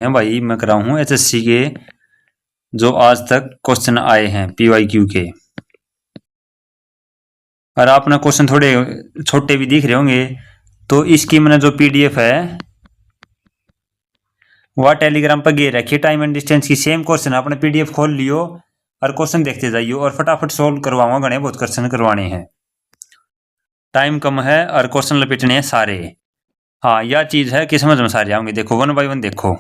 है भाई, मैं कर रहा हूँ एचएससी के जो आज तक क्वेश्चन आए हैं पीवाईक्यू के। और आपने क्वेश्चन थोड़े छोटे भी दिख रहे होंगे, तो इसकी मैंने जो पीडीएफ है वह टेलीग्राम पर गे रखी। टाइम एंड डिस्टेंस की सेम क्वेश्चन आपने पीडीएफ खोल लियो और क्वेश्चन देखते जाइयो और फटाफट सोल्व करवाऊंगा। घने बहुत क्वेश्चन करवाने हैं, टाइम कम है और क्वेश्चन लपेटने हैं सारे। हाँ, यह चीज है कि समझ में सारे आएंगे। देखो वन बाय वन देखो।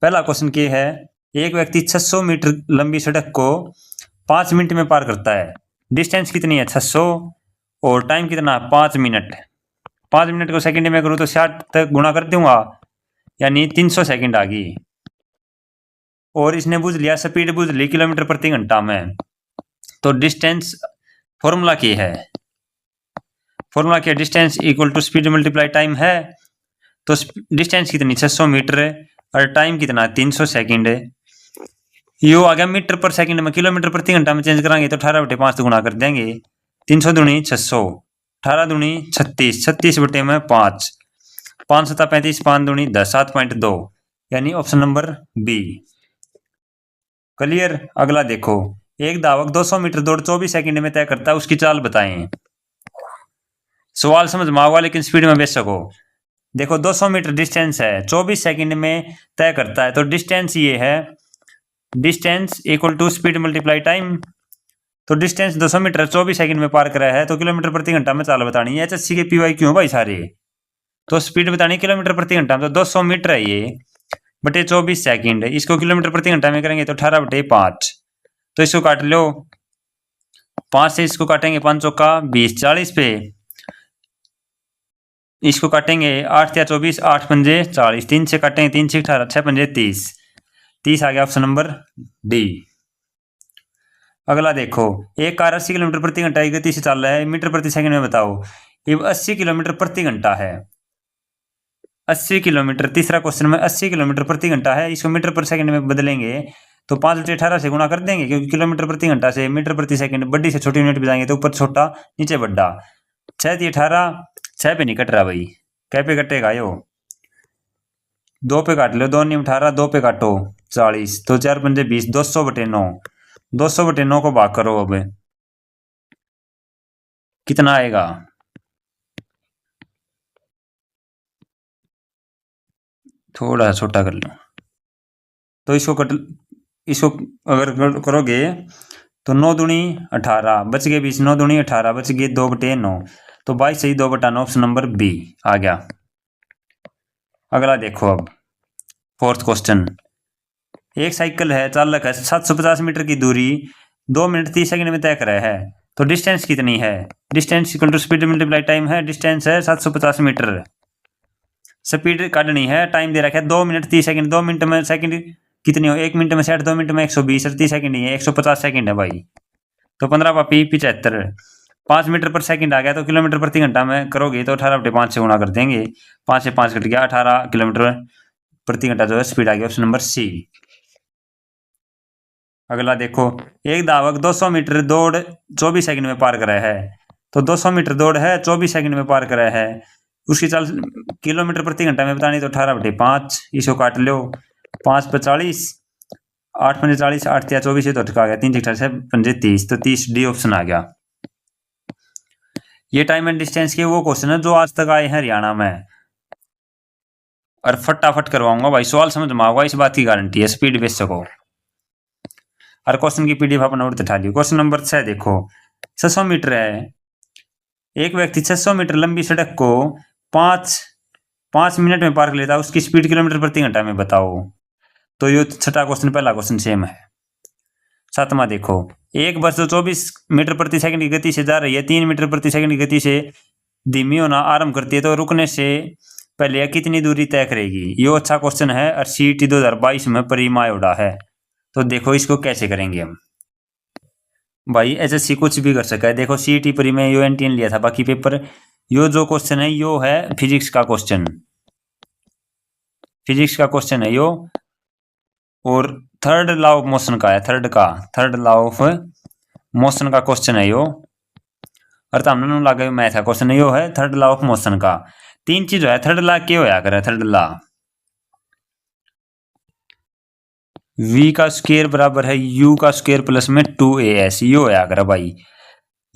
पहला क्वेश्चन क्या है, एक व्यक्ति 600 मीटर लंबी सड़क को 5 मिनट में पार करता है। डिस्टेंस कितनी है 600 और टाइम कितना 5 मिनट। 5 मिनट को सेकंड में करूँ तो 60 तक गुणा कर दूंगा, यानी 300 सेकंड आ गई। और इसने बुझ लिया, स्पीड बुझ ली किलोमीटर प्रति घंटा में। तो डिस्टेंस फॉर्मूला क्या है, फॉर्मूला क्या, distance equal to speed multiply time है। तो डिस्टेंस कितनी 600 मीटर है और टाइम कितना 300 सेकंड है। यो आ गया मीटर पर सेकंड में, किलोमीटर प्रति घंटा में चेंज कराएंगे तो 18/5 गुणा कर देंगे। 300 दूनी 600, 18 दूनी 36, 36 बटे में 5, 5 सत्ता 35, 5 दूनी 10, 7.2, यानी ऑप्शन नंबर बी। क्लियर। अगला देखो, एक धावक 200 मीटर दौड़ 24 सेकंड में तय करता है, उसकी चाल बताएं। सवाल समझ में आओगा लेकिन स्पीड में बेच सको। देखो 200 मीटर डिस्टेंस है, 24 सेकंड में तय करता है, तो डिस्टेंस ये है, distance equal to speed multiply time. तो डिस्टेंस 200 मीटर 24 सेकंड में पार करा है, तो किलोमीटर प्रति घंटा में चाल बतानी है। एचएससी के पीवाईक्यू भाई सारे, तो स्पीड बतानी किलोमीटर प्रति घंटा में। तो 200 मीटर है ये बटे 24 सेकंड, इसको किलोमीटर प्रति घंटा में करेंगे तो 18/5। तो इसको काट लो, 5 से इसको काटेंगे 5 चौका 20, 40 पे इसको काटेंगे 8 या 24, 8 पंजे 40, 3 से काटेंगे 3 से 18, 6 पंजे 30, 30 आ गया ऑप्शन नंबर डी। अगला देखो, एक कार 80 किलोमीटर प्रति घंटा की गति से चल रहा है, मीटर प्रति सेकंड में बताओ। ये 80 किलोमीटर प्रति घंटा है, 80 किलोमीटर, तीसरा क्वेश्चन में 80 किलोमीटर प्रति घंटा है, इसको मीटर पर सेकंड में बदलेंगे तो 5 बटे 18 से गुणा कर देंगे, क्योंकि किलोमीटर प्रति घंटा से मीटर प्रति सेकंड बड़ी से छोटी यूनिट बजाएंगे तो ऊपर छोटा नीचे बड़ा। 6 × 18, 6 पे नहीं कट रहा भाई, कै पे कटेगा यो, 2 पे काट लो, 2 × 18, 2 पे काटो 40, तो 4 पंजे 20, 200/9, 200/9 को भाग करो, अब कितना आएगा, थोड़ा छोटा कर लो। तो इसको अगर करोगे तो 9 दूनी 18 बच गए 20, 9 दूनी 18 बच गए 2/9, तो 22 सही 2/9, ऑप्शन नंबर बी आ गया। अगला देखो, अब फोर्थ क्वेश्चन, एक साइकिल है, चालक है 750 मीटर की दूरी 2 मिनट 30 सेकंड में तय करा है, तो डिस्टेंस कितनी है। Distance equal to speed multiply time है, डिस्टेंस है 750 मीटर, स्पीड काटनी है, टाइम दे रखा है 2 मिनट 30 सेकंड। 2 मिनट में सेकंड कितनी हो, 1 मिनट में 60, 2 मिनट में 120, 30 सेकंड ही है, 150 सेकंड है भाई। तो 15 × 75, 5 मीटर पर सेकंड आ गया, तो किलोमीटर प्रति घंटा में करोगे तो 18/5 से गुणा कर देंगे, 5 से 5 कट गया, 18 किलोमीटर प्रति घंटा जो है स्पीड आ गया, ऑप्शन नंबर सी। अगला देखो, एक धावक 200 मीटर दौड़ 24 सेकंड में पार करा है, तो 200 मीटर दौड़ है 24 सेकंड में पार करा है, उसकी चाल किलोमीटर प्रति घंटा में बतानी, तो 18/5, इसको काट लो, 5 पे 40, 8 पंजे 40, 8 या 24 तो अटका गया, 3 से 18 पंजे 30, तो 30 डी ऑप्शन आ गया। ये टाइम एंड डिस्टेंस के वो क्वेश्चन है जो आज तक आए हैं हरियाणा में, और फटाफट करवाऊंगा भाई, सवाल समझ में आऊंगा, इस बात की गारंटी है, स्पीड बेच सको। और क्वेश्चन की पीडीएफ अपना उड़ते उठा लियो। क्वेश्चन नंबर 6 देखो, 600 मीटर है, एक व्यक्ति 600 मीटर लंबी सड़क को 5 मिनट में पार कर लेता है, उसकी स्पीड किलोमीटर प्रति घंटा में बताओ। तो ये छठा क्वेश्चन पहला क्वेश्चन सेम है। 7वां देखो, एक बस जो 24 मीटर प्रति सेकंड की गति से जा रही है, 3 मीटर प्रति सेकंड की गति से धीमी होना आरंभ करती है, तो रुकने से पहले कितनी दूरी तय करेगी। ये अच्छा क्वेश्चन है और सीईटी 2022 में परिमाय उड़ा है। तो देखो इसको कैसे करेंगे हम भाई, एचएससी कुछ भी कर सका है। देखो सीईटी परी में यो एनटीएन लिया था, बाकी पेपर यो जो क्वेश्चन है यो है फिजिक्स का क्वेश्चन, फिजिक्स का क्वेश्चन है यो, और थर्ड लॉ ऑफ मोशन का है, थर्ड लॉ ऑफ मोशन का क्वेश्चन है यो, और हमने लगे मैथ का क्वेश्चन है यो है थर्ड लॉ ऑफ मोशन का। 3 चीज है, थर्ड लॉ क्या होया करे, थर्ड लॉ v का स्क्वायर बराबर है u का स्क्वायर प्लस में 2as। यो होया करा भाई,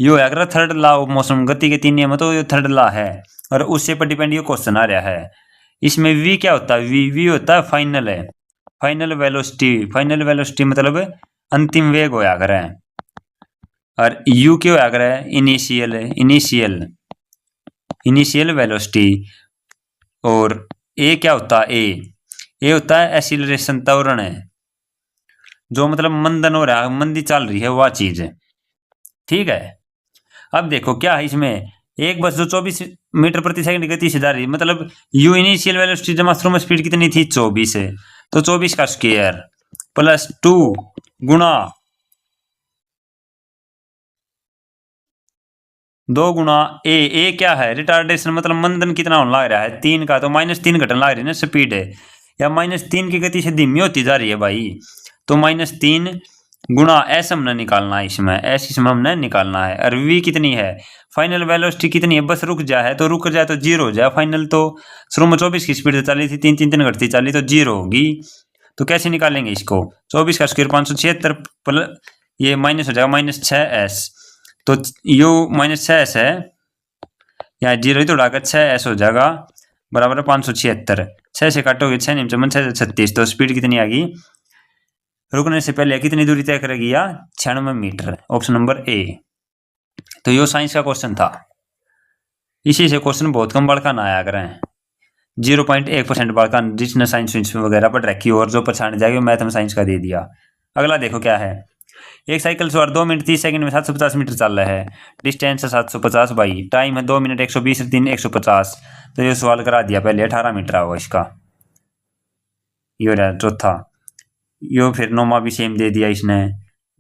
यो होया करा थर्ड लॉ ऑफ मोशन, गति के तीन नियम तो ये थर्ड लॉ है और उससे पर डिपेंड ये क्वेश्चन आ रहा है। इसमें v क्या होता है, v होता है फाइनल है, फाइनल वेलोसिटी। फाइनल वेलोसिटी मतलब अंतिम वेग होया करे, और u क्या होया करे, इनिशियल इनिशियल वेलोसिटी। और a क्या होता है, a होता है एक्सीलरेशन, त्वरण है, जो मतलब मंदन हो रहा है, मंदी चल रही है वह चीज है। ठीक है, अब देखो क्या है इसमें, एक बस जो 24 मीटर प्रति सेकंड गति से जा रही है, मतलब यू इनिशियल वेलोसिटी जमा थ्रू में स्पीड कितनी थी 24 है, तो 24 का स्क्वायर प्लस 2 गुणा 2 गुणा ए क्या है, रिटार्डेशन मतलब मंदन कितना होने लग रहा है 3 का, तो -3 घटने लग रही है ना स्पीड है, या -3 की गति से धीमी होती जा रही है भाई, तो -3 गुणा एस हमने निकालना है, इसमें एस इसमें हमने निकालना है। और वी कितनी है, फाइनल वेलोसिटी कितनी है, बस रुक जाए तो 0 हो जाए फाइनल, तो शुरू में 24 की स्पीड से चली थी, 3 घटती चली तो 0 होगी। तो कैसे निकालेंगे इसको, 24 का स्क्वायर 576 प्लस ये माइनस हो जाएगा -6s, तो यो -6s है, यहाँ 0 ही तो उड़ाकर 6s हो जाएगा बराबर 576, 6 से काटोगे 6 निम 6 36, तो स्पीड कितनी आ गई, रुकने से पहले कितनी दूरी तय करेगी या 96 मीटर, ऑप्शन नंबर ए। तो यो साइंस का क्वेश्चन था, इसी से क्वेश्चन बहुत कम बालका ना आया करें, 0.1% बालका जिसने साइंस वगैरह पढ़ रखी और जो पछाड़ जाएगी मैथ में साइंस का दे दिया। अगला देखो क्या है, एक साइकिल सवार 2 मिनट 30 सेकंड में 750 मीटर चल रहा है, डिस्टेंस है 750 बाई टाइम है 2 मिनट 120 3 150, तो ये सवाल करा दिया पहले 18 मीटर होगा इसका, यो रहा चौथा, यो फिर नौमा भी सेम दे दिया इसने।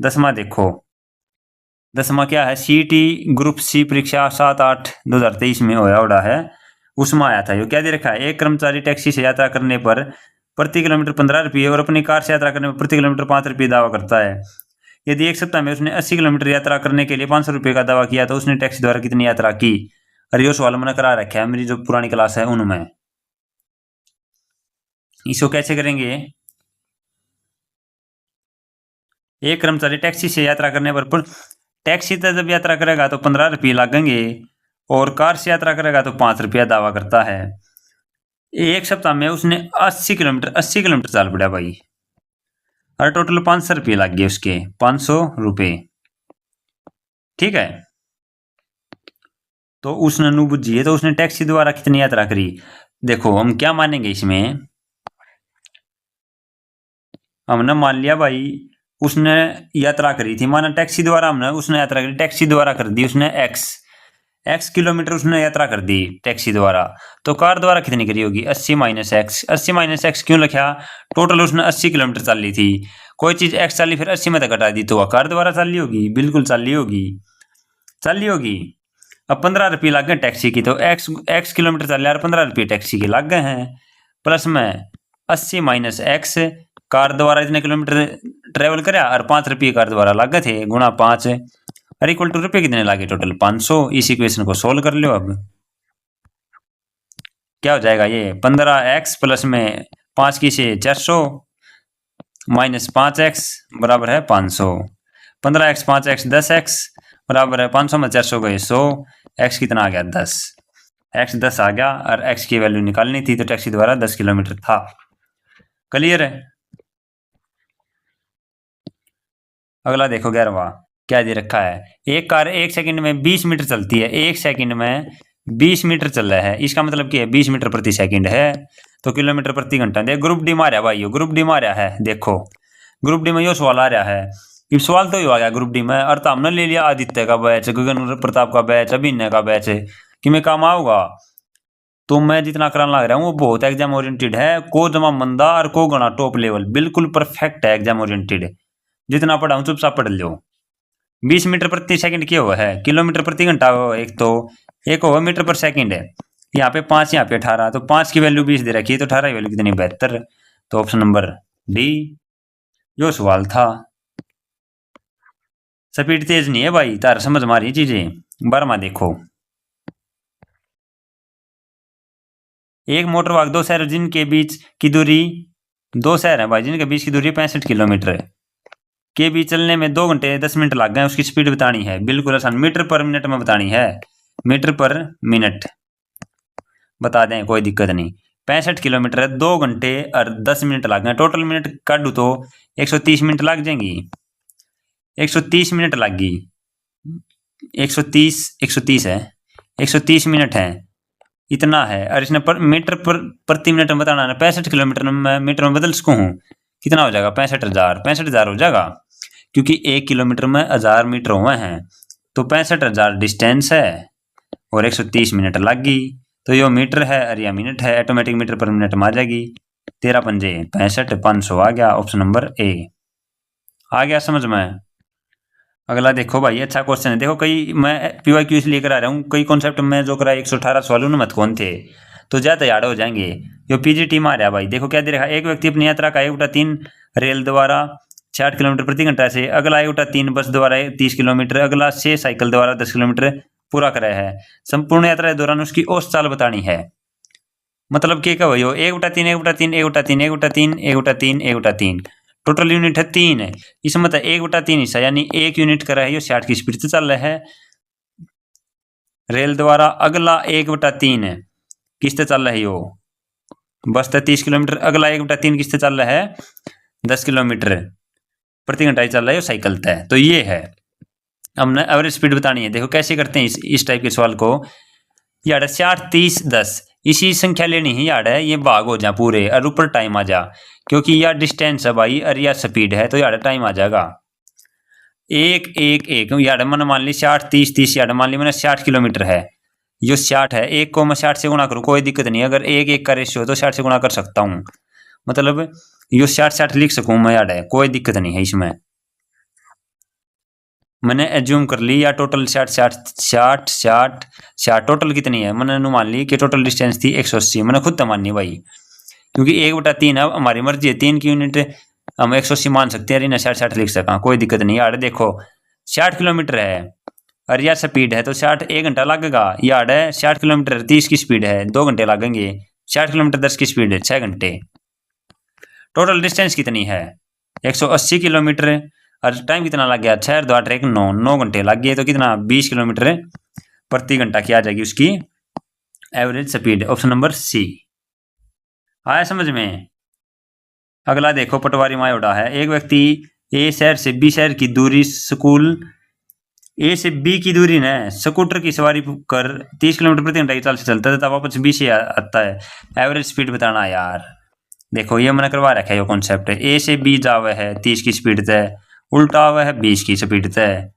10वां देखो, 10वां क्या है, सीटी ग्रुप सी परीक्षा 7/8/2023 में होया उड़ा है, उसमें आया था। यो क्या दे रखा है, एक कर्मचारी टैक्सी से यात्रा करने पर प्रति किलोमीटर 15 रुपये और अपनी कार से यात्रा करने पर प्रति किलोमीटर 5 रुपये दावा करता है। यदि एक सप्ताह में उसने 80 किलोमीटर यात्रा करने के लिए 500 रुपये का दावा किया तो उसने टैक्सी द्वारा कितनी यात्रा की। और यो सवाल मैंने करा रखा है मेरी जो पुरानी क्लास है उनमें। इसको कैसे करेंगे, एक कर्मचारी टैक्सी से यात्रा करने पर टैक्सी से जब यात्रा करेगा तो 15 रुपये लगेंगे और कार से यात्रा करेगा तो 5 रुपया दावा करता है। एक सप्ताह में उसने 80 किलोमीटर चल पड़ा भाई, और टोटल 500 रुपये लग गए उसके, 500 रुपये। ठीक है, तो उसने नु बुझिए, तो उसने टैक्सी द्वारा कितनी यात्रा करी। देखो हम क्या मानेंगे इसमें, हमने मान लिया भाई उसने यात्रा करी थी, माना टैक्सी द्वारा हमने उसने यात्रा करी, टैक्सी द्वारा कर दी उसने x किलोमीटर उसने यात्रा कर दी टैक्सी द्वारा, तो कार द्वारा कितनी करी होगी 80 माइनस एक्स क्यों लिखा, टोटल उसने 80 किलोमीटर चल ली थी, कोई चीज x चली फिर 80 में तक घटा दी तो वह कार द्वारा चल ली होगी, बिल्कुल चल ली होगी। अब 15 रुपये लग गए टैक्सी की, तो x किलोमीटर चल रहा है, 15 रुपये टैक्सी के लग गए हैं, प्लस में 80 माइनस एक्स, कार द्वारा इतने किलोमीटर ट्रेवल करा और 5 रुपये कार द्वारा लग गए थे, गुणा 5 और इक्वल टू रुपये कितने लगे टोटल 500। इस इक्वेशन को सोल्व कर लो। अब क्या हो जाएगा, ये 15x प्लस में 5 की से 400 माइनस 5x बराबर है 500, 15x 5x 10x बराबर है 500 में 400 गए 100, x कितना आ गया 10, x 10 आ गया और x की वैल्यू निकालनी थी तो टैक्सी द्वारा 10 किलोमीटर था। क्लियर है। अगला देखो 11वां, क्या दे रखा है, एक कार 1 सेकंड में 20 मीटर चलती है, 1 सेकंड में 20 मीटर चल रहा है, इसका मतलब क्या है 20 मीटर प्रति सेकंड है, तो किलोमीटर प्रति घंटा। देख ग्रुप डी मारा भाई, ग्रुप डी मारा है, देखो ग्रुप डी में यो सवाल आ रहा है, ये सवाल तो यो आ गया ग्रुप डी में, और तो हमने ले लिया आदित्य का बैच, गगन प्रताप का बैच, अभिनय का बैच कि मैं काम आऊंगा, तो मैं जितना कराना लग रहा हूँ वो बहुत एग्जाम ओरिएंटेड है, को जमा मंदा और को गणा टॉप लेवल, बिल्कुल परफेक्ट है एग्जाम ओरिएंटेड, जितना पढ़ा हूँ चुपचाप पढ़ लो। 20 मीटर प्रति सेकंड क्या हुआ है, किलोमीटर प्रति घंटा हो, एक होगा मीटर पर सेकंड है, यहाँ पे 5 यहाँ पे 18, तो 5 की वैल्यू 20 दे रखी है, तो 18 की वैल्यू कितनी 72, तो ऑप्शन नंबर डी यो सवाल था। स्पीड तेज नहीं है भाई, तार समझ मारी चीजें। 12वां देखो, एक मोटर वाहक दो शहरों जिनके बीच की दूरी दो शहर हैं भाई जिनके बीच की दूरी 65 किलोमीटर है, के बीच चलने में 2 घंटे 10 मिनट लग गए, उसकी स्पीड बतानी है। बिल्कुल आसान, मीटर पर मिनट में बतानी है, मीटर पर मिनट बता दें, कोई दिक्कत नहीं। 65 किलोमीटर है, 2 घंटे और 10 मिनट लग गए, टोटल मिनट काटू तो 130 मिनट लग जाएंगी, 130 मिनट लग गई, 130 है, 130 मिनट है, इतना है। और इसने मीटर पर प्रति मिनट में बताना है, 65 किलोमीटर में मीटर में बदल सकूँ हूँ, कितना हो जाएगा, 65,000 हो जाएगा, क्योंकि 1 किलोमीटर में 1000 मीटर हुए हैं, तो 65,000 डिस्टेंस है और 130 मिनट लग गई, तो ये मीटर है और यह मिनट है, ऑटोमेटिक मीटर पर मिनट में आ जाएगी। 13 पंजे 65, 500 आ गया, ऑप्शन नंबर ए आ गया समझ में। अगला देखो भाई, अच्छा क्वेश्चन है, देखो कई मैं PYQ इसलिए करा रहा हूँ, कई कॉन्सेप्ट में जो करा 118 सवाल उनमें कौन थे, तो ज्यादा याद हो जाएंगे। जो PGT में आ रहा भाई, देखो क्या दे रखा, एक व्यक्ति अपनी यात्रा का 1/3 रेल द्वारा 60 किलोमीटर प्रति घंटा से, अगला 1/3 बस द्वारा 30 किलोमीटर, अगला 6 साइकिल द्वारा 10 किलोमीटर पूरा करा है। संपूर्ण यात्रा के दौरान उसकी औसत चाल बतानी है। मतलब क्या भाई, 1/3 1/3 1/3 1/3 1/3 1/3, टोटल यूनिट है 3 है, इसमें मतलब 1/3 हिस्सा यानी 1 यूनिट करा है, ये 60 की स्पीड से चल रहा है रेल द्वारा। अगला 1/3 है किससे चल रहा है, यो बस 30 किलोमीटर, अगला 1/3 किससे चल रहा है, 10 किलोमीटर प्रति घंटा ही चल रहा है, साइकिल तय। तो ये है, हमने एवरेज स्पीड बतानी है। देखो कैसे करते हैं इस टाइप के सवाल को, यार 60 30 10 इसी संख्या लेनी है यार, ये भाग हो जा पूरे और ऊपर टाइम आ जा, क्योंकि यार डिस्टेंस है भाई और यार स्पीड है, तो यार टाइम आ जाएगा 1 1 1, यार मैंने मान ली 60 30 30, यार मान ली मैंने 60 किलोमीटर है, यो 60 है, 1 को मैं 60 से गुणा करूँ कोई दिक्कत नहीं, अगर 1 1 का रेशियो तो 60 से गुणा कर सकता हूँ, मतलब यो 60 लिख सकूँ मैं यार, कोई दिक्कत नहीं है इसमें। मैंने एज्यूम कर ली या टोटल 60 टोटल कितनी है, मैंने मान ली कि टोटल डिस्टेंस थी 180, मैंने खुद तो मानी भाई, क्योंकि 1/3 है, हमारी मर्जी है, 3 की यूनिट हम 180 मान सकते हैं, 60 लिख सका, कोई दिक्कत नहीं यार। देखो 60 किलोमीटर है और यार स्पीड है, तो 60 1 घंटा लगेगा यार, 60 किलोमीटर 30 की स्पीड है 2 घंटे लगेंगे, 60 किलोमीटर 10 की स्पीड है 6 घंटे। टोटल डिस्टेंस कितनी है 180 किलोमीटर, और टाइम कितना लग गया, 6 2 8 1 9 घंटे लग गए, तो कितना 20 किलोमीटर प्रति घंटा की आ जाएगी उसकी average speed, option number C आया समझ में। अगला देखो पटवारी मायोडा है, एक व्यक्ति ए शहर से बी शहर की दूरी स्कूल ए से बी की दूरी ने स्कूटर की सवारी कर 30 किलोमीटर प्रति घंटा की चाल से चलता है, तब वापस बी से आता है, एवरेज स्पीड बताना यार। देखो ये मैंने करवा रखा है, ये कॉन्सेप्ट है, ए से बी जावे है 30 की स्पीड तय, उल्टा हुआ है 20 की स्पीड तय,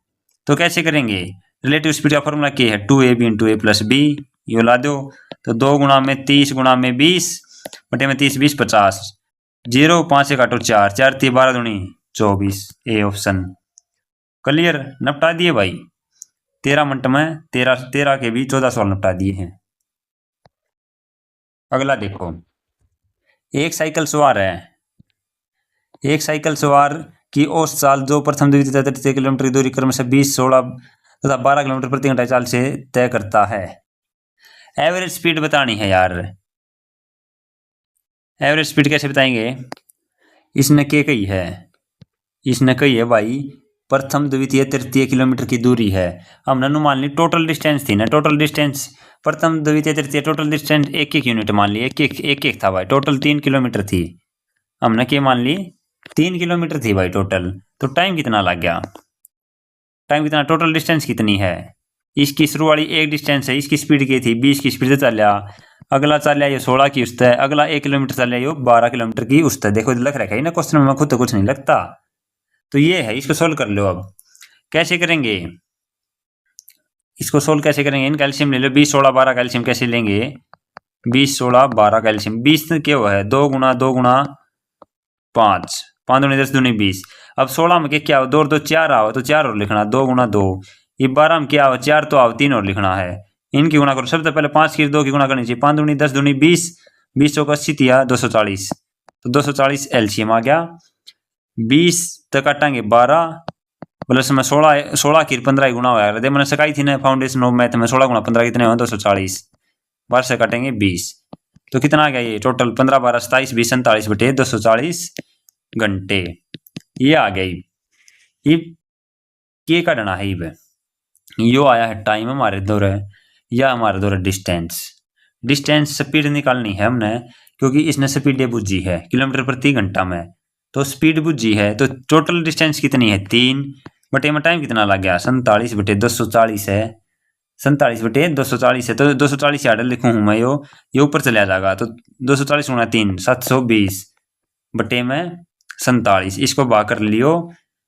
तो कैसे करेंगे, रिलेटिव स्पीड का फॉर्मूला क्या है, 2ab इंटू ए प्लस बी, ये ला दो, तो 2 गुणा में 30 गुणा में 20 बटे में 30 20 50, 0 5 से काटो 4 4 3 12 दूनी 24, ए ऑप्शन क्लियर, निपटा दिए भाई, 13 मिनट में 13 के भी 14 सवाल निपटा दिए हैं। अगला देखो, एक साइकिल सवार है, एक साइकिल सवार की औसत चाल जो प्रथम द्वितीय तृतीय किलोमीटर की दूरी क्रम से 20 16 तथा 12 किलोमीटर प्रति घंटा चाल से तय करता है। एवरेज स्पीड बतानी है यार, एवरेज स्पीड कैसे बताएंगे, इसने क्या कही है, इसने कही है भाई प्रथम द्वितीय तृतीय किलोमीटर की दूरी है, हमने मान ली टोटल डिस्टेंस थी ना, टोटल डिस्टेंस प्रथम द्वितीय तृतीय टोटल डिस्टेंस 1 यूनिट मान ली, एक था भाई, टोटल 3 किलोमीटर थी, हमने क्या मान ली 3 किलोमीटर थी भाई टोटल, तो टाइम कितना लग गया, टाइम कितना, टोटल डिस्टेंस कितनी है, इसकी शुरू वाली एक डिस्टेंस है, इसकी स्पीड की थी 20 की स्पीड से चल रहा, अगला चल रहा ये 16 की उस्त है, अगला 1 किलोमीटर चल रहा ये 12 किलोमीटर की उस्त है। देखो लग रखा है ना क्वेश्चन में, खुद तो कुछ नहीं लगता, तो ये है, इसको सोल्व कर लो। अब कैसे करेंगे, इसको सोल्व कैसे करेंगे, इन कैल्शियम ले लो, 20 16 12 कैल्शियम कैसे लेंगे, 20 16 12 कैल्शियम, 20 क्या हुआ है 2 गुना 2 गुना 5 5 दूनी 10 दूनी 20, अब 16 में क्या हो 2 2 4 आओ, तो 4 और लिखना 2 गुना 2, ये 12 में क्या हो 4 तो आओ 3 और लिखना है, इनकी गुणा करो, सबसे पहले 5 की 2 की गुणा करनी चाहिए, 5 दूनी 10 दूनी 20 20 चौका 80 दिया 240, तो 240 एलसीएम आ गया, 20 तक काटांगे 12 प्लस में 16 की 15 गुणा होगा, मैंने सिखाई थी ना फाउंडेशन ऑफ मैथ में, 16 गुणा 15 कितने हो 240, 12 से काटेंगे 20, तो कितना आ गया ये टोटल 15 12 27 20 47 बटे 240 घंटे ये आ गई। ये काटना है यो आया है टाइम हमारे दौरे या हमारे दौरे डिस्टेंस। डिस्टेंस स्पीड निकालनी है हमने क्योंकि इसने स्पीड बुझी है किलोमीटर प्रति घंटा में, तो स्पीड बुझी है तो टोटल डिस्टेंस कितनी है 3 बटे में टाइम कितना लग गया 47 बटे 240 है 47 बटे 240 है तो 240 आडर लिखूँ हूँ मैं ये ऊपर चला जाएगा तो 240 गुणा 3 720 बटे में 47 इसको भाग कर लियो।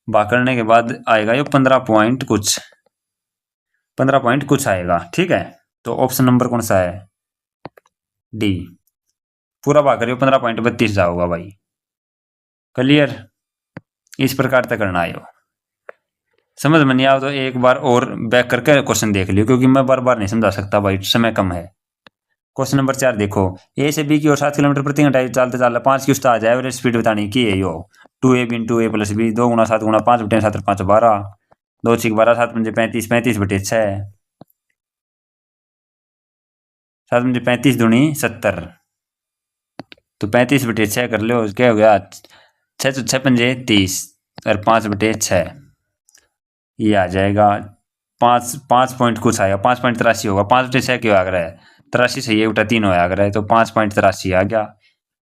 भाग करने के बाद आएगा ये 15 पॉइंट कुछ आएगा। ठीक है तो ऑप्शन नंबर कौन सा है डी। पूरा भाग करियो 15.32 जाओगा भाई। क्लियर इस प्रकार तक करना आयो। समझ में नहीं आओ तो एक बार और बैक करके क्वेश्चन देख लियो क्योंकि मैं बार बार नहीं समझा सकता भाई समय कम है। क्वेश्चन नंबर 4 देखो ए से बी की ओर 7 किलोमीटर प्रति घंटा चलते चल 5 की उस्ताद है एवरेज स्पीड बतानी की है यो 2ab × a + b 2 × 7 × 5 बटे 7 5 12 2 6 12 7 पंजे 35 35 बटे 6 7 पंजे 35 दूनी 70 तो 35 बटे 6 कर लो क्या हो गया 6 तो 6 पंजे 30 और 5 बटे 6 ये आ जाएगा 5 पॉइंट कुछ आएगा 5.83 होगा 5 बटे 6 क्यों आ रहा है 83 सही है उल्टा 3 हो आ रहा है तो 5.83 आ गया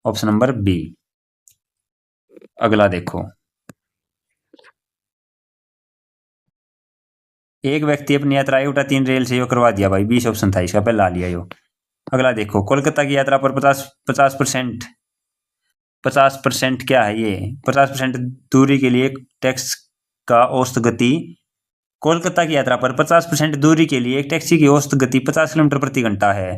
ऑप्शन नंबर बी। अगला देखो एक व्यक्ति अपनी यात्रा उल्टा 3 रेल से यो करवा दिया भाई 20 ऑप्शन था इसका पहला लिया यो। अगला देखो कोलकाता की यात्रा पर 50% क्या है ये 50% दूरी के लिए टैक्स का औसत गति कोलकाता की यात्रा पर 50% दूरी के लिए एक टैक्सी की औसत गति 50 किलोमीटर प्रति घंटा है।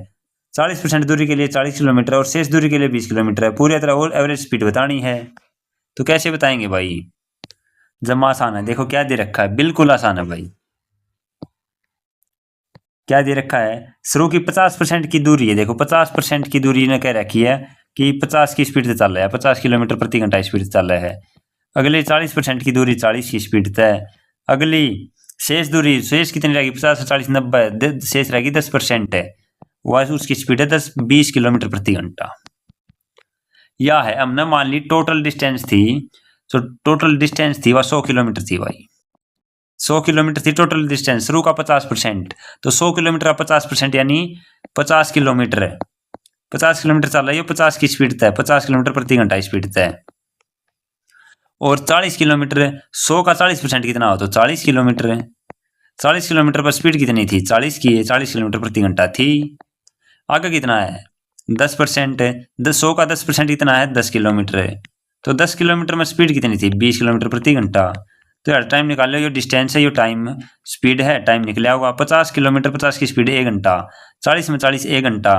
40% दूरी के लिए 40 किलोमीटर और शेष दूरी के लिए 20 किलोमीटर है। पूरी यात्रा और एवरेज स्पीड बतानी है तो कैसे बताएंगे भाई। जमा आसान है देखो क्या दे रखा है बिल्कुल आसान है भाई। क्या दे रखा है शुरू की 50% की दूरी है देखो 50% की दूरी ने कह रखी है कि 50 की स्पीड से चल रहा है 50 किलोमीटर प्रति घंटा स्पीड से चल रहा है। अगली 40% की दूरी 40 की स्पीड से। अगली शेष दूरी शेष कितनी रहेगी 50 से 40 90 शेष रहेगी 10% है वह उसकी स्पीड है 20 किलोमीटर प्रति घंटा। यह है हमने मान ली टोटल डिस्टेंस थी तो टोटल डिस्टेंस थी वह 100 किलोमीटर थी भाई 100 किलोमीटर थी टोटल डिस्टेंस शुरू का 50% तो 100 किलोमीटर का 50% यानी 50 किलोमीटर है 50 किलोमीटर चल रही है 50 की स्पीड तय 50 किलोमीटर प्रति घंटा स्पीड तय। और 40 किलोमीटर 100 का 40% कितना हो तो 40 किलोमीटर है 40 किलोमीटर पर स्पीड कितनी थी 40 की है 40 किलोमीटर प्रति घंटा थी। आगे कितना है 10% है 100 का 10% कितना है 10 किलोमीटर है तो 10 किलोमीटर में स्पीड कितनी थी 20 किलोमीटर प्रति घंटा। तो यार टाइम निकाल लो ये डिस्टेंस है ये टाइम स्पीड है टाइम निकला होगा 50 किलोमीटर 50 की स्पीड 1 घंटा 40 में 40 1 घंटा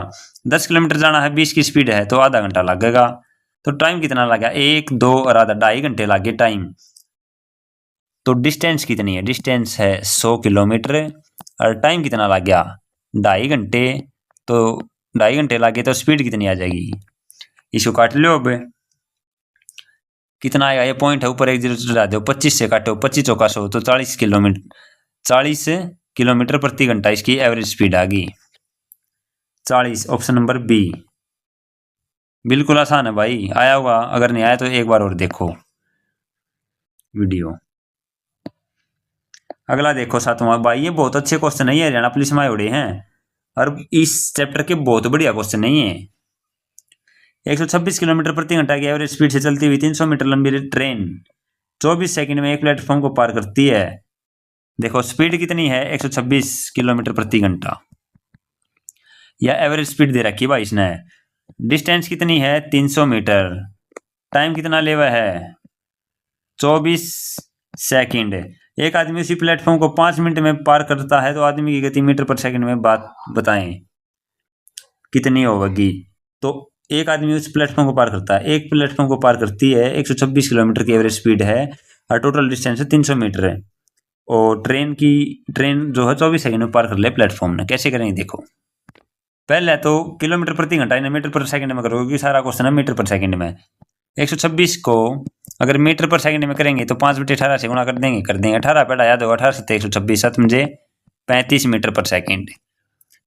10 किलोमीटर जाना है 20 की स्पीड है तो आधा घंटा लगेगा। तो टाइम कितना लगा 1 2 और आधा 2.5 घंटे लगे टाइम। तो डिस्टेंस कितनी है डिस्टेंस है 100 किलोमीटर और टाइम कितना लग गया 2.5 घंटे तो 2.5 घंटे लगे तो स्पीड कितनी आ जाएगी इसको काट लो। अब कितना आएगा ये पॉइंट है ऊपर एक जीरो चढ़ा दो 25 से काटो 25 चौका 100 तो 40 किलोमीटर प्रति घंटा इसकी एवरेज स्पीड आ गई 40 ऑप्शन नंबर बी। बिल्कुल आसान है भाई आया होगा अगर नहीं आया तो एक बार और देखो वीडियो। अगला देखो 7वां भाई ये बहुत अच्छे क्वेश्चन है ये हरियाणा पुलिस में उड़े हैं और इस चैप्टर के बहुत बढ़िया क्वेश्चन नहीं है। 126 किलोमीटर प्रति घंटा की एवरेज स्पीड से चलती हुई 300 मीटर लंबी ट्रेन 24 सेकंड में एक प्लेटफॉर्म को पार करती है। देखो स्पीड कितनी है 126 किलोमीटर प्रति घंटा या एवरेज स्पीड दे रखी भाई इसने। डिस्टेंस कितनी है 300 मीटर टाइम कितना लेवा है 24 सेकंड। एक आदमी उसी प्लेटफॉर्म को 5 मिनट में पार करता है तो आदमी की गति मीटर पर सेकंड में बात बताएं कितनी होगी। तो एक आदमी उस प्लेटफॉर्म को पार करता है एक प्लेटफॉर्म को पार करती है 126 किलोमीटर की एवरेज स्पीड है और टोटल डिस्टेंस है 300 मीटर है और ट्रेन जो है 24 सेकंड में पार कर ले प्लेटफॉर्म ने। कैसे करेंगे देखो पहले तो किलोमीटर प्रति घंटा इन्हें मीटर पर सेकंड में करोगे सारा क्वेश्चन है मीटर पर सेकंड में। 126 को अगर मीटर पर सेकंड में करेंगे तो 5 बटे 18 से गुणा कर देंगे 18 पहला याद होगा 18 से 126 7 मुझे 35 मीटर पर सेकंड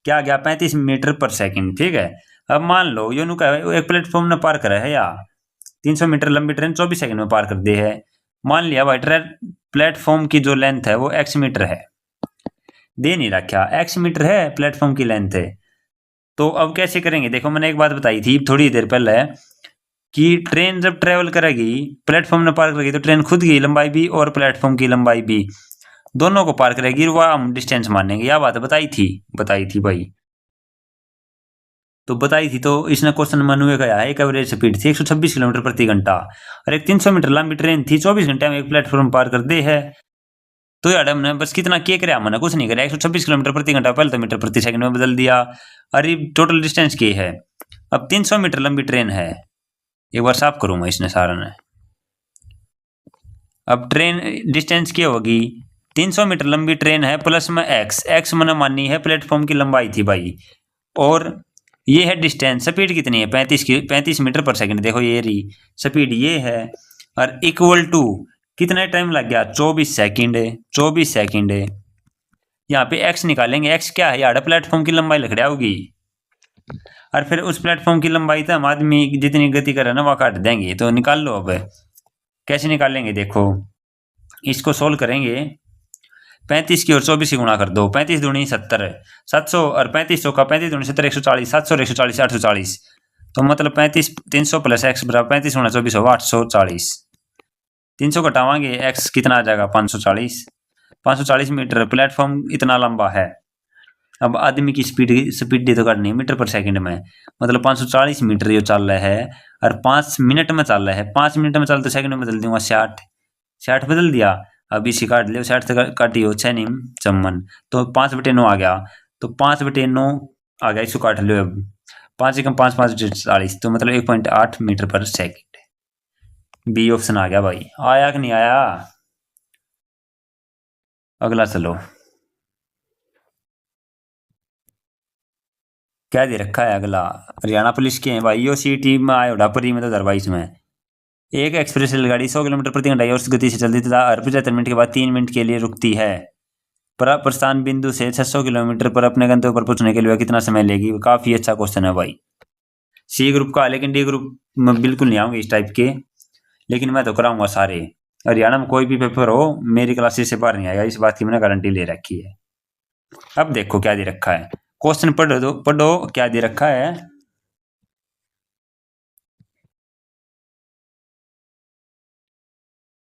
क्या आ गया 35 मीटर पर सेकंड। ठीक है अब मान लो यो नु एक प्लेटफॉर्म ने पार करा है या 300 मीटर लंबी ट्रेन 24 सेकंड में पार कर दी है। मान लिया भाई प्लेटफॉर्म की जो लेंथ है वो x मीटर है, दे नहीं रखा x मीटर है प्लेटफॉर्म की लेंथ है। तो अब कैसे करेंगे, देखो मैंने एक बात बताई थी थोड़ी देर पहले कि ट्रेन जब ट्रेवल करेगी प्लेटफॉर्म ने पार करेगी तो ट्रेन खुद की लंबाई भी और प्लेटफॉर्म की लंबाई भी दोनों को पार करेगी, वह हम डिस्टेंस मानेंगे। यह बात बताई थी भाई। तो बताई थी, तो इसने क्वेश्चन में अनुय गया है एक एवरेज स्पीड थी 126 किलोमीटर प्रति घंटा और एक 300 मीटर लंबी ट्रेन थी 24 घंटे में एक प्लेटफॉर्म पार कर दे है। तो यार हमने बस कितना के करे, हमने कुछ नहीं करा, 126 किलोमीटर प्रति घंटा पहले तो मीटर प्रति सेकंड में बदल दिया। अरे टोटल डिस्टेंस के है, अब 300 मीटर लंबी ट्रेन है, एक बार साफ करूंगा इसने सारा ने। अब ट्रेन डिस्टेंस क्या होगी, 300 मीटर लंबी ट्रेन है प्लस में एक्स मैंने मानी है प्लेटफॉर्म की लंबाई थी भाई, और ये है डिस्टेंस। स्पीड कितनी है 35 मीटर पर सेकंड, देखो ये रही स्पीड ये है, और इक्वल टू कितना टाइम लग गया 24 सेकंड। यहाँ पे एक्स निकालेंगे, एक्स क्या है यार प्लेटफॉर्म की लंबाई लग रहा होगी, और फिर उस प्लेटफॉर्म की लंबाई तो हम आदमी जितनी गति करे ना वह काट देंगे। तो निकाल लो। अब कैसे निकालेंगे, देखो इसको सोल्व करेंगे, 35 की और 24 की गुणा कर दो, 35 दूनी 70, 700 और 3500 का 35 दूनी 70, 140, 700 140 840। तो मतलब 35 300 प्लस एक्स बराबर 35 गुणा 24 होगा 840। 300 घटावांगे एक्स कितना आ जाएगा 540 मीटर। प्लेटफॉर्म इतना लंबा है। अब आदमी की स्पीड तो करनी है मीटर पर सेकंड में, मतलब 540 मीटर ये चल रहा है और 5 मिनट में चल रहा है। 5 मिनट में चल तो सेकंड में बदल दूंगा 60 बदल दिया। अब इसी काट लियो, 60 से काटियो 6 निम चम्मन, तो 5/9 आ गया। तो 5/9 आ गया, इसको काट लियो। अब 5 एकम 5 5 40, तो मतलब 1.8 मीटर पर सेकंड। बी ऑप्शन आ गया भाई। आया कि नहीं आया? अगला चलो, क्या दे रखा है अगला, हरियाणा पुलिस के हैं भाई। यो सीटी में आया उड़ापरी में 2022 में एक एक्सप्रेस रेलगाड़ी 100 किलोमीटर प्रति घंटा और गति से चलती तथा हर 75 मिनट के बाद 3 मिनट के लिए रुकती है। प्रस्थान बिंदु से 600 किलोमीटर पर अपने गंतव्य पर पहुंचने के लिए कितना समय लेगी? काफी अच्छा क्वेश्चन है भाई, सी ग्रुप का। लेकिन डी ग्रुप में बिल्कुल नहीं आऊंगे इस टाइप के, लेकिन मैं तो कराऊंगा सारे। हरियाणा में कोई भी पेपर हो मेरी क्लासेस से बाहर नहीं आएगा, इस बात की मैंने गारंटी ले रखी है। अब देखो क्या दे रखा है, क्वेश्चन पढ़ो क्या दे रखा है।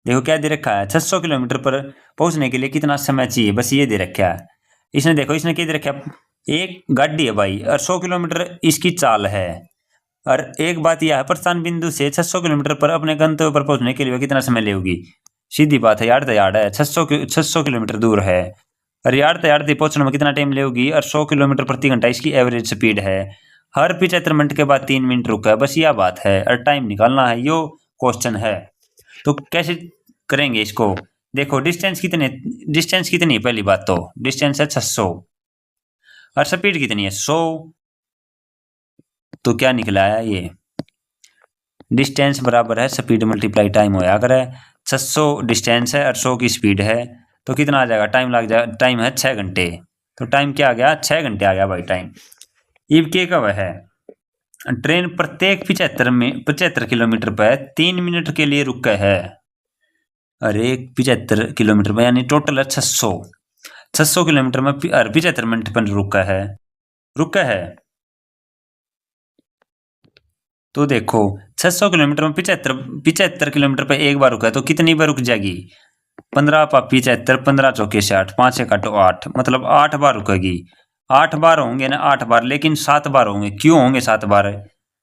देखो क्या दे रखा है, 600 किलोमीटर पर पहुंचने के लिए कितना समय चाहिए, बस ये दे रखा है। इसने देखो इसने क्या दे रखा है, एक गाड़ी है भाई और 100 किलोमीटर इसकी चाल है। और एक बात यह है, प्रस्थान बिंदु से 600 किलोमीटर पर अपने गंतव्य पर पहुंचने के लिए कितना समय लेगी। सीधी बात है यार, तैयार है 600 किलोमीटर दूर है और यार तैयार पहुंचने में कितना टाइम लेगी, और 100 किलोमीटर प्रति घंटा इसकी एवरेज स्पीड है। हर 75 मिनट के बाद 3 मिनट रुका है, बस यह बात है, और टाइम निकालना है, यो क्वेश्चन है। तो कैसे करेंगे इसको, देखो डिस्टेंस कितनी है, पहली बात तो डिस्टेंस है 600 और स्पीड कितनी है 100। तो क्या निकला है, ये डिस्टेंस बराबर है स्पीड मल्टीप्लाई टाइम होया करे। 600 डिस्टेंस है और 100 की स्पीड है, तो कितना आ जाएगा, टाइम लग जाएगा, टाइम है 6 घंटे। तो टाइम क्या आ गया, 6 घंटे आ गया भाई टाइम। इब के कब है, ट्रेन प्रत्येक 75 किलोमीटर पर 3 मिनट के लिए रुका है। अरे 75 किलोमीटर पर यानी टोटल है 600 किलोमीटर में 75 मिनट पर रुका है। तो देखो 600 किलोमीटर में 75 किलोमीटर पर एक बार रुका है, तो कितनी बार रुक जाएगी, 15 पापी 75, 15 चौके 60, 5 से काटो 8, मतलब 8 बार रुकेगी। 8 बार होंगे ना, 8 बार, लेकिन 7 बार होंगे। क्यों होंगे 7 बार,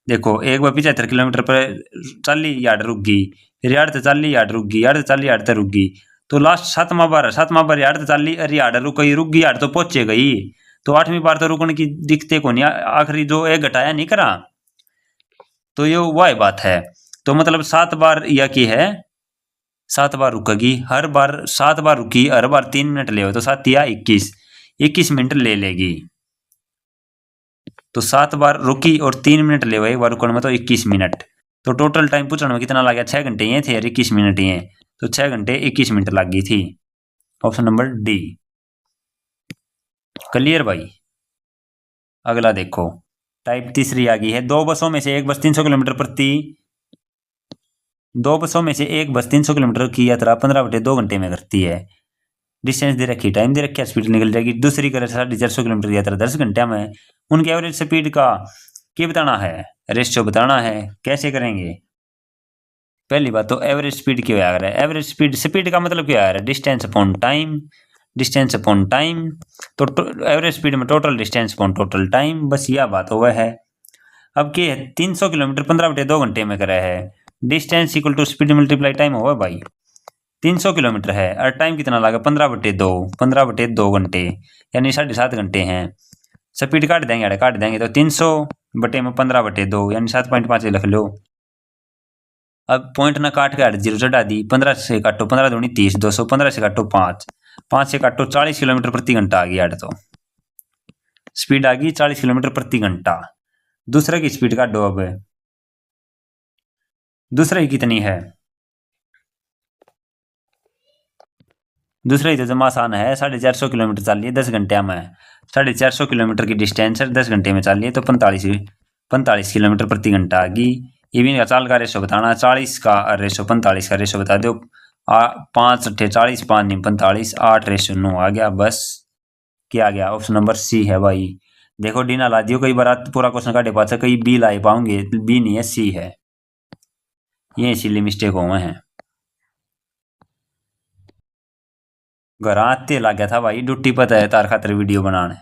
देखो एक बार 75 किलोमीटर पर 40 यार्ड रुक गई, फिर यार्ड से 40 यार्ड रुक गई, यार्ड से 40 यार्ड तक रुक गई, तो लास्ट 7वां बार यार्ड से 40 अरे यार्ड रुक गई, यार्ड तो पहुंचे गई। तो 8वीं बार तो रुकने की दिखते को नहीं, आखिरी जो एक घटाया नहीं करा, तो ये वह बात है। तो मतलब 7 बार या की है, 7 बार रुकेगी, हर बार 7 बार रुकी, हर बार 3 मिनट ले, तो 7 या 21 मिनट ले लेगी। तो 7 बार रुकी और 3 मिनट ले, एक बार रुकने में तो 21 मिनट। तो टोटल टाइम पूछने में कितना लग गया, 6 घंटे ये थे और 21 मिनट ये, तो 6 घंटे 21 मिनट लग गई थी। ऑप्शन नंबर डी क्लियर भाई। अगला देखो, टाइप तीसरी आ गई है। दो बसों में से एक बस 300 किलोमीटर की यात्रा 15/2 घंटे में करती है। डिस्टेंस दे रखी, टाइम दे रखी, स्पीड निकल जाएगी। दूसरी करे 450 किलोमीटर की यात्रा 10 घंटे में। उनकी एवरेज स्पीड का क्या बताना है, रेशियो बताना है। कैसे करेंगे? पहली बात तो एवरेज स्पीड क्यों आ रहा है? एवरेज स्पीड का मतलब क्या आ रहा है? Distance upon time, distance upon time. तो एवरेज स्पीड में total distance upon total time, बस यह बात हुआ है। अब क्या है, 300 किलोमीटर 15/2 घंटे में करा है। Distance equal to speed multiply time होगा भाई। 300 किलोमीटर है और टाइम कितना लगा? 15/2 घंटे, यानी 7.5 घंटे हैं। स्पीड काट देंगे तो 300 बटे में 15/2 यानी 7.5 लिख लो। अब पॉइंट ना काट के 0 चढ़ा दी। 15 से काटो 15 दूनी 30, 200। 15 से काटो 5, 5 से काटो 40 किलोमीटर प्रति घंटा आ गया। तो स्पीड आ गई 40 किलोमीटर प्रति घंटा। दूसरे की स्पीड काटो। अब दूसरे की कितनी है? दूसरे की तो जमा आसान है। 450 किलोमीटर चल रही है 10 घंटे में। 450 किलोमीटर की डिस्टेंस है, 10 घंटे में चल रही है, तो 45 किलोमीटर प्रति घंटा आ गई। ये भी चाल का रेशो बताना। 40 का रेशो 45 का रेशो बता दो। 5 अट्ठे 40, 5 नहीं 45, 8:9 आ गया। बस क्या आ गया? ऑप्शन नंबर सी है भाई। देखो डी ना ला दियो, कई बार पूरा क्वेश्चन काटे पास कई बी ला पाओगे, बी नहीं है सी है। ये इसीलिए मिस्टेक हुए हैं। घर आते लग गया था भाई, ड्यूटी पता है तार खातर वीडियो बनाने।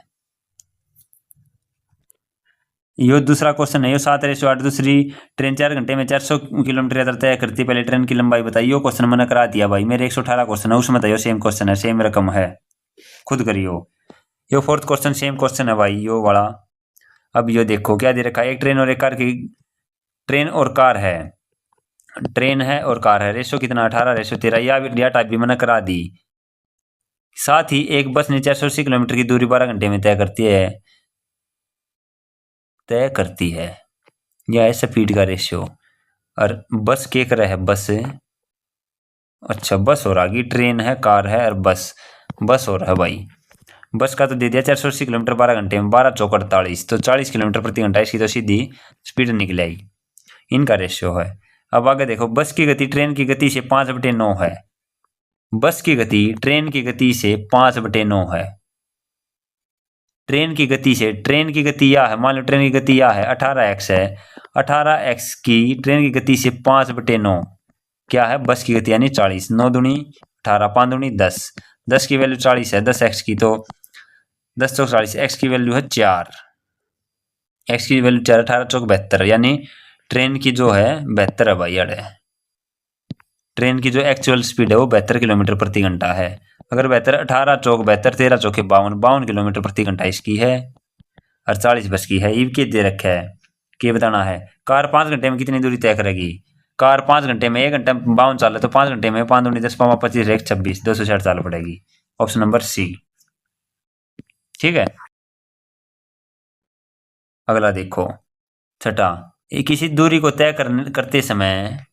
यो दूसरा क्वेश्चन है। यो 7:8। दूसरी ट्रेन 4 घंटे में 400 किलोमीटर यात्रा तय करती है। पहले ट्रेन की लंबाई बताइए। यो क्वेश्चन मैंने करा दिया भाई। मेरे 118 क्वेश्चन है, उसमें बताइयो सेम क्वेश्चन है, सेम रकम है, खुद करियो। यो 4th क्वेश्चन सेम क्वेश्चन है भाई, यो वाला। अब यो देखो क्या दे रखा है। एक ट्रेन और एक कार की, ट्रेन और कार है, ट्रेन है और कार है। रेशो कितना? 18:13। या टाइप भी मैंने करा दी। साथ ही एक बस ने 480 किलोमीटर की दूरी 12 घंटे में तय करती है। यह है स्पीड का रेशियो। और बस के कर है, बस, अच्छा बस हो रहा है, ट्रेन है, कार है और बस हो रहा है भाई। बस का तो दे दिया 480 किलोमीटर 12 घंटे में, 12 चौक 48, तो 40 किलोमीटर प्रति घंटा। इसकी तो सीधी स्पीड निकल आई। इनका रेशियो है। अब आगे देखो, बस की गति ट्रेन की गति से 5/9 है। बस की गति ट्रेन की गति से 5/9 है। ट्रेन की गति यह है, मान लो ट्रेन की गति यह है 18x है। 18x की ट्रेन की गति से 5/9 क्या है? बस की गति, यानी 40। 9 दूनी 18, 5 दूनी 10, 10 की वैल्यू 40 है, 10x की, तो 10 चौक 40, x की वैल्यू है 4, x की वैल्यू 4, 18 चौक 72, यानी ट्रेन की जो है 72 है भाई। अड़े ट्रेन की जो एक्चुअल स्पीड है वो 72 किलोमीटर प्रति घंटा है। अगर 72, 18 चौक 72, 13 चौके 52 किलोमीटर प्रति घंटा इसकी है। और 40 बस की है। ये के दे रखा है, क्या बताना है। कार 5 घंटे में कितनी दूरी तय करेगी? कार 5 घंटे में, 1 घंटा 52 चाल है, तो 5 घंटे में 5 दूनी 10, 5 25, 1 26, 260 चाल पड़ेगी। Option number C. ठीक है। अगला देखो, छठा। किसी दूरी को तय करते समय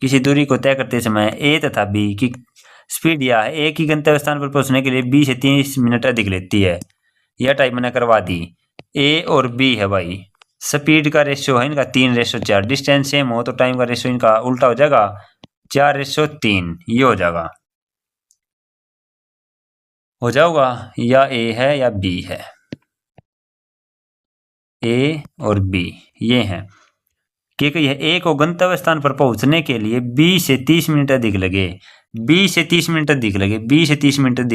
ए तथा बी की स्पीड या ए की गंतव्य स्थान पर पहुंचने के लिए 20 से 30 मिनट अधिक लेती है। यह टाइप मैंने करवा दी। ए और बी है भाई, स्पीड का रेशियो है इनका 3:4। डिस्टेंस सेम हो तो टाइम का रेशियो इनका उल्टा हो जाएगा, 4:3। ये हो जाएगा या ए है या बी है। ए और बी ये हैं। कि ए को गंतव्य स्थान पर पहुंचने के लिए 20 से 30 मिनट अधिक लगे। 20 से 30 मिनट अधिक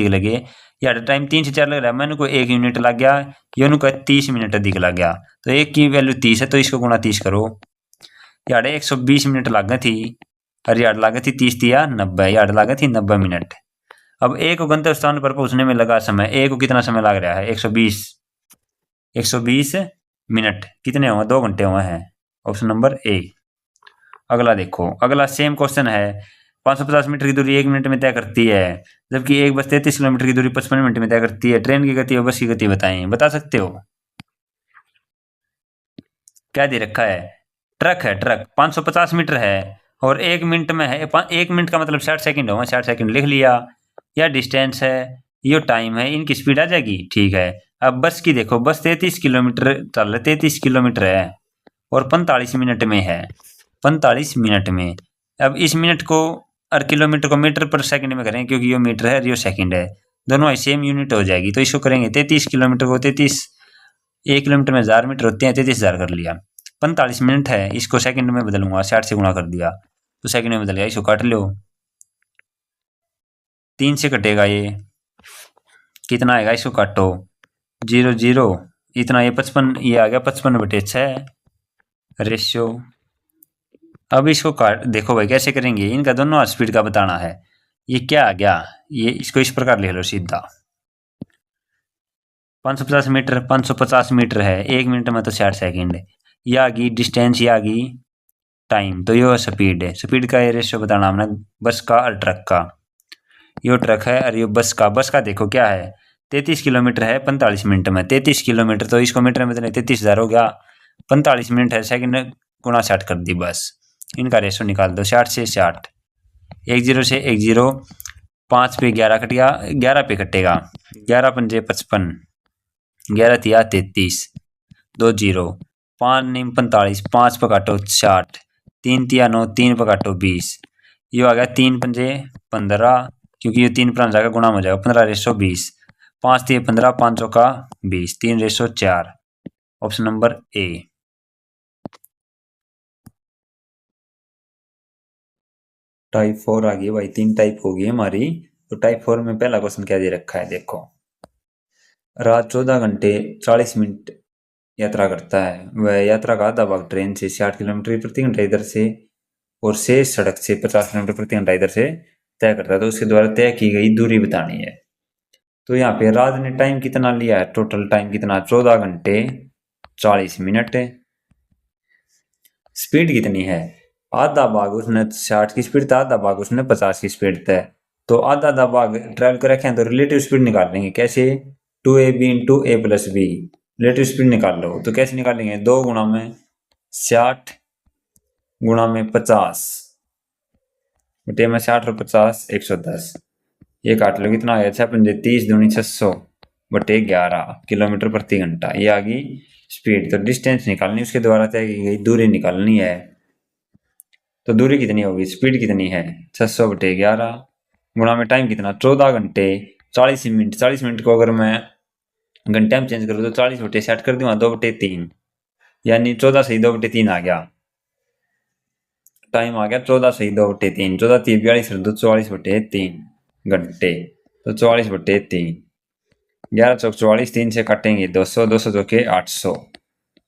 लगे। यार टाइम 3 से 4 लग रहा है, मैंने को 1 यूनिट लग गया, योनु का 30 मिनट अधिक लग गया। तो एक की वैल्यू 30 है, तो इसको गुणा 30 करो। यार 120 मिनट लग गई थी, और यार लगी थी 30 दिया 90, यार लगी थी 90 मिनट। अब ए को गंतव्य स्थान पर पहुंचने में लगा समय, ए को कितना समय लग रहा है? 120 मिनट कितने हुए? 2 घंटे हुए हैं। Option number A. अगला देखो, अगला सेम क्वेश्चन है। 550 मीटर की दूरी 1 मिनट में तय करती है, जबकि एक बस 33 किलोमीटर की दूरी 55 मिनट में तय करती है। ट्रेन की गति और बस की गति बताएं। बता सकते हो? क्या दे रखा है? ट्रक है, ट्रक 550 मीटर है और 1 मिनट में है। 1 मिनट का मतलब 60 सेकंड होगा, 60 सेकंड लिख लिया। यह डिस्टेंस है, ये टाइम है, इनकी स्पीड आ जाएगी। ठीक है। अब बस की देखो, बस 33 किलोमीटर चल रहा है, 33 किलोमीटर है। और 45 मिनट में है, 45 मिनट में। अब इस मिनट को और किलोमीटर को मीटर पर सेकंड में करें, क्योंकि ये मीटर है और ये सेकंड है, दोनों सेम यूनिट हो जाएगी। तो इसको करेंगे 33 किलोमीटर को 33, 1 किलोमीटर में 1000 मीटर होते हैं, 33,000 कर लिया। 45 मिनट है, इसको सेकंड में बदलूंगा, 60 से गुणा कर दिया तो सेकंड में बदल गया। इसको काट लो, 3 से कटेगा ये, कितना आएगा, इसको काटो, 0 0 इतना, ये 55, ये आ गया 55/6 रेशियो। अब इसको काट, देखो भाई कैसे करेंगे, इनका दोनों स्पीड का बताना है। ये क्या आ गया, ये इसको इस प्रकार ले लो सीधा, 550 मीटर, 550 मीटर है, 1 मिनट में तो 60 सेकंड। ये आ गई डिस्टेंस, ये आ गई टाइम, तो ये स्पीड है। स्पीड का ये रेशियो बताना हमने बस का और ट्रक का। ये ट्रक है और ये बस का। बस का देखो क्या है, 33 किलोमीटर है 45 मिनट में, 33 किलोमीटर, तो इसको मीटर में बदले 33,000 हो गया। 45 मिनट है, सेकंड गुणा 60 कर दी बस। इनका रेशो निकाल दो, 60 से 60, 10 से 10, 5 पे 11 कट गया, 11 पे कटेगा, 11 पंजे 55, 11 तिया 33, 2 0, 5 नीम 45, 5 पे काटो 60, 3 तिया 9, 3 पे काटो 20, ये आ गया 3 पंजे 15, क्योंकि ये 3 पर जाएगा गुणा हो जाएगा, 15/20, 5 तिया 15, 5 चौका 20, 3/4। Option number A. टाइप 4 आ गई भाई, 3 टाइप होगी हमारी। तो टाइप 4 में पहला क्वेश्चन क्या दे रखा है, देखो, रात 14 घंटे 40 मिनट यात्रा करता है, वह यात्रा का आधा भाग ट्रेन से 60 किलोमीटर प्रति घंटा इधर से और शेष सड़क से 50 किलोमीटर प्रति घंटा इधर से तय करता है। तो उसके द्वारा तय की गई दूरी बतानी है। तो यहाँ पे रात ने टाइम कितना लिया है, टोटल टाइम कितना, 14 घंटे 40 मिनट। स्पीड कितनी है, आधा भाग उसने 60 की स्पीड था, आधा भाग उसने 50 की स्पीड था। तो आधा आधा भाग ट्रेवल कर रखे हैं, तो रिलेटिव स्पीड निकाल लेंगे कैसे, 2ab into a plus b, relative speed निकाल लो। तो कैसे निकालेंगे, 2 गुणा में 60 गुणा में 50 बटे में 60 और 50 110, ये काट लो, कितना आ गया 6 पंजे 30, दूनी 600 बटे 11 किलोमीटर प्रति घंटा। ये आ गई स्पीड। तो डिस्टेंस निकालनी, उसके द्वारा तय की गई दूरी निकालनी है। तो दूरी कितनी होगी, स्पीड कितनी है, 600 बटे 11 गुणा में टाइम कितना, 14 घंटे 40 मिनट। 40 मिनट को अगर मैं घंटे में चेंज करूँ तो 40 बटे 60 कर दूंगा, 2/3, यानी 14 सही 2/3 आ गया। टाइम आ गया 14 सही 2/3, 14 3 42 दो 44/3 घंटे, तो 44/3, 11 चौक 44, 3 से काटेंगे 200, 200 चौके 800,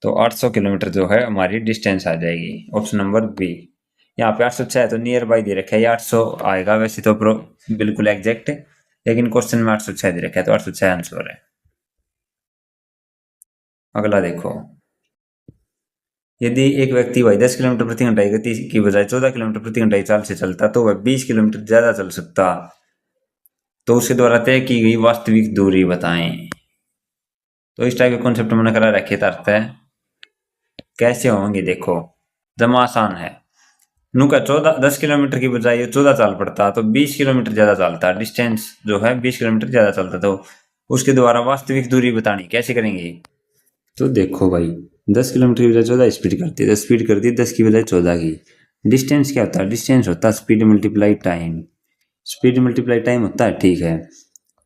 तो 800 किलोमीटर जो है हमारी डिस्टेंस आ जाएगी। Option number B. यहाँ पे 806 है, तो नियर बाई दे रखा है, ये 800 आएगा वैसे तो बिल्कुल एग्जैक्ट, लेकिन क्वेश्चन में 806 दे रखा है, तो 806 आंसर है। अगला देखो, यदि एक व्यक्ति भाई 10 किलोमीटर प्रति घंटा की गति की बजाय 14 किलोमीटर प्रति घंटा की चाल से चलता, तो वह 20 किलोमीटर ज्यादा चल सकता, तो उसके द्वारा तय की गई वास्तविक दूरी बताएं। तो इस टाइप के कॉन्सेप्ट मैंने करा रखे अर्थ है, कैसे होंगे देखो, जमा आसान है। नू का 10 किलोमीटर की बजाय ये 14 चाल पड़ता, तो 20 किलोमीटर ज्यादा चलता, डिस्टेंस जो है 20 किलोमीटर ज्यादा चलता, तो उसके द्वारा वास्तविक दूरी बतानी, कैसे करेंगे। तो देखो भाई, 10 किलोमीटर की बजाय 14 स्पीड करती है, तो स्पीड कर दी 10 की बजाय 14 की। डिस्टेंस क्या होता है, डिस्टेंस होता है speed multiply time, speed multiply time होता है, ठीक है।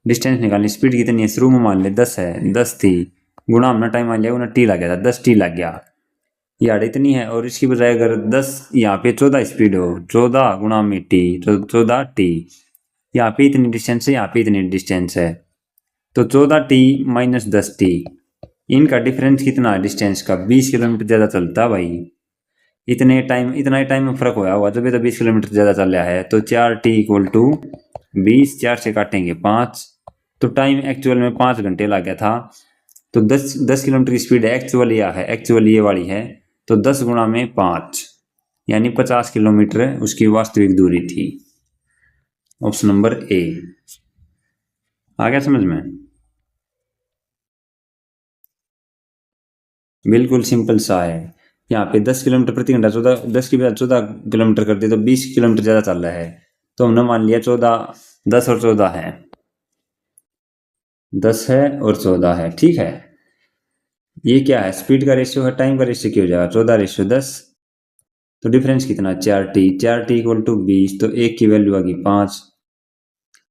डिस्टेंस निकालनी, स्पीड कितनी है, शुरू में मान ले 10 है, 10 थी, गुणा हमने टाइम मान लिया, 29 लग गया था, 10 टी लग गया, ये आड़ इतनी है। और इसकी बजाय अगर 10 यहाँ पे 14 स्पीड हो, 14 गुणा में टी, तो 14 टी, यहाँ पे इतनी डिस्टेंस है, यहाँ पे इतनी डिस्टेंस है, तो 14 टी माइनस 10 टी, इनका डिफरेंस कितना है डिस्टेंस का, 20 किलोमीटर ज्यादा चलता भाई। इतना ही टाइम में फर्क होया हुआ, जब ये तो 20 किलोमीटर ज्यादा चल रहा है, तो 4t इक्वल टू 20, 4 से काटेंगे 5, तो टाइम एक्चुअल में 5 घंटे लग गया था। तो 10 किलोमीटर की स्पीड एक्चुअल यह है, एक्चुअल ये वाली है, तो 10 गुणा में 5 यानी 50 किलोमीटर उसकी वास्तविक दूरी थी। Option number A. आ गया समझ में, बिल्कुल सिंपल सा है। यहाँ पे 10 किलोमीटर प्रति घंटा 10 की बजाय 14 किलोमीटर कर दिया, तो 20 किलोमीटर ज्यादा चल रहा है, तो हमने मान लिया 14, 10 और 14 है, 10 है और 14 है, ठीक है। ये क्या है, स्पीड का रेशियो है, टाइम का रेशियो क्या हो जाएगा 14:10। तो डिफरेंस कितना 4t, 4t इक्वल टू 20, तो एक की वैल्यू आ गई 5।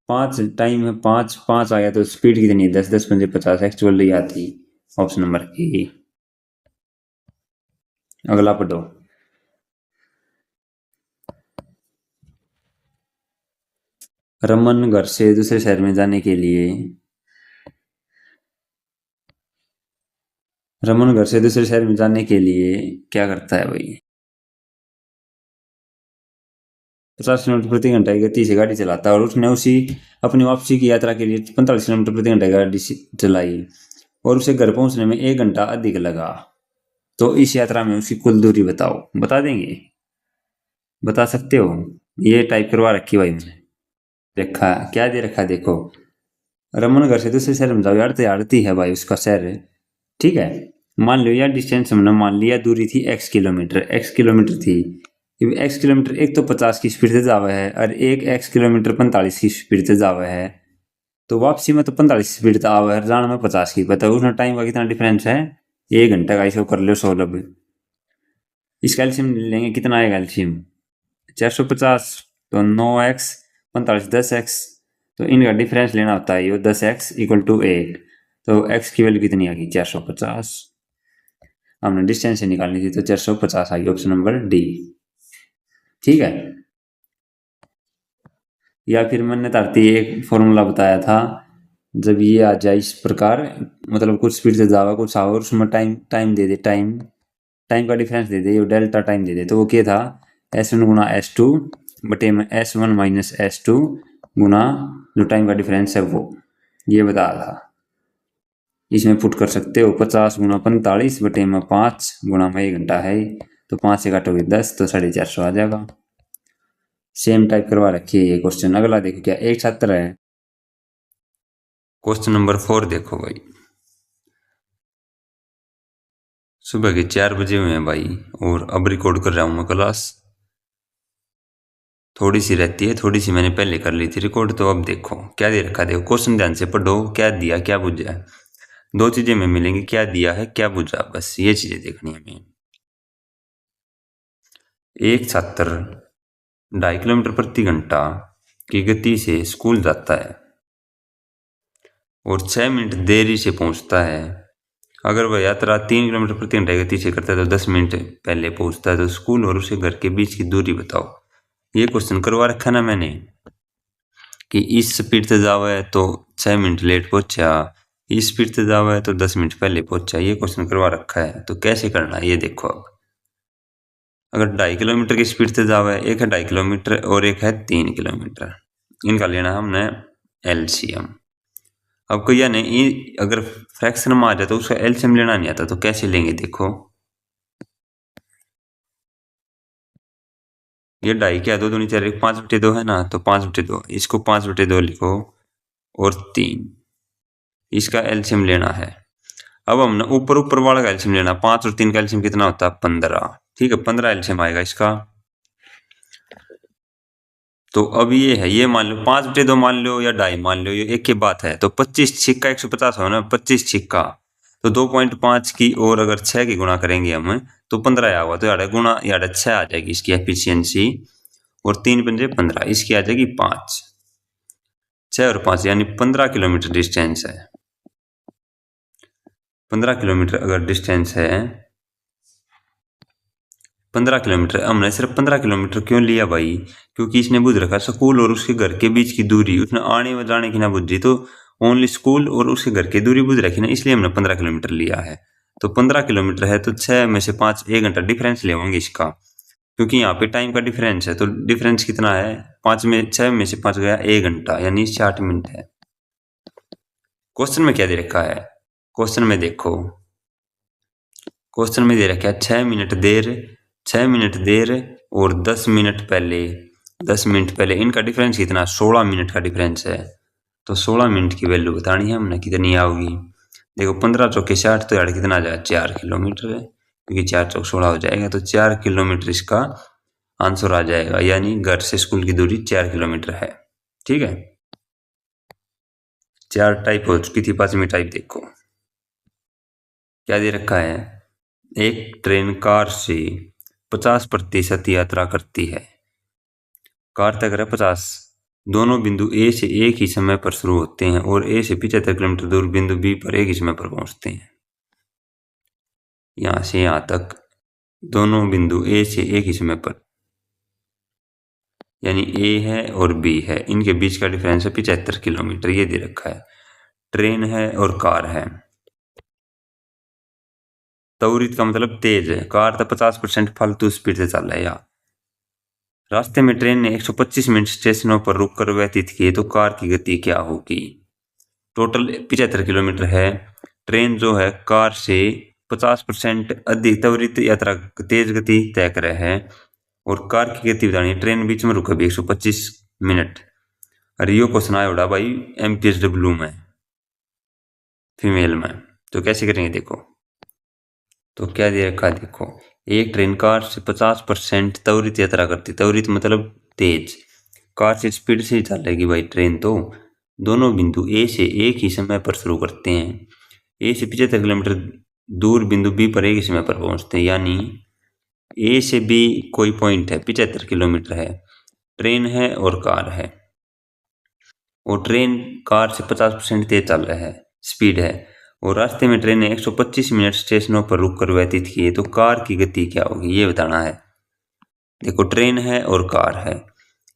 5 टाइम है, 5 5 आ गया, तो स्पीड कितनी है 10 10 पंजे 50, एक्चुअल रही आती ऑप्शन नंबर ए। अगला पढ़ो। रमन घर से दूसरे शहर में जाने के लिए रमन घर से दूसरे शहर में जाने के लिए क्या करता है भाई, 50 किलोमीटर प्रति घंटा की गति से गाड़ी चलाता है, और उसने उसी अपनी वापसी की यात्रा के लिए 45 किलोमीटर प्रति घंटा गाड़ी चलाई और उसे घर पहुंचने में 1 घंटा अधिक लगा। तो इस यात्रा में उसकी कुल दूरी बताओ। बता देंगे, बता सकते हो? ये टाइप करवा रखी भाई मैंने। देखा क्या दे रखा, देखो रमन घर से दूसरे शहर में जाओ, आड़ती है भाई उसका शहर, ठीक है। मान लो यार डिस्टेंस हमने मान लिया, दूरी थी x किलोमीटर थी। x किलोमीटर एक तो 50 की स्पीड से जावा है और एक x किलोमीटर 45 की स्पीड से जावा है, तो वापसी में तो 45 की स्पीड से आवा है, जाने में 50 की। पता है उसमें टाइम का कितना डिफरेंस है, 1 घंटा का। इसको कर लो 16। इसका एलसीएम लेंगे, कितना आएगा एलसीएम 450, तो 9x 45 10x, तो इनका डिफरेंस लेना होता है ये 10x इक्वल टू 1, तो x की वैल्यू कितनी आ गई 450। हमने डिस्टेंस से निकालनी थी, तो 450 आ गई, ऑप्शन नंबर डी, ठीक है। या फिर मैंने तारती एक फॉर्मूला बताया था, जब ये आ जाए इस प्रकार, मतलब कुछ स्पीड से जावा कुछ आवा, उसमें टाइम दे दे, टाइम का डिफरेंस दे दे, ये डेल्टा टाइम दे दे, तो वो क्या था S1 गुना S2 बटे में S1 माइनस S2 गुना जो टाइम का डिफरेंस है वो, ये बता था। इसमें पुट कर सकते हो 50 गुना 45 बटे में 5 गुना में 1 घंटा है, तो 5 से काटोगे 10, तो 450 आ जाएगा। सेम टाइप करवा रखी है ये क्वेश्चन। अगला देखो, क्या एक छात्र है, क्वेश्चन नंबर 4 देखो भाई। सुबह के 4 बजे हुए हैं भाई, और अब रिकॉर्ड कर रहा हूँ मैं क्लास। थोड़ी सी रहती है, थोड़ी सी मैंने पहले कर ली थी रिकॉर्ड। तो अब देखो क्या दे रखा है, देखो क्वेश्चन ध्यान से पढ़ो, क्या दिया क्या बुझा है। दो चीजें में मिलेंगी, क्या दिया है क्या बुझा, बस ये चीजें देखनी है हमें। एक छात्र 2.5 किलोमीटर प्रति घंटा की गति से स्कूल जाता है और 6 मिनट देरी से पहुंचता है। अगर वह यात्रा 3 किलोमीटर प्रति घंटा की गति से करता है तो 10 मिनट पहले पहुंचता है, तो स्कूल और उसके घर के बीच की दूरी बताओ। ये क्वेश्चन करवा रखा ना मैंने, कि इस स्पीड से जावा है तो 6 मिनट लेट पहुंचा, इस स्पीड से जावा है तो 10 मिनट पहले पहुंचा। ये क्वेश्चन करवा रखा है, तो कैसे करना है ये देखो। अब अगर 2.5 किलोमीटर की स्पीड से जावा है, एक है 2.5 किलोमीटर और एक है 3 किलोमीटर, इनका लेना हमने एलसीएम। अब कोई या नहीं, अगर फ्रैक्शन में आ जाए तो उसका एलसीएम लेना नहीं आता, तो कैसे लेंगे देखो। ये 2.5 क्या, 2 दूनी 4, 5/2 है ना, तो 5/2, इसको 5/2 लिखो, और 3, इसका एलसीएम लेना है। अब हमने ऊपर ऊपर वाला का एलसीएम लेना, 5 और 3 का एलसीएम कितना होता है 15, ठीक है, 15 एलसीएम आएगा इसका। तो अब ये है, ये मान लो 5/2 मान लो या 2.5 मान लो, ये एक की बात है। तो 25 छिक्का 150 हो ना, 25 छिक्का, तो 2.5 की और अगर 6 की गुणा करेंगे हम, तो 15 आएगा, तो यार गुणा यार 6 आ जाएगी इसकी एफिशिएंसी, और 3×15 इसकी आ जाएगी 5, 6 और 5 यानी 15 किलोमीटर डिस्टेंस है। 15 किलोमीटर अगर डिस्टेंस है, 15 किलोमीटर, हमने सिर्फ 15 किलोमीटर क्यों लिया भाई, क्योंकि इसने बुझ रखा स्कूल और उसके घर के बीच की दूरी, उसने आने व जाने की ना बुझी, तो ओनली स्कूल और उसके घर की दूरी बुझ रखी ना, इसलिए हमने 15 किलोमीटर लिया है। तो 15 किलोमीटर है, तो 6 में से 5, 1 घंटा डिफरेंस लेंगे इसका, क्योंकि यहाँ पे टाइम का डिफरेंस है। तो डिफरेंस कितना है, 6 में से 5 गया 1 घंटा, यानी 60 मिनट है। क्वेश्चन में क्या दे रखा है, क्वेश्चन में देखो, क्वेश्चन में दे रखा है 6 मिनट देर और 10 मिनट पहले, 10 मिनट पहले, इनका डिफरेंस कितना, 16 मिनट का डिफरेंस है। तो 16 मिनट की वैल्यू बतानी है हमने, कितनी आओगी। देखो 15 चौके 60, तो यार कितना आ जाएगा 4 किलोमीटर है, क्योंकि 4 चौक 16 हो जाएगा, तो 4 किलोमीटर इसका आंसर आ जाएगा, यानी घर से स्कूल की दूरी 4 किलोमीटर है, ठीक है। 4 टाइप हो चुकी थी, 5वीं टाइप देखो। क्या दे रखा है, एक ट्रेन कार से 50% यात्रा करती है, कार तक है 50। दोनों बिंदु ए से एक ही समय पर शुरू होते हैं और ए से 75 किलोमीटर दूर बिंदु बी पर एक ही समय पर पहुंचते हैं। यहां से यहां तक दोनों बिंदु ए से एक ही समय पर, यानी ए है और बी है, इनके बीच का डिफरेंस है 75 किलोमीटर, ये दे रखा है। ट्रेन है और कार है। त्वरित का मतलब तेज है, कार तो 50% फालतू स्पीड से चल रहा है। यार रास्ते में ट्रेन ने 125 मिनट स्टेशनों पर रुककर व्यतीत किए तो कार की गति क्या होगी। टोटल 75 किलोमीटर है। ट्रेन जो है कार से 50% अधिक त्वरित यात्रा तेज गति तय करे है और कार की गति बतानी है। ट्रेन बीच में रुके भी 125 मिनट। और यो क्वेश्चन आया उड़ा भाई MPSW में, फीमेल में। तो कैसे करेंगे देखो, तो क्या दे रखा है देखो, एक ट्रेन कार से 50% त्वरित यात्रा करती, त्वरित मतलब तेज, कार से स्पीड से ही चलेगी भाई ट्रेन। तो दोनों बिंदु ए से एक ही समय पर शुरू करते हैं, ए से 75 किलोमीटर दूर बिंदु बी पर एक ही समय पर पहुंचते हैं, यानी ए से बी कोई पॉइंट है 75 किलोमीटर है, ट्रेन है और कार है, और ट्रेन कार से 50% तेज चल रहा है, स्पीड है, और रास्ते में ट्रेन ने 125 मिनट स्टेशनों पर रुककर व्यतीत किए तो कार की गति क्या होगी ये बताना है। देखो ट्रेन है और कार है,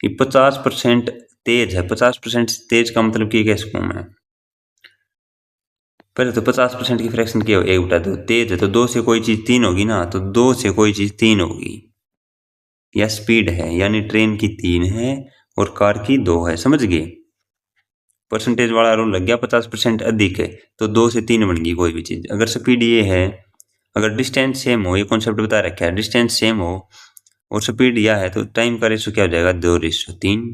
ये 50% तेज है। 50% तेज का मतलब क्या इसको मैं पहले तो 50% की फ्रैक्शन क्या हो, 1/2। तेज है तो 2 से कोई चीज 3 होगी ना, तो 2 से कोई चीज 3 होगी, या स्पीड है, यानी ट्रेन की 3 है और कार की 2 है। समझ गए, परसेंटेज वाला रूल लग गया। 50% अधिक है तो 2 से 3 बन गई कोई भी चीज। अगर स्पीड ये है, अगर डिस्टेंस सेम हो, ये कॉन्सेप्ट बता रखा है, डिस्टेंस सेम हो और स्पीड यह है तो टाइम का रेशो क्या हो जाएगा, 2:3।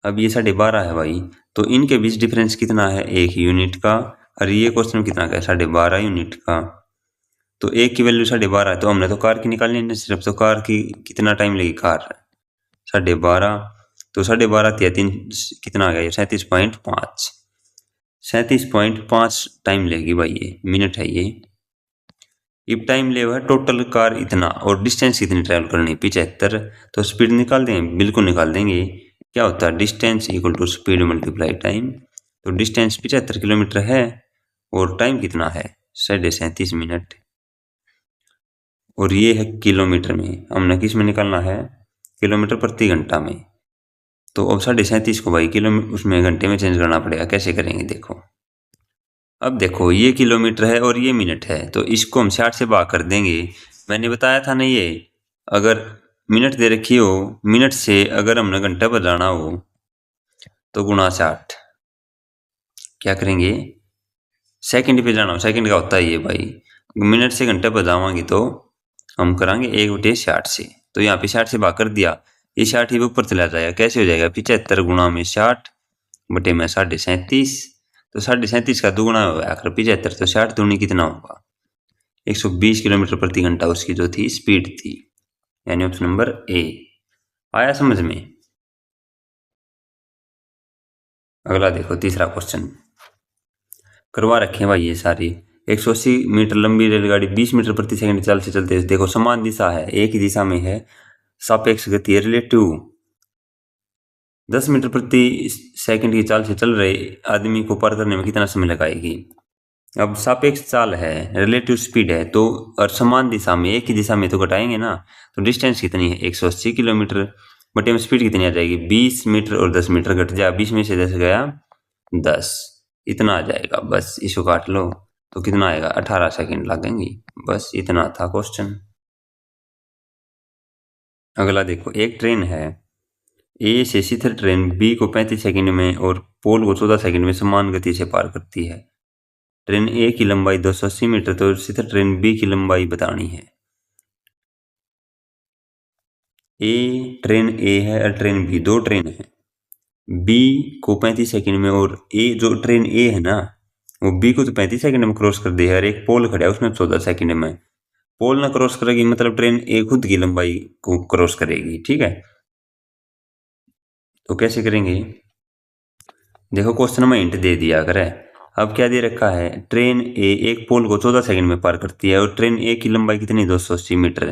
अब ये 12.5 है भाई, तो इनके बीच डिफरेंस कितना है, 1 यूनिट का। और ये क्वेश्चन कितना का है, 12.5 यूनिट का। तो एक की वैल्यू 12.5 है, तो हमने तो कार की निकालनी है सिर्फ, तो कार की कितना टाइम लेगी कार, 12.5, तो 12.5 या 3 कितना आ गया, 37.5, 37.5 टाइम लेगी भाई, ये मिनट है ये। इब टाइम ले हुआ है टोटल कार इतना और डिस्टेंस कितनी ट्रैवल करनी, 75, तो स्पीड निकाल देंगे, बिल्कुल निकाल देंगे। क्या होता है, distance equal to speed multiply time. तो डिस्टेंस 75 किलोमीटर है और टाइम कितना है, 37.5 मिनट, और ये है किलोमीटर में, हमने किस में निकालना है, किलोमीटर प्रति घंटा में। तो अब 37.5 को भाई किलोमीटर उसमें घंटे में चेंज करना पड़ेगा। कैसे करेंगे देखो, अब देखो ये किलोमीटर है और ये मिनट है, तो इसको हम 60 से भाग कर देंगे। मैंने बताया था ना, ये अगर मिनट दे रखी हो, मिनट से अगर हमने घंटा पर जाना हो तो गुणा 60। क्या करेंगे, सेकंड पे जाना हो, सेकंड का होता है ये भाई, मिनट से घंटे पर जावांगे तो हम करांगे 1/60 से। तो यहाँ पे 60 से भाग कर दिया, ये 60 ही ऊपर चला जाएगा। कैसे हो जाएगा, 75 गुणा में 60 बटे में 37.5, तो 37.5 का दुगुना हो आकर 75, तो 60 दूनी कितना होगा, 120 किलोमीटर प्रति घंटा उसकी जो थी स्पीड थी, यानी ऑप्शन नंबर ए। आया समझ में। अगला देखो तीसरा क्वेश्चन करवा रखे भाई ये सारी। 180 मीटर लंबी रेलगाड़ी 20 मीटर प्रति सेकंड चाल से चलते हैं। देखो समान दिशा है, एक ही दिशा में है, सापेक्ष गति है, रिलेटिव। 10 मीटर प्रति सेकंड की चाल से चल रहे आदमी को पार करने में कितना समय लगाएगी। अब सापेक्ष चाल है, रिलेटिव स्पीड है, तो और समान दिशा में, एक ही दिशा में तो घटाएंगे ना, तो डिस्टेंस कितनी है 180 किलोमीटर बटे में स्पीड कितनी आ जाएगी 20 मीटर, और 10 मीटर घट जाए, 20 में से 10 गया 10, इतना आ जाएगा। बस इसको काट लो तो कितना आएगा, 18 सेकंड लगेंगे। बस इतना था क्वेश्चन। अगला देखो, एक ट्रेन है, ए से शीतल ट्रेन बी को 35 सेकंड में और पोल को 14 सेकंड में समान गति से पार करती है। ट्रेन ए की लंबाई 280 मीटर, तो शीतल ट्रेन बी की लंबाई बतानी है। ट्रेन ए है और ट्रेन बी, दो ट्रेन है, बी को 35 सेकंड में, और ए जो ट्रेन ए है ना वो बी को तो 35 सेकंड में क्रॉस कर दे है, और एक पोल खड़ा है उसमें 14 सेकंड में। पोल ना क्रॉस करेगी मतलब ट्रेन ए खुद की लंबाई को क्रॉस करेगी, ठीक है। तो कैसे करेंगे, देखो क्वेश्चन में हिंट दे दिया करे, अब क्या दे रखा है, ट्रेन ए एक पोल को 14 सेकंड में पार करती है और ट्रेन ए की लंबाई कितनी, 280 मीटर।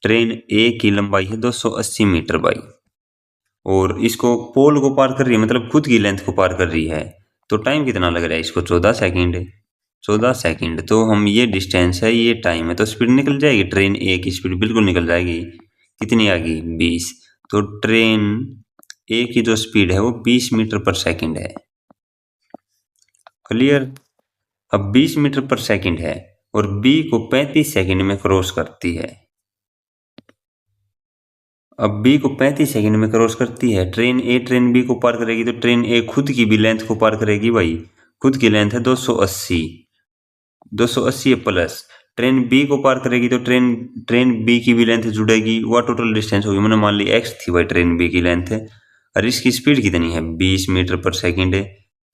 ट्रेन ए की लंबाई है 280 मीटर भाई, और इसको पोल को पार कर रही है, मतलब खुद की लेंथ को पार कर रही है, तो टाइम कितना लग रहा है इसको, 14 सेकंड। 14 सेकंड, तो हम ये डिस्टेंस है, ये टाइम है, तो स्पीड निकल जाएगी, ट्रेन ए की स्पीड बिल्कुल निकल जाएगी। कितनी आ गई, 20। तो ट्रेन ए की जो स्पीड है वो 20 मीटर पर सेकंड है। क्लियर। अब 20 मीटर पर सेकंड है और बी को 35 सेकंड में क्रॉस करती है। अब बी को 35 सेकंड में क्रॉस करती है, ट्रेन ए ट्रेन बी को पार करेगी, तो ट्रेन ए खुद की भी लेंथ को पार करेगी भाई। खुद की लेंथ है 280, 280 प्लस ट्रेन बी को पार करेगी, तो ट्रेन बी की भी लेंथ जुड़ेगी, वह टोटल डिस्टेंस होगी, मैंने मान ली एक्स थी भाई ट्रेन बी की लेंथ है, और इसकी स्पीड कितनी है, 20 मीटर पर सेकंड है।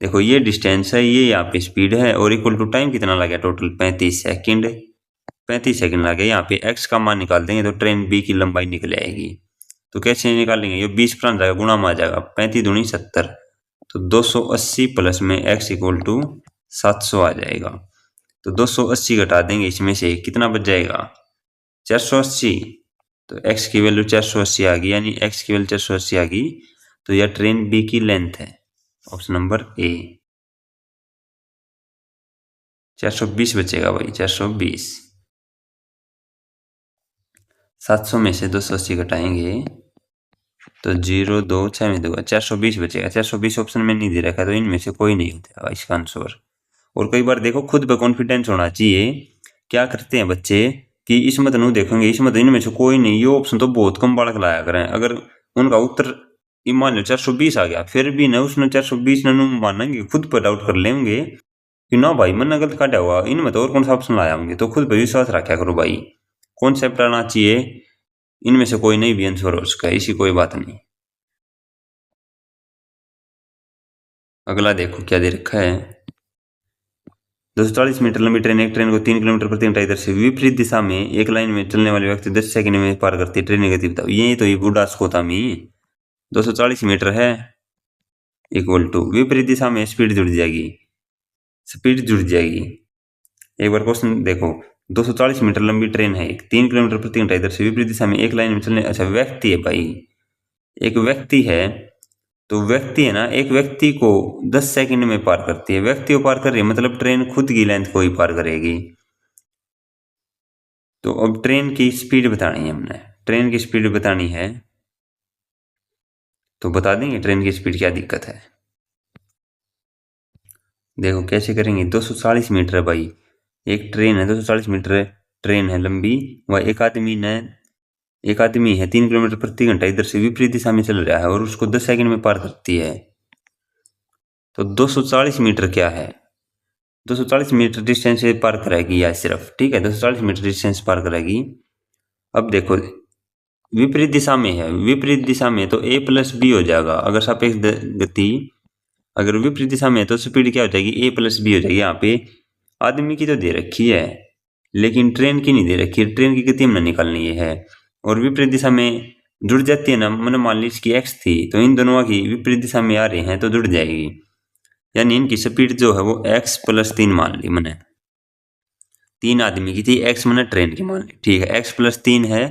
देखो ये डिस्टेंस है, ये यहाँ पे स्पीड है, और इक्वल टू टाइम कितना लगा, टोटल 35 सेकंड। 35 सेकंड लगे, यहाँ पे एक्स का मान निकाल देंगे तो ट्रेन बी की लंबाई निकल आएगी। तो कैसे निकालेंगे, ये 20 प्रांत जाएगा, गुणा में आ जाएगा, 35 दूनी 70, तो 280 प्लस में x इक्वल टू 700 आ जाएगा। तो 280 घटा देंगे इसमें से, कितना बच जाएगा, 480। तो x की वैल्यू 480 आ गई, यानी x की वैल्यू 480 आ गई, तो यह ट्रेन बी की लेंथ है, ऑप्शन नंबर ए। 420 बचेगा भाई, 420। 700 में से 280 घटाएंगे तो 0 2 6 में 2 420 बचेगा। 420 ऑप्शन में नहीं दे रखा, तो इनमें से कोई नहीं होता इसका आंसर। और कई बार देखो खुद पे कॉन्फिडेंस होना चाहिए। क्या करते हैं बच्चे कि इसमें तो देखेंगे, इसमें तो इनमें से कोई नहीं, ये ऑप्शन तो बहुत कम बालक लाया करें। अगर उनका उत्तर मान लो 420 आ गया, फिर भी न उसने 420 न मानेंगे, खुद पर डाउट कर लेंगे कि ना भाई मैंने गलत काटा हुआ, इनमें तो और कौन सा ऑप्शन लाया होंगे। तो खुद पर विश्वास रखा करो भाई, कॉन्सेप्ट आना चाहिए, इनमें से कोई नहीं भी आंसर हो उसका, ऐसी कोई बात नहीं। अगला देखो क्या दे रखा है, 240 मीटर लंबी ट्रेन एक ट्रेन को 3 किलोमीटर प्रति घंटा इधर से विपरीत दिशा में एक लाइन में चलने वाले व्यक्ति 10 सेकंड में पार करती है, ट्रेन की गति बताओ। ये तो ये बूढ़ा था मी 240 मीटर है इक्वल टू विपरीत दिशा में स्पीड जुड़ जाएगी, स्पीड जुड़ जाएगी। एक बार क्वेश्चन देखो, 240 मीटर लंबी ट्रेन है, 3 किलोमीटर प्रति घंटा इधर से विपरीत दिशा में एक लाइन में चलने, अच्छा व्यक्ति है भाई, एक व्यक्ति है, तो व्यक्ति है ना, एक व्यक्ति को 10 सेकंड में पार करती है, व्यक्ति को पार कर रही है, मतलब ट्रेन खुद की लेंथ को ही पार करेगी। तो अब ट्रेन की स्पीड बतानी है, हमने ट्रेन की स्पीड बतानी है, तो बता देंगे ट्रेन की स्पीड, क्या दिक्कत है। देखो कैसे करेंगे, 240 मीटर है भाई, एक ट्रेन है, 240 मीटर ट्रेन है लंबी, वह एक आदमी है 3 किलोमीटर प्रति घंटा इधर से विपरीत दिशा में चल रहा है और उसको 10 सेकंड में पार करती है। तो 240 मीटर क्या है, 240 मीटर डिस्टेंस से पार कराएगी या सिर्फ, ठीक है 240 मीटर डिस्टेंस पार कराएगी। अब देखो विपरीत दिशा में है, विपरीत दिशा में तो a प्लस बी हो जाएगा, अगर सापेक्ष गति अगर विपरीत दिशा में है तो स्पीड क्या हो जाएगी, a प्लस बी हो जाएगी। यहाँ पे आदमी की तो दे रखी है लेकिन ट्रेन की नहीं दे रखी है, ट्रेन की गति हमने निकालनी है, और विपरीत दिशा में जुड़ जाती है ना, मैंने मान ली इसकी x थी, तो इन दोनों की विपरीत दिशा में आ रहे हैं तो जुड़ जाएगी, यानी इनकी स्पीड जो है वो x प्लस 3 मान ली मैंने, 3 आदमी की थी, x मैंने ट्रेन की मान ली, ठीक है x प्लस 3 है,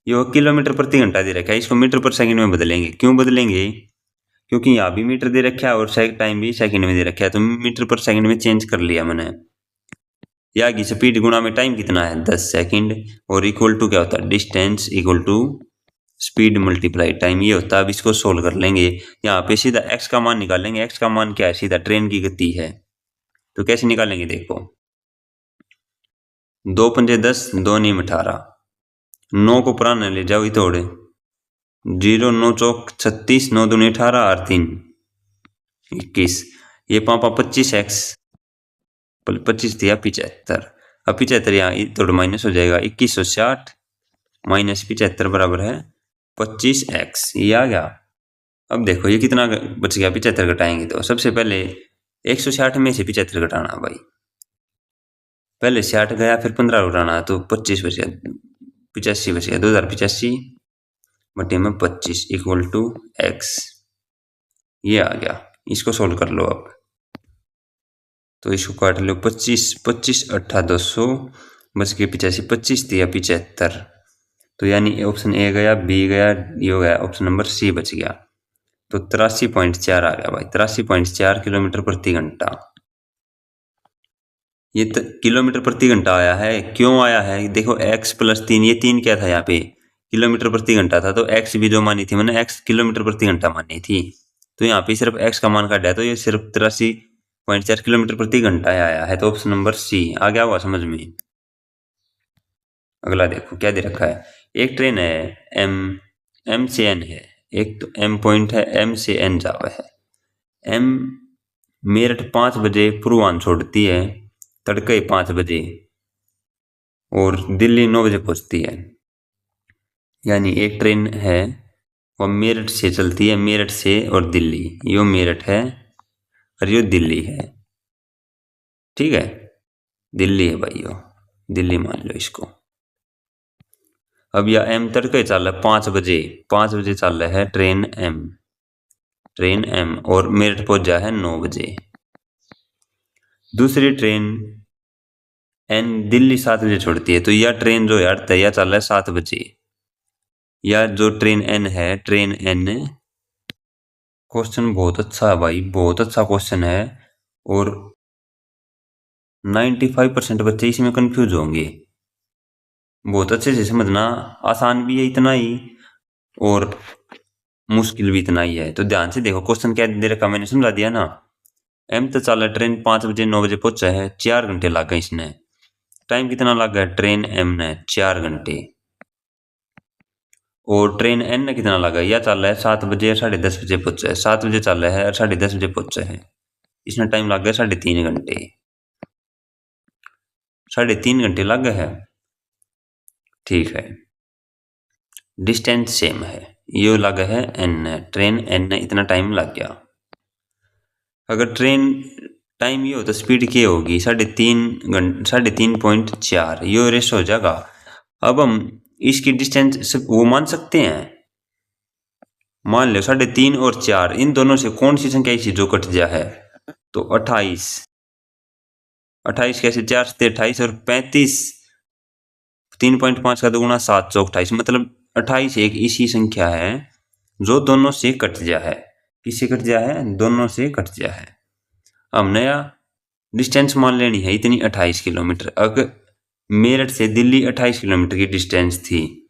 ये किलोमीटर प्रति घंटा दे रखा है, इसको मीटर पर सेकंड में बदलेंगे। क्यों बदलेंगे, क्योंकि यहाँ भी मीटर दे रखा है और टाइम भी सेकंड में दे रखा है, तो मीटर पर सेकंड में चेंज कर लिया मैंने। यहाँ की स्पीड गुणा में टाइम कितना है 10 सेकंड, और इक्वल टू क्या होता है, distance equal to speed multiply time, ये होता है। अब इसको सोल्व कर लेंगे, यहाँ पे सीधा x का मान निकालेंगे, x का मान क्या है, सीधा ट्रेन की गति है, तो कैसे निकालेंगे देखो, 2 पंजे 10, 2 नीम 18, 9 को पुराने ले जाओ थोड़े, 0 9 चौक 36, 9 दूनी 18 और 3 21, ये पापा 25x 25 दिया 75, अब 75 यहाँ थोड़ा माइनस हो जाएगा, 2160 माइनस 75 बराबर है 25x, ये आ गया। अब देखो ये कितना बच गया, 75 घटाएंगे तो सबसे पहले 160 में से 75 घटाना भाई, पहले 60 गया फिर 15 घटाना, तो 25 बच गया, 85 बच गया, 2085 बटे में 25 इक्वल टू x, ये आ गया। इसको सोल्व कर लो अब। तो इसको काट लो 25, 25 8 200, बच के 85, 25 दिया 75। तो यानी ऑप्शन ए गया, बी गया, ये हो गया, ऑप्शन नंबर सी बच गया। तो 83.4 आ गया भाई, 83.4 किलोमीटर प्रति घंटा। ये किलोमीटर प्रति घंटा आया है। क्यों आया है? देखो x+3, ये 3 क्या था यहाँ पे, किलोमीटर प्रति घंटा था, तो x भी जो मानी थी मैंने, x किलोमीटर प्रति घंटा मानी थी, तो यहाँ पे सिर्फ x का मान काटा है, तो ये सिर्फ 83.4 किलोमीटर प्रति घंटा आया है। तो ऑप्शन नंबर सी आ गया हुआ समझ में। अगला देखो क्या दे रखा है। एक ट्रेन है M से N है, एक तो M पॉइंट है, M से N जावा है। M मेरठ 5 बजे पूर्वाह्न छोड़ती है, तड़के 5 बजे, और दिल्ली 9 बजे पहुंचती है। यानी एक ट्रेन है वो मेरठ से चलती है, मेरठ से और दिल्ली, यो मेरठ है और यो दिल्ली है, ठीक है, दिल्ली है भाई, यो दिल्ली मान लो इसको। अब यह M तड़के चल रहा है 5 बजे, 5 बजे चल रहा है ट्रेन M, और मेरठ पहुंचा है 9 बजे। दूसरी ट्रेन N दिल्ली 7 बजे छोड़ती है, तो यह ट्रेन जो यार तैयार चल रहा है 7 बजे। यह जो ट्रेन N है, ट्रेन N, क्वेश्चन बहुत अच्छा है भाई, बहुत अच्छा क्वेश्चन है, और 95% बच्चे इसमें कंफ्यूज होंगे। बहुत अच्छे से समझना, आसान भी है इतना ही और मुश्किल भी इतना ही है। तो ध्यान से देखो क्वेश्चन क्या दे रखा, मैंने समझा दिया ना। M तो चल रहा ट्रेन 5 बजे 9 बजे पहुंचा है, 4 घंटे लग गए इसने। टाइम कितना लग गया ट्रेन M ने? 4 घंटे। और ट्रेन N ने कितना लगा? यह चल रहा है 7 बजे और 10:30 बजे पहुंचा है, 7 बजे चल रहा है और 10:30 बजे पहुंचा है, इसमें टाइम लग गया 3.5 घंटे, 3.5 घंटे लग गए हैं, ठीक है। डिस्टेंस सेम है, ये लगा है N, ट्रेन N ने इतना टाइम लग गया। अगर ट्रेन टाइम ये हो तो स्पीड क्या होगी? 3.4, ये रेस हो जाएगा। अब हम इसकी डिस्टेंस वो मान सकते हैं, मान लो 3.5 और 4, इन दोनों से कौन सी संख्या ऐसी जो कट जा है? तो 28, 28 कैसे? 4 से 28 और 35, 3.5 का 2 गुना 7, 28, मतलब 28 एक ऐसी संख्या है जो दोनों से कट जा है। किससे कट जा है? दोनों से कट जा है। हम नया डिस्टेंस मान लेनी है इतनी 28 किलोमीटर। अगर मेरठ से दिल्ली 28 किलोमीटर की डिस्टेंस थी,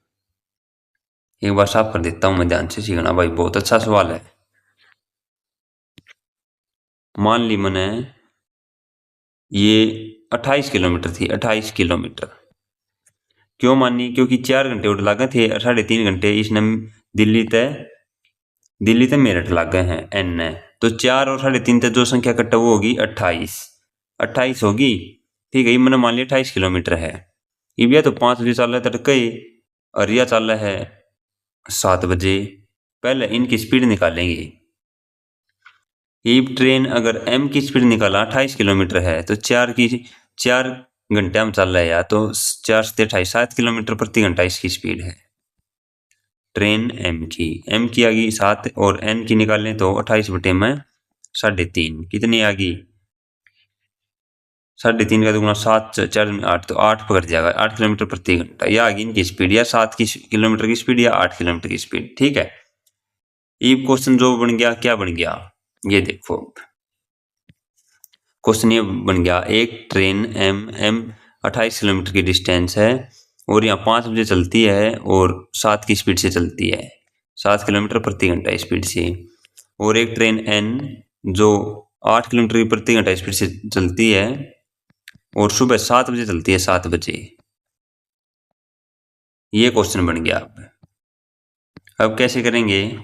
एक बार साफ कर देता हूं मैं, ध्यान से सीखना भाई, बहुत अच्छा सवाल है। मान ली मैंने ये 28 किलोमीटर थी, 28 किलोमीटर क्यों मानी? क्योंकि 4 घंटे उठ लगे थे, 3.5 घंटे इसने दिल्ली ते मेरठ लग गए हैं N ने, तो 4 और 3.5 तक जो संख्या कट्टा वो होगी 28 होगी, ठीक है। ये मैंने मान लिया 28 किलोमीटर है। ये तो 5 बजे चल रहा है तड़के, और यह चल रहा है 7 बजे। पहले इनकी स्पीड निकालेंगे। ये ट्रेन अगर M की स्पीड निकाला 28 किलोमीटर है, तो 4 घंटे में चल रहा है, या तो 4 से 28, 7 किलोमीटर प्रति घंटा इसकी स्पीड है ट्रेन M की आ गई 7, और N की निकालें तो 28 बटे में 3.5, कितनी आ गई? 3.5 का 2 गुना 7, 4 में 8, तो 8 पकड़ जाएगा, 8 किलोमीटर प्रति घंटा। यह आ गई इनकी स्पीड, या 7 किलोमीटर की स्पीड या 8 किलोमीटर की स्पीड, ठीक है। ये क्वेश्चन जो बन गया, क्या बन गया ये देखो, क्वेश्चन ये बन गया, एक ट्रेन M 28 किलोमीटर की डिस्टेंस है और यहाँ 5 बजे चलती है और 7 की स्पीड से चलती है, 7 किलोमीटर प्रति घंटा स्पीड से। और एक ट्रेन N जो 8 किलोमीटर की प्रति घंटा स्पीड से चलती है और सुबह 7 बजे चलती है, 7 बजे। ये क्वेश्चन बन गया। अब कैसे करेंगे?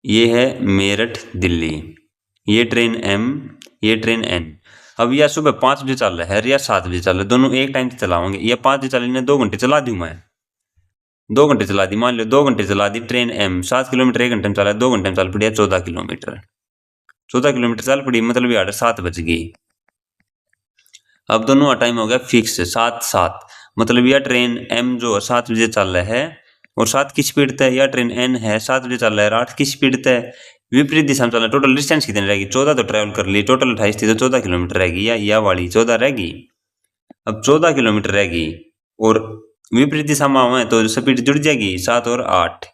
ये है मेरठ दिल्ली, ये ट्रेन M, ये ट्रेन N। अब यह सुबह 5 बजे चल रहा है या 7 बजे चल रहा है, दोनों एक टाइम से चलाओगे। या 5 बजे चल 2 घंटे चला दूं मैं, 2 घंटे चला दी, मान लो 2 घंटे चला दी ट्रेन M, 7 किलोमीटर 1 घंटे में चला, 2 घंटे में चल पड़ी 14 किलोमीटर, 14 किलोमीटर चल पड़ी, मतलब यार 7 बज गई। अब दोनों का टाइम हो गया फिक्स 7-7, मतलब यह ट्रेन M जो 7 बजे चल रहा है और 7 की स्पीड तय, यह ट्रेन N है 7 बजे चल रहा है और 8 की स्पीड तय। विपरीत दिशा में चलना, टोटल डिस्टेंस कितनी रहेगी, 14 तो ट्रैवल कर ली, टोटल 28 थी तो 14 किलोमीटर रहेगी, या वाली 14 रहेगी। अब 14 किलोमीटर रहेगी और विपरीत दिशा में आवे तो स्पीड जुड़ जाएगी, 7 और 8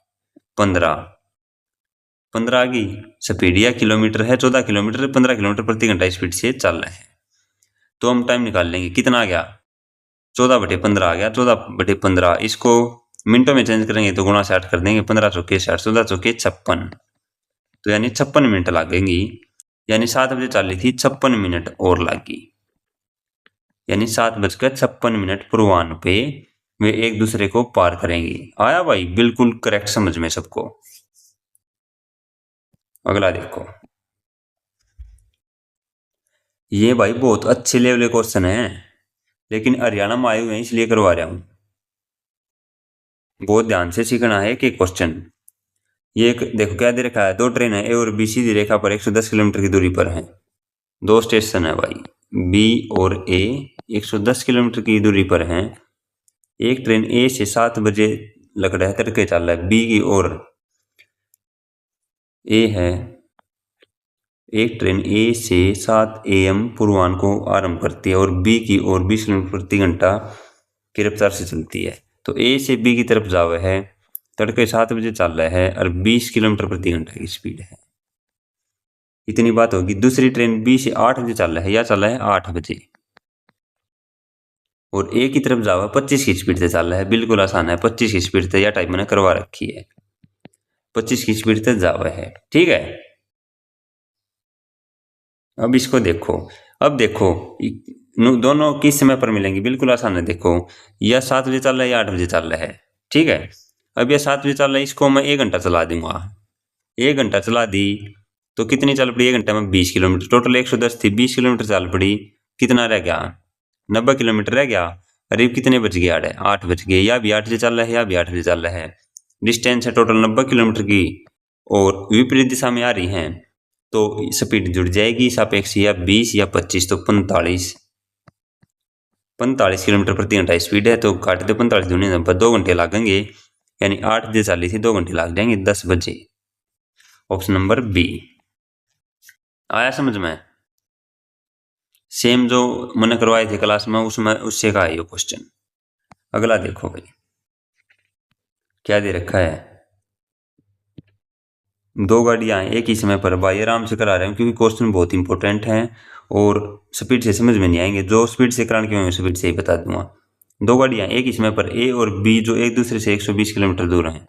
15 आ गई स्पीड, या किलोमीटर है 14 किलोमीटर 15 किलोमीटर प्रति घंटा स्पीड से चल रहे हैं। तो हम टाइम निकाल लेंगे, कितना आ गया 14/15 आ गया, 14/15 इसको मिनटों में चेंज करेंगे तो गुणा 60 कर देंगे, 15 चौके 60, 14 चौके 56, तो यानी 56 मिनट लगेंगी, यानी 7 बजे चाली थी, 56 मिनट और लगी, यानी 7:56 पूर्वाह्न पे वे एक दूसरे को पार करेंगी। आया भाई, बिल्कुल करेक्ट समझ में सबको। अगला देखो, ये भाई बहुत अच्छे लेवल के क्वेश्चन है, लेकिन हरियाणा में आए हुए हैं इसलिए करवा रहा हूं, बहुत ध्यान से सीखना है कि क्वेश्चन। ये एक देखो क्या दे रखा है, 2 ट्रेन है ए और बी सीधी रेखा पर 110 किलोमीटर की दूरी पर है, 2 स्टेशन है भाई, बी और ए 110 किलोमीटर की दूरी पर हैं। एक ट्रेन ए से 7 बजे लकड़ा है तड़के चल रहा है, बी की ओर ए है, एक ट्रेन ए से 7 AM पूर्वाह्न को आरंभ करती है और बी की ओर 20 किलोमीटर प्रति घंटा की रफ्तार से चलती है। तो ए से बी की तरफ जावे है, तड़के 7 बजे चल रहा है और 20 किलोमीटर प्रति घंटा की स्पीड है। इतनी बात होगी। दूसरी ट्रेन बी से 8 बजे चल रहा है, या चल रहा है 8 बजे और ए की तरफ जावा 25 की स्पीड से चल रहा है, बिल्कुल आसान है, 25 की स्पीड से, या टाइप मैंने करवा रखी है, 25 की स्पीड से जावा है, ठीक है। अब इसको देखो, अब देखो दोनों किस समय पर मिलेंगे, बिल्कुल आसान है। देखो या 7 बजे चल रहा है या 8 बजे चल रहा है, ठीक है। अब यह 7 बजे चल रहा है, इसको मैं 1 घंटा चला दूंगा, 1 घंटा चला दी तो कितनी चल पड़ी, 1 घंटे में 20 किलोमीटर, टोटल 110 थी, 20 किलोमीटर चल पड़ी, कितना रह गया 90 किलोमीटर रह गया। अरे कितने बज गए, 8 बज गए, या भी 8 बजे चल रहा है या भी 8 बजे चल रहा है, डिस्टेंस है टोटल 90 किलोमीटर की और विपरीत दिशा में आ रही हैं तो स्पीड जुड़ जाएगी, सापेक्ष या 20 या 25 तो 45 किलोमीटर प्रति घंटा स्पीड है, तो काट दो 45 दूनी 2 घंटे लगेंगे, यानी 8 बजे चाली थी, 2 घंटे लग जाएंगे 10 बजे। ऑप्शन नंबर बी आया समझ में। सेम जो मैंने करवाए थे क्लास में उसमें उससे का है ये क्वेश्चन। अगला देखो भाई क्या दे रखा है, 2 गाड़ियां एक ही समय पर, भाई आराम से करा रहे हैं क्योंकि क्वेश्चन बहुत इंपॉर्टेंट है और स्पीड से समझ में नहीं आएंगे, जो स्पीड से कराने के मैं स्पीड से ही बता दूंगा। 2 गाड़ियां एक ही समय पर ए और बी जो एक दूसरे से 120 किलोमीटर दूर हैं,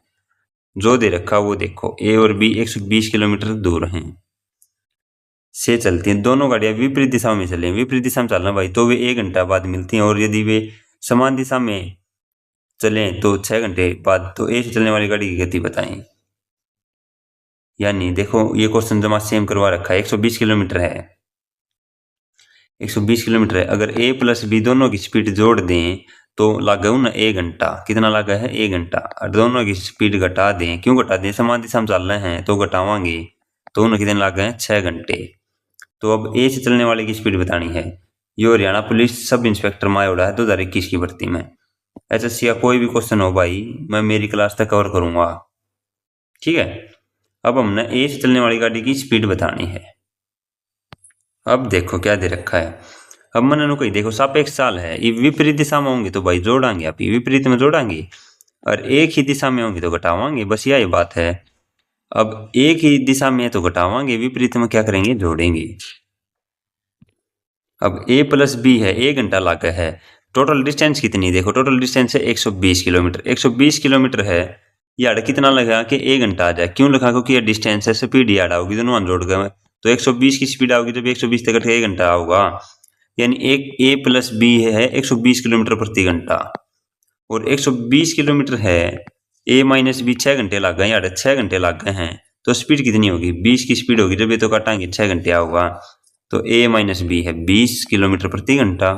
जो दे रखा वो देखो ए और बी 120 किलोमीटर दूर हैं से चलती हैं, दोनों गाड़ियां विपरीत दिशा में चले, विपरीत दिशा में चलना भाई तो वे 1 घंटा बाद मिलती हैं, और यदि वे समान दिशा में चलें तो 6 घंटे बाद। तो ए से चलने वाली गाड़ी की गति बताएं, यानी देखो ये क्वेश्चन जमा सेम करवा रखा है, 120 किलोमीटर है, 120 किलोमीटर है, अगर ए प्लस बी दोनों की स्पीड जोड़ दें तो लागा ना 1 घंटा, कितना लागा है 1 घंटा, और दोनों की स्पीड घटा दें, क्यों घटा दें, समान दिशा में चल रहे हैं तो घटावांगे, तो उन्हें कितने लागे हैं 6 घंटे। तो अब ए से चलने वाले की स्पीड बतानी है। ये हरियाणा पुलिस सब इंस्पेक्टर मायोड़ा है 2021 की भर्ती में, एसएससी का कोई भी क्वेश्चन हो भाई मैं मेरी क्लास तक कवर करूंगा, ठीक है। अब हमने ए से चलने वाली गाड़ी की स्पीड बतानी है। अब देखो क्या दे रखा है, अब मैंने कही देखो सापेक्ष चाल है, ये विपरीत दिशा में होंगे तो भाई जोड़ांगे, आप विपरीत में जोड़ांगे, और एक ही दिशा में होंगे तो घटावांगे, बस यही बात है। अब एक ही दिशा में है तो घटावांगे, विपरीत में क्या करेंगे जोड़ेंगे। अब ए प्लस बी है, 1 घंटा लगा है, टोटल डिस्टेंस कितनी देखो, टोटल डिस्टेंस है 120 किलोमीटर, 120 किलोमीटर है, यार कितना लगा कि 1 घंटा आ जाए, क्यों लिखा क्योंकि ये डिस्टेंस है, स्पीड याद आओगी दोनों जोड़ गए तो 120 की स्पीड आओगी, जब 120 तक 1 घंटा होगा, यानी एक ए प्लस बी है 120 किलोमीटर प्रति घंटा, और 120 किलोमीटर है, ए माइनस बी 6 घंटे लग गए, यार 6 घंटे लग गए हैं, तो स्पीड कितनी होगी 20 की स्पीड होगी, जब ये तो काटांगे 6 घंटे होगा, तो ए माइनस बी है 20 किलोमीटर प्रति घंटा।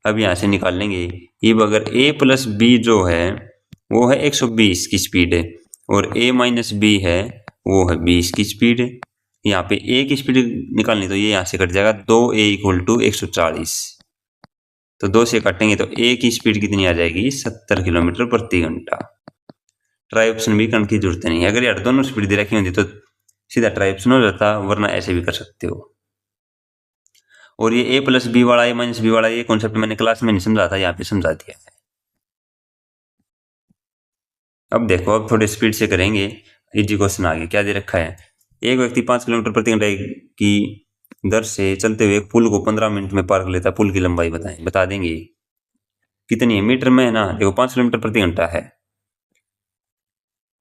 अब यहाँ से निकाल लेंगे, अब अगर ए प्लस बी जो है वो है 120 की स्पीड है और ए माइनस बी है वो है 20 की स्पीड, यहाँ पे ए की स्पीड निकालनी तो ये यहाँ से कट जाएगा, 2a = 140, तो 2 से काटेंगे तो ए की स्पीड कितनी आ जाएगी 70 किलोमीटर प्रति घंटा। ट्राई ऑप्शन भी करने की जरूरत नहीं है, अगर यार दोनों स्पीड दे रखी होती तो सीधा ट्राई ऑप्शन हो जाता, वरना ऐसे भी कर सकते हो। और ये ए प्लस बी वाला, ए माइनस बी वाला, ये कॉन्सेप्ट मैंने क्लास में नहीं समझा था, यहाँ पे समझा दिया है। अब देखो, अब थोड़े स्पीड से करेंगे। इजी क्वेश्चन आगे क्या दे रखा है। एक व्यक्ति 5 किलोमीटर प्रति घंटे की दर से चलते हुए पुल को 15 मिनट में पार कर लेता है। पुल की लंबाई बताएं, बता देंगे कितनी है, मीटर में है ना। देखो 5 किलोमीटर प्रति घंटा है।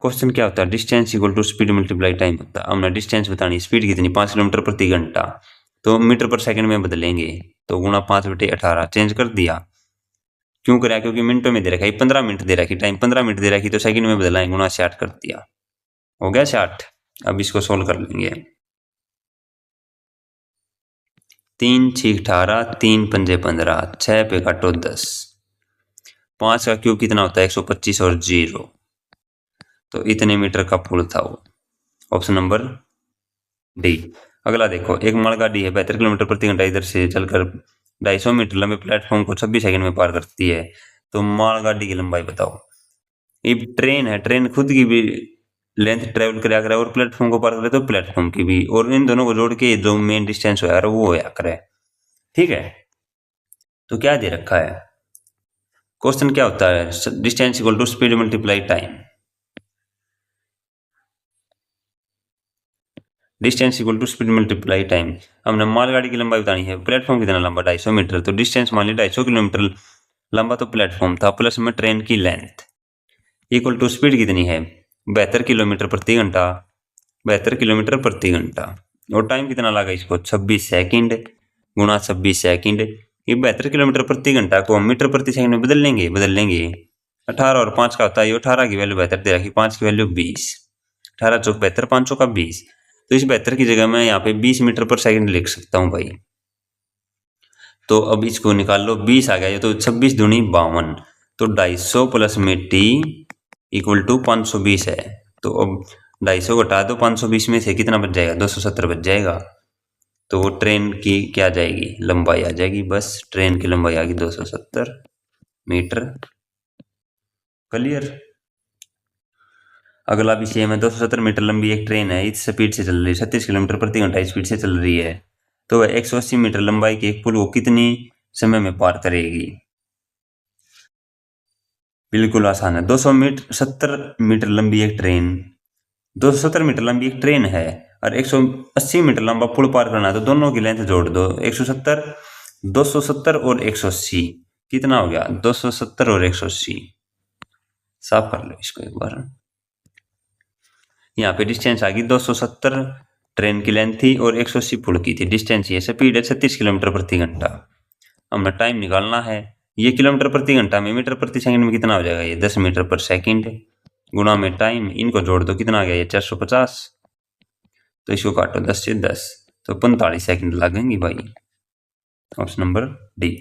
क्वेश्चन क्या होता है, distance equal to speed multiply time होता है। हमने डिस्टेंस बतानी, स्पीड कितनी 5 किलोमीटर प्रति घंटा, तो मीटर पर सेकंड में बदलेंगे, तो गुणा 5/18 चेंज कर दिया। क्यों करा, क्योंकि मिनटों में दे रखा है, 15 मिनट दे रखी, टाइम 15 मिनट दे रखी, तो सेकंड में बदलाएं, गुणा 60 कर दिया, हो गया 60। अब इसको सोल्व कर लेंगे। 3 6 18, 3 पंजे 15, 6 पे काटो 10, 5 का क्यूब कितना होता है 125 और 0, तो इतने मीटर का पुल था वो। Option number D. अगला देखो, एक मालगाड़ी है 72 किलोमीटर प्रति घंटा इधर से चलकर 250 मीटर लंबे प्लेटफॉर्म को 26 सेकंड में पार करती है, तो मालगाड़ी की लंबाई बताओ। ये ट्रेन है, ट्रेन खुद की भी लेंथ ट्रेवल कराया करे और प्लेटफॉर्म को पार करे तो प्लेटफॉर्म की भी, और इन दोनों को जोड़ के जो मेन डिस्टेंस हो यार वो होया करे। ठीक है, तो क्या दे रखा है, क्वेश्चन क्या होता है, distance equal to speed multiply time. Distance equal to speed multiply time. हमने मालगाड़ी की लंबाई बतानी है, प्लेटफॉर्म कितना लंबा 250 मीटर, तो डिस्टेंस मान लिया 250 किलोमीटर लंबा तो प्लेटफॉर्म था, प्लस में ट्रेन की लेंथ इक्वल टू स्पीड कितनी है 72 किलोमीटर प्रति घंटा, 72 किलोमीटर प्रति घंटा, और टाइम कितना लगा इसको 26 सेकंड, गुणा 26 सेकंड। ये 72 किलोमीटर प्रति घंटा को हम मीटर प्रति सेकंड में बदल लेंगे 18 और 5 का होता है, ये 18 की वैल्यू 72 दे रखी, 5 की वैल्यू 20, 18 चौक 72, 5 का 20, तो इस 72 की जगह मैं यहाँ पे 20 मीटर पर सेकंड लिख सकता हूँ भाई। तो अब इसको निकाल लो, 20 आ गया, ये तो 26 दूनी 52, तो 250 प्लस में टी इक्वल टू 520 है। तो अब 250 घटा दो 520 में से, कितना बच जाएगा 270 बच जाएगा, तो वो ट्रेन की क्या जाएगी लंबाई आ जाएगी, बस ट्रेन की लंबाई आ गई 270 मीटर। क्लियर। अगला भी सेम है, 270 मीटर लंबी एक ट्रेन है, इस स्पीड से चल रही है 36 किलोमीटर प्रति घंटा स्पीड से चल रही है, तो वह 180 मीटर लंबाई के एक पुल को कितनी समय में पार करेगी। बिल्कुल आसान है, 270 मीटर लंबी एक ट्रेन, 270 मीटर लंबी एक ट्रेन है और 180 मीटर लंबा पुल पार करना है, तो दोनों की लेंथ जोड़ दो, 170 270 और 180 कितना हो गया 270 और 180। साफ कर लो इसको एक बार। यहाँ पे डिस्टेंस आ गई 270 ट्रेन की लेंथ थी और 180 पुल की थी, डिस्टेंस ये स्पीड है 36 किलोमीटर प्रति घंटा। हमने टाइम निकालना है, ये किलोमीटर प्रति घंटा में मीटर प्रति सेकंड में कितना हो जाएगा, ये 10 मीटर पर सेकंड, गुणा में टाइम, इनको जोड़ दो कितना आ गया ये 450, तो इसको काटो 10 से 10, तो 45 सेकंड लगेंगे भाई। Option number D.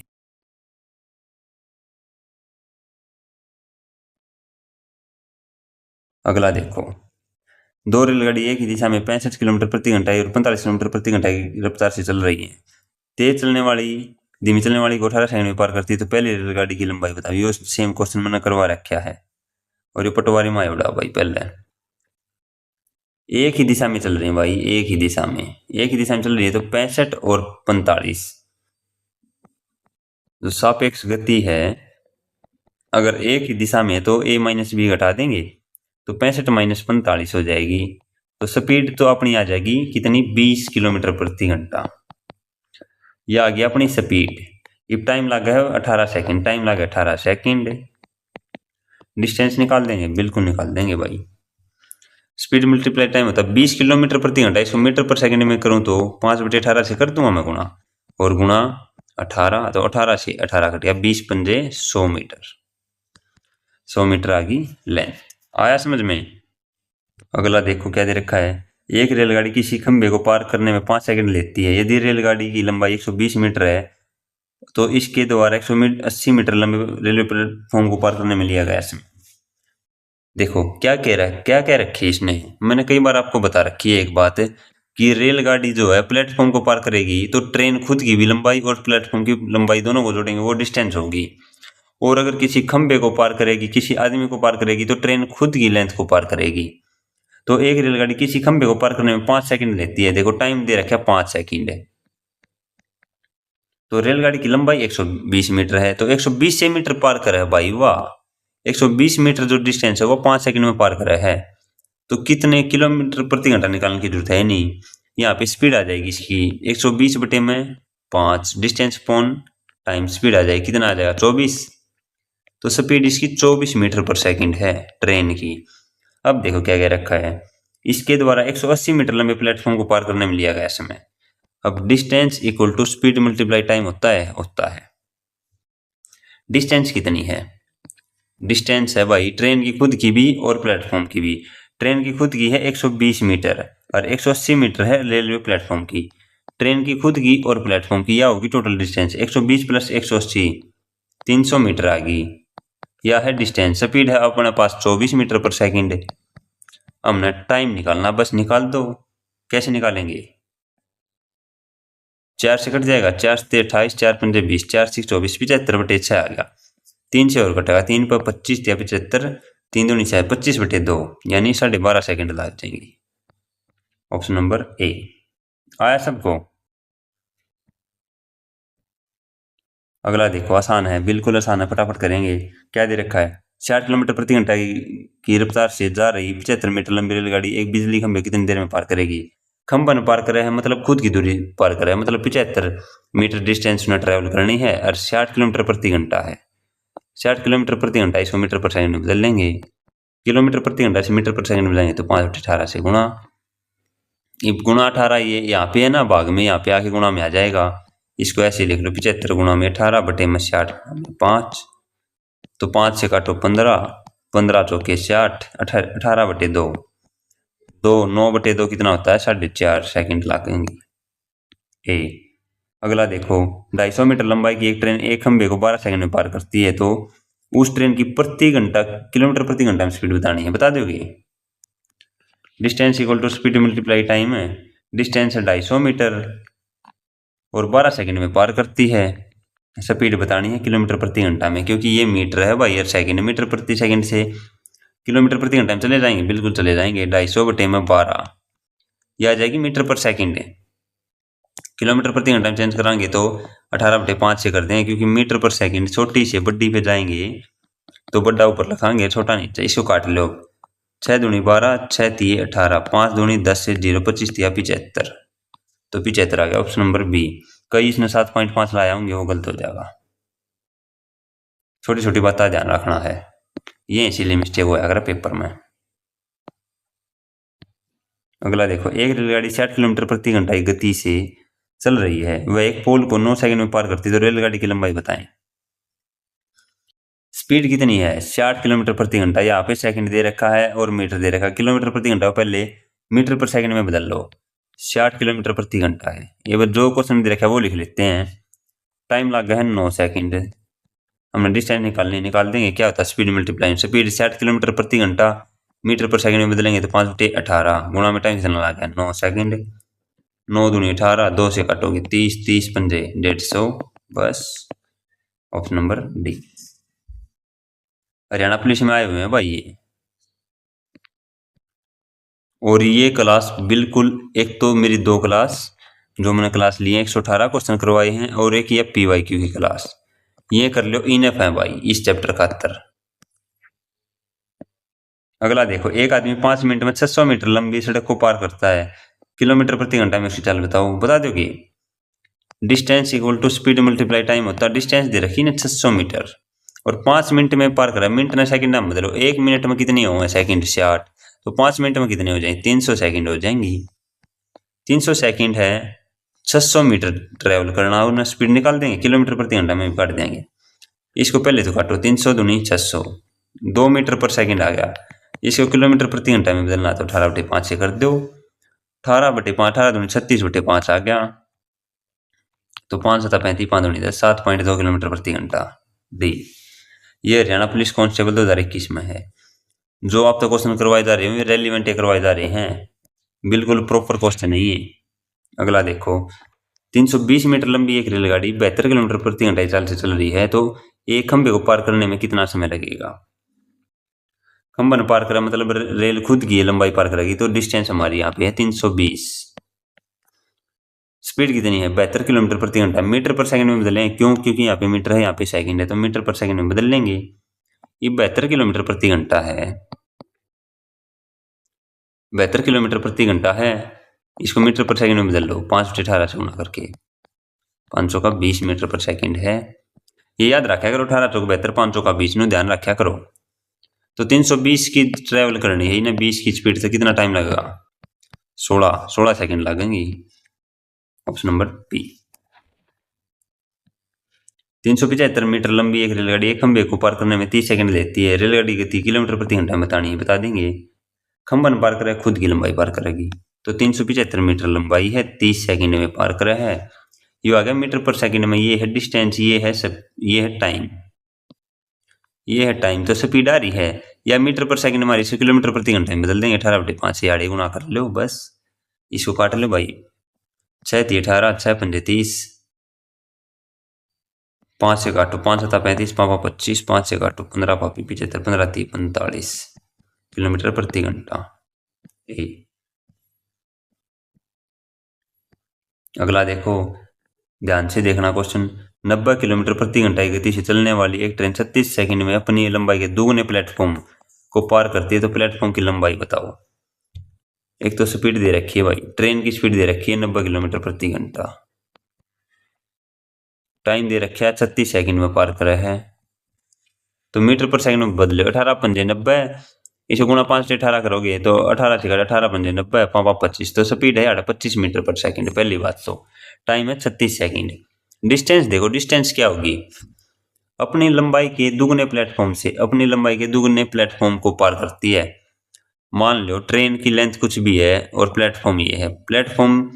अगला देखो, दो रेलगाड़ी एक ही दिशा में 65 किलोमीटर प्रति घंटा और 45 किलोमीटर प्रति घंटा की रफ्तार से चल रही है। तेज चलने वाली धीमी चलने वाली को 18 सेकंड में पार करती है, तो पहले रेलगाड़ी की लंबाई बताओ। ये सेम क्वेश्चन मैंने करवा रखा है और ये पटवारी में उड़ा भाई। पहले एक ही दिशा में चल रही है भाई, एक ही दिशा में चल रही है, तो 65 और 45 जो सापेक्ष गति है, अगर एक ही दिशा में तो a माइनस बी घटा देंगे तो 65 माइनस 45 हो जाएगी, तो स्पीड तो अपनी आ जाएगी कितनी 20 किलोमीटर प्रति घंटा। यह आ गया अपनी स्पीड। अब टाइम लगा है 18 सेकंड, टाइम लगा 18 सेकंड। डिस्टेंस निकाल देंगे, बिल्कुल निकाल देंगे भाई। स्पीड मल्टीप्लाई टाइम होता है 20 किलोमीटर प्रति घंटा, इसको मीटर पर सेकंड में करूं तो 5/18 से कर दूंगा मैं गुणा, और गुणा 18, तो 18 से 18 कट गया, 20 पंजे 100 मीटर, 100 मीटर आ गई लेंथ। आया समझ में। अगला देखो क्या दे रखा है, एक रेलगाड़ी किसी खंभे को पार करने में 5 सेकंड लेती है। यदि रेलगाड़ी की लंबाई 120 मीटर है तो इसके द्वारा 180 मीटर लंबे रेलवे प्लेटफॉर्म को पार करने में लिया गया समय। देखो क्या कह रहा है, क्या कह रखी है इसने, मैंने कई बार आपको बता रखी है एक बात कि रेलगाड़ी जो है प्लेटफॉर्म को पार करेगी तो ट्रेन खुद की भी लंबाई और प्लेटफॉर्म की लंबाई दोनों को जोड़ेंगे, वो डिस्टेंस होगी। और अगर किसी खंभे को पार करेगी, किसी आदमी को पार करेगी, तो ट्रेन खुद की लेंथ को पार करेगी। तो एक रेलगाड़ी किसी खंभे को पार करने में 5 सेकंड लेती है। देखो टाइम दे रखा है 5 सेकंड है। तो रेलगाड़ी की लंबाई 120 मीटर है, तो 120 मीटर पार करे है भाई, वाह। 120 मीटर जो डिस्टेंस है वो 5 सेकंड में पार करे है। तो कितने किलोमीटर प्रति घंटा निकालने की जरूरत है नहीं, यहाँ पे स्पीड आ जाएगी इसकी 120 बटे में 5, डिस्टेंस अपॉन टाइम, स्पीड आ जाएगी, कितना आ जाएगा 24। तो स्पीड इसकी 24 मीटर पर सेकंड है ट्रेन की। अब देखो क्या क्या रखा है, इसके द्वारा 180 मीटर लंबे प्लेटफॉर्म को पार करने में लिया गया समय। अब distance equal to speed multiply time होता है। डिस्टेंस कितनी है, डिस्टेंस है भाई ट्रेन की खुद की भी और प्लेटफॉर्म की भी। ट्रेन की खुद की है 120 मीटर और 180 मीटर है रेलवे प्लेटफॉर्म की। ट्रेन की खुद की और प्लेटफॉर्म की यह होगी टोटल डिस्टेंस 120 प्लस 180 300 मीटर आ गई, यह है डिस्टेंस। स्पीड है अपने पास 24 मीटर पर सेकंड। हमने टाइम निकालना, बस निकाल दो। कैसे निकालेंगे, 4 से कट जाएगा, 4 से 28, 4 पंजे 20, 4 से 24, 75 बटे 6 आ गया। 3 से और कटेगा, 3 पर 25 या 75, 3 दूनी 6, 25 बटे 2 यानी 12.5 सेकंड लग जाएंगे। ऑप्शन नंबर ए आया सबको। अगला देखो, आसान है, बिल्कुल आसान है, फटाफट करेंगे। क्या दे रखा है, 60 किलोमीटर प्रति घंटा की रफ्तार से जा रही 75 मीटर लंबी रेलगाड़ी एक बिजली खंभे कितनी देर में पार करेगी। खंभा पार करे है मतलब खुद की दूरी पार करे है, मतलब 75 मीटर डिस्टेंस में ट्रेवल करनी है और 60 किलोमीटर प्रति घंटा है। 60 किलोमीटर प्रति घंटा इसको मीटर पर सेकंड में बदल लेंगे। किलोमीटर प्रति घंटा से मीटर पर सेकंड में जाएंगे तो 5/18 से गुणा, गुणा 18 ये यहाँ पे है ना भाग में, यहाँ पे आके गुणा में आ जाएगा। इसको ऐसे लिख लो 75 गुणा में 18 बटे में 60 5, तो 5 से काटो 15, 15 चौके 60, 18 बटे 2, 9 बटे 2 कितना होता है 4.5 सेकंड लगेंगे ए। अगला देखो, 250 मीटर लंबाई की एक ट्रेन एक खंभे को 12 सेकंड में पार करती है, तो उस ट्रेन की प्रति घंटा किलोमीटर प्रति घंटा में स्पीड बतानी है, बता दोगे। Distance equal to speed multiply time है। डिस्टेंस है 250 मीटर और 12 सेकंड में पार करती है। स्पीड बतानी है किलोमीटर प्रति घंटा में, क्योंकि ये मीटर है भाई और सेकंड, मीटर प्रति सेकंड से किलोमीटर प्रति घंटा में चले जाएंगे, बिल्कुल चले जाएंगे। 250 बटे में 12 यह आ जाएगी मीटर पर सेकंड। किलोमीटर प्रति घंटा में चेंज कराएंगे तो 18 बटे 5 से कर देंगे, क्योंकि मीटर पर सेकंड छोटी से बड़ी पे जाएंगे तो बड़ा ऊपर लिखाएंगे छोटा नीचे। इसको काट लो, 6 दूनी 12, 6 3 18, 5 दूनी 10 से 0 25 दिया 75, तो 75 आ गया ऑप्शन नंबर बी। कई इसने 7.5 लाया होंगे वो गलत हो जाएगा। छोटी छोटी बात ध्यान रखना है, ये इसीलिए मिस्टेक हुआ अगर पेपर में। अगला देखो, एक रेलगाड़ी 60 किलोमीटर प्रति घंटा की गति से चल रही है, वह एक पोल को 9 सेकंड में पार करती है, तो रेलगाड़ी की लंबाई बताएं। स्पीड कितनी है 60 किलोमीटर प्रति घंटा, यहाँ पे सेकंड दे रखा है और मीटर दे रखा है। किलोमीटर प्रति घंटा पहले मीटर पर सेकंड में बदल लो, 60 किलोमीटर प्रति घंटा है। ये जो क्वेश्चन दे रखा है वो लिख लेते हैं। टाइम लग गया है 9 सेकंड। हमने डिस्टेंस निकाल देंगे, क्या होता है स्पीड मल्टीप्लाई, स्पीड 60 किलोमीटर प्रति घंटा मीटर पर सेकंड में बदलेंगे तो 5/18 गुणा में टाइम कितना लगा 9 सेकंड। 9 दूनी 18, 2 से काटोगे 30, 30 पंजे 150, बस option number D. Haryana police में आए हुए हैं भाई ये, और ये क्लास बिल्कुल, एक तो मेरी 2 क्लास जो मैंने क्लास ली है 118 क्वेश्चन करवाए हैं, और एक ये PYQ की क्लास, ये कर लो इनफ है भाई इस चैप्टर का उत्तर। अगला देखो, एक आदमी 5 मिनट में 600 मीटर लंबी सड़क को पार करता है, किलोमीटर प्रति घंटा में उसकी चाल बताओ, बता दोगे। Distance equal to speed multiply time होता है। डिस्टेंस दे रखी ना 600 मीटर और 5 मिनट में पार करा, मिनट ना सेकंड ना बदलो, 1 मिनट में कितनी होंगे सेकंड 60, तो 5 मिनट में कितने हो जाएंगे 300 सेकंड हो जाएंगी। 300 सेकंड है 600 मीटर ट्रेवल करना, और ना स्पीड निकाल देंगे किलोमीटर प्रति घंटा में भी काट देंगे। इसको पहले तो काटो, 300 दूनी 600, 2 मीटर पर सेकंड आ गया। इसको किलोमीटर प्रति घंटा में बदलना तो 18 बटे 5 से कर दो, 18 बटे 5, 18 दूनी 36 बटे 5 आ गया, तो 5 7 35, 5 दूनी 10, 7.2 किलोमीटर प्रति घंटा डी। ये हरियाणा पुलिस कांस्टेबल 2021 में है। जो आप तो क्वेश्चन करवाए जा रहे हैं रेलिवेंट करवाए जा रहे हैं, बिल्कुल प्रॉपर क्वेश्चन नहीं है। अगला देखो, 320 मीटर लंबी एक रेलगाड़ी 72 किलोमीटर प्रति घंटा की चाल से चल रही है, तो एक खंभे को पार करने में कितना समय लगेगा। खंबन पार करा मतलब रेल खुद की लंबाई पार करेगी, तो डिस्टेंस हमारी यहाँ पे है 320। स्पीड कितनी है 72 किलोमीटर प्रति घंटा। मीटर पर सेकंड में बदलें, क्यों? क्योंकि यहाँ पे मीटर है, यहाँ पे सेकंड है, तो मीटर पर सेकंड में बदल लेंगे। ये 72 किलोमीटर प्रति घंटा है, 72 किलोमीटर प्रति घंटा है। इसको मीटर पर सेकंड में बदल लो, 5/18 से गुणा करके 500 का 20 मीटर पर सेकंड है। ये याद रखा करो, 18 चौक 72, 500 का 20 नो ध्यान रखा करो। तो 320 की ट्रेवल करनी है ना 20 की स्पीड से, कितना टाइम लगेगा? 16 सेकंड लगेंगे। Option number B. 375 मीटर लंबी एक रेलगाड़ी एक खंबे को पार करने में 30 सेकंड लेती है। रेलगाड़ी गति किलोमीटर प्रति घंटा में बतानी है, बता देंगे। खंबन पार करे, खुद की लंबाई पार करेगी। तो 375 मीटर लंबाई है, 30 सेकंड में पार करे है। ये आ गया मीटर पर सेकंड में, ये है डिस्टेंस, ये है टाइम, ये है टाइम। तो स्पीड आ रही है, या मीटर पर सेकंड हमारी इसको किलोमीटर प्रति घंटे में बदल देंगे। 18/5 से आड़े गुणा कर लो, बस इसको काट लो भाई। 6×18, 6×5 = 30, 5 से काटो, 5×7 = 35, 5×5 = 25, 5 से काटो 15, 5×5 = 75, 15×3 = 45 किलोमीटर प्रति घंटा। अगला देखो, ध्यान से देखना क्वेश्चन। 90 किलोमीटर प्रति घंटा की गति से चलने वाली एक ट्रेन 36 सेकंड में अपनी लंबाई के दोगुने प्लेटफॉर्म को पार करती है, तो प्लेटफॉर्म की लंबाई बताओ। एक तो स्पीड दे रखी है भाई, ट्रेन की स्पीड दे रखी है 90 किलोमीटर प्रति घंटा, टाइम दे रखा है 36 सेकंड में पार करा है। तो मीटर पर सेकंड में बदले, 18×5 = 90, इसे गुणा 5/18 करोगे तो 18 से 18×5 = 90, 5×5 = 25। तो स्पीड है 25 मीटर पर सेकंड, पहली बात। तो टाइम है 36 सेकंड। डिस्टेंस देखो, डिस्टेंस क्या होगी? अपनी लंबाई के दुगने प्लेटफॉर्म से अपनी लंबाई के दुगने प्लेटफॉर्म को पार करती है। मान लो ट्रेन की लेंथ कुछ भी है और प्लेटफॉर्म ये है, प्लेटफॉर्म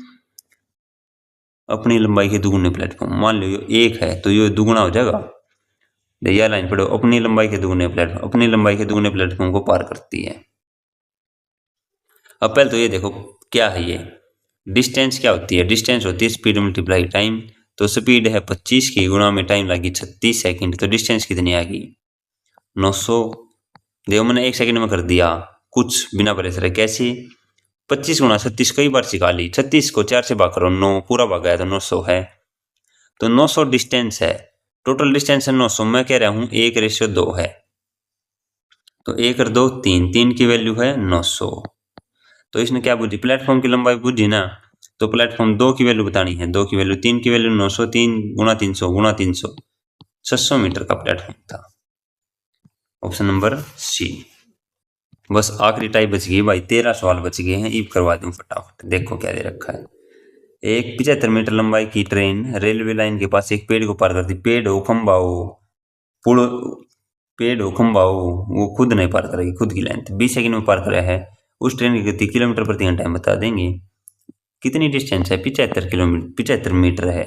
अपनी लंबाई के दुगने प्लेटफॉर्म, मान लो ये 1 है तो ये दुगुना हो जाएगा। यह लाइन पढ़ो, अपनी लंबाई के दुगने प्लेटफॉर्म, अपनी लंबाई के दुगने प्लेटफॉर्म को पार करती है। अब पहले तो ये देखो क्या है, ये डिस्टेंस क्या होती है? डिस्टेंस होती है स्पीड मल्टीप्लाई टाइम। तो स्पीड है 25 की, गुणा में टाइम लगी 36 सेकंड, तो डिस्टेंस कितनी आ गई? 900। देखो मैंने 1 सेकंड में कर दिया कुछ बिना प्रेशर। कैसे? 25 × 36 कई बार सिखा ली। 36 को 4 से भाग करो, 9 पूरा भागा है तो 900 है। तो 900 डिस्टेंस है, टोटल डिस्टेंस है 900। मैं कह रहा हूं 1:2 है, तो 1 और 2 3, 3 की वैल्यू है 900। तो इसने क्या बुझी? प्लेटफॉर्म की लंबाई बुझी ना। तो प्लेटफॉर्म 2 की वैल्यू बतानी है, 2 की वैल्यू, 3 की वैल्यू 900, 3 × 300 × 300 600 मीटर का प्लेटफॉर्म था। Option number C. बस आखिरी टाइप बच गई भाई, 13 सवाल बच गए हैं, ईब करवा दूं फटाफट। देखो क्या दे रखा है। एक 75 मीटर लंबाई की ट्रेन रेलवे लाइन के पास एक पेड़ को पार करती। पेड़ हो, खंबा हो, पुल, पेड़ हो, खंबा हो, वो खुद नहीं पार करेगी, खुद की लेंथ 20 सेकंड में पार करा है। उस ट्रेन की गति किलोमीटर प्रति घंटा में बता देंगे। कितनी डिस्टेंस है? 75 मीटर है।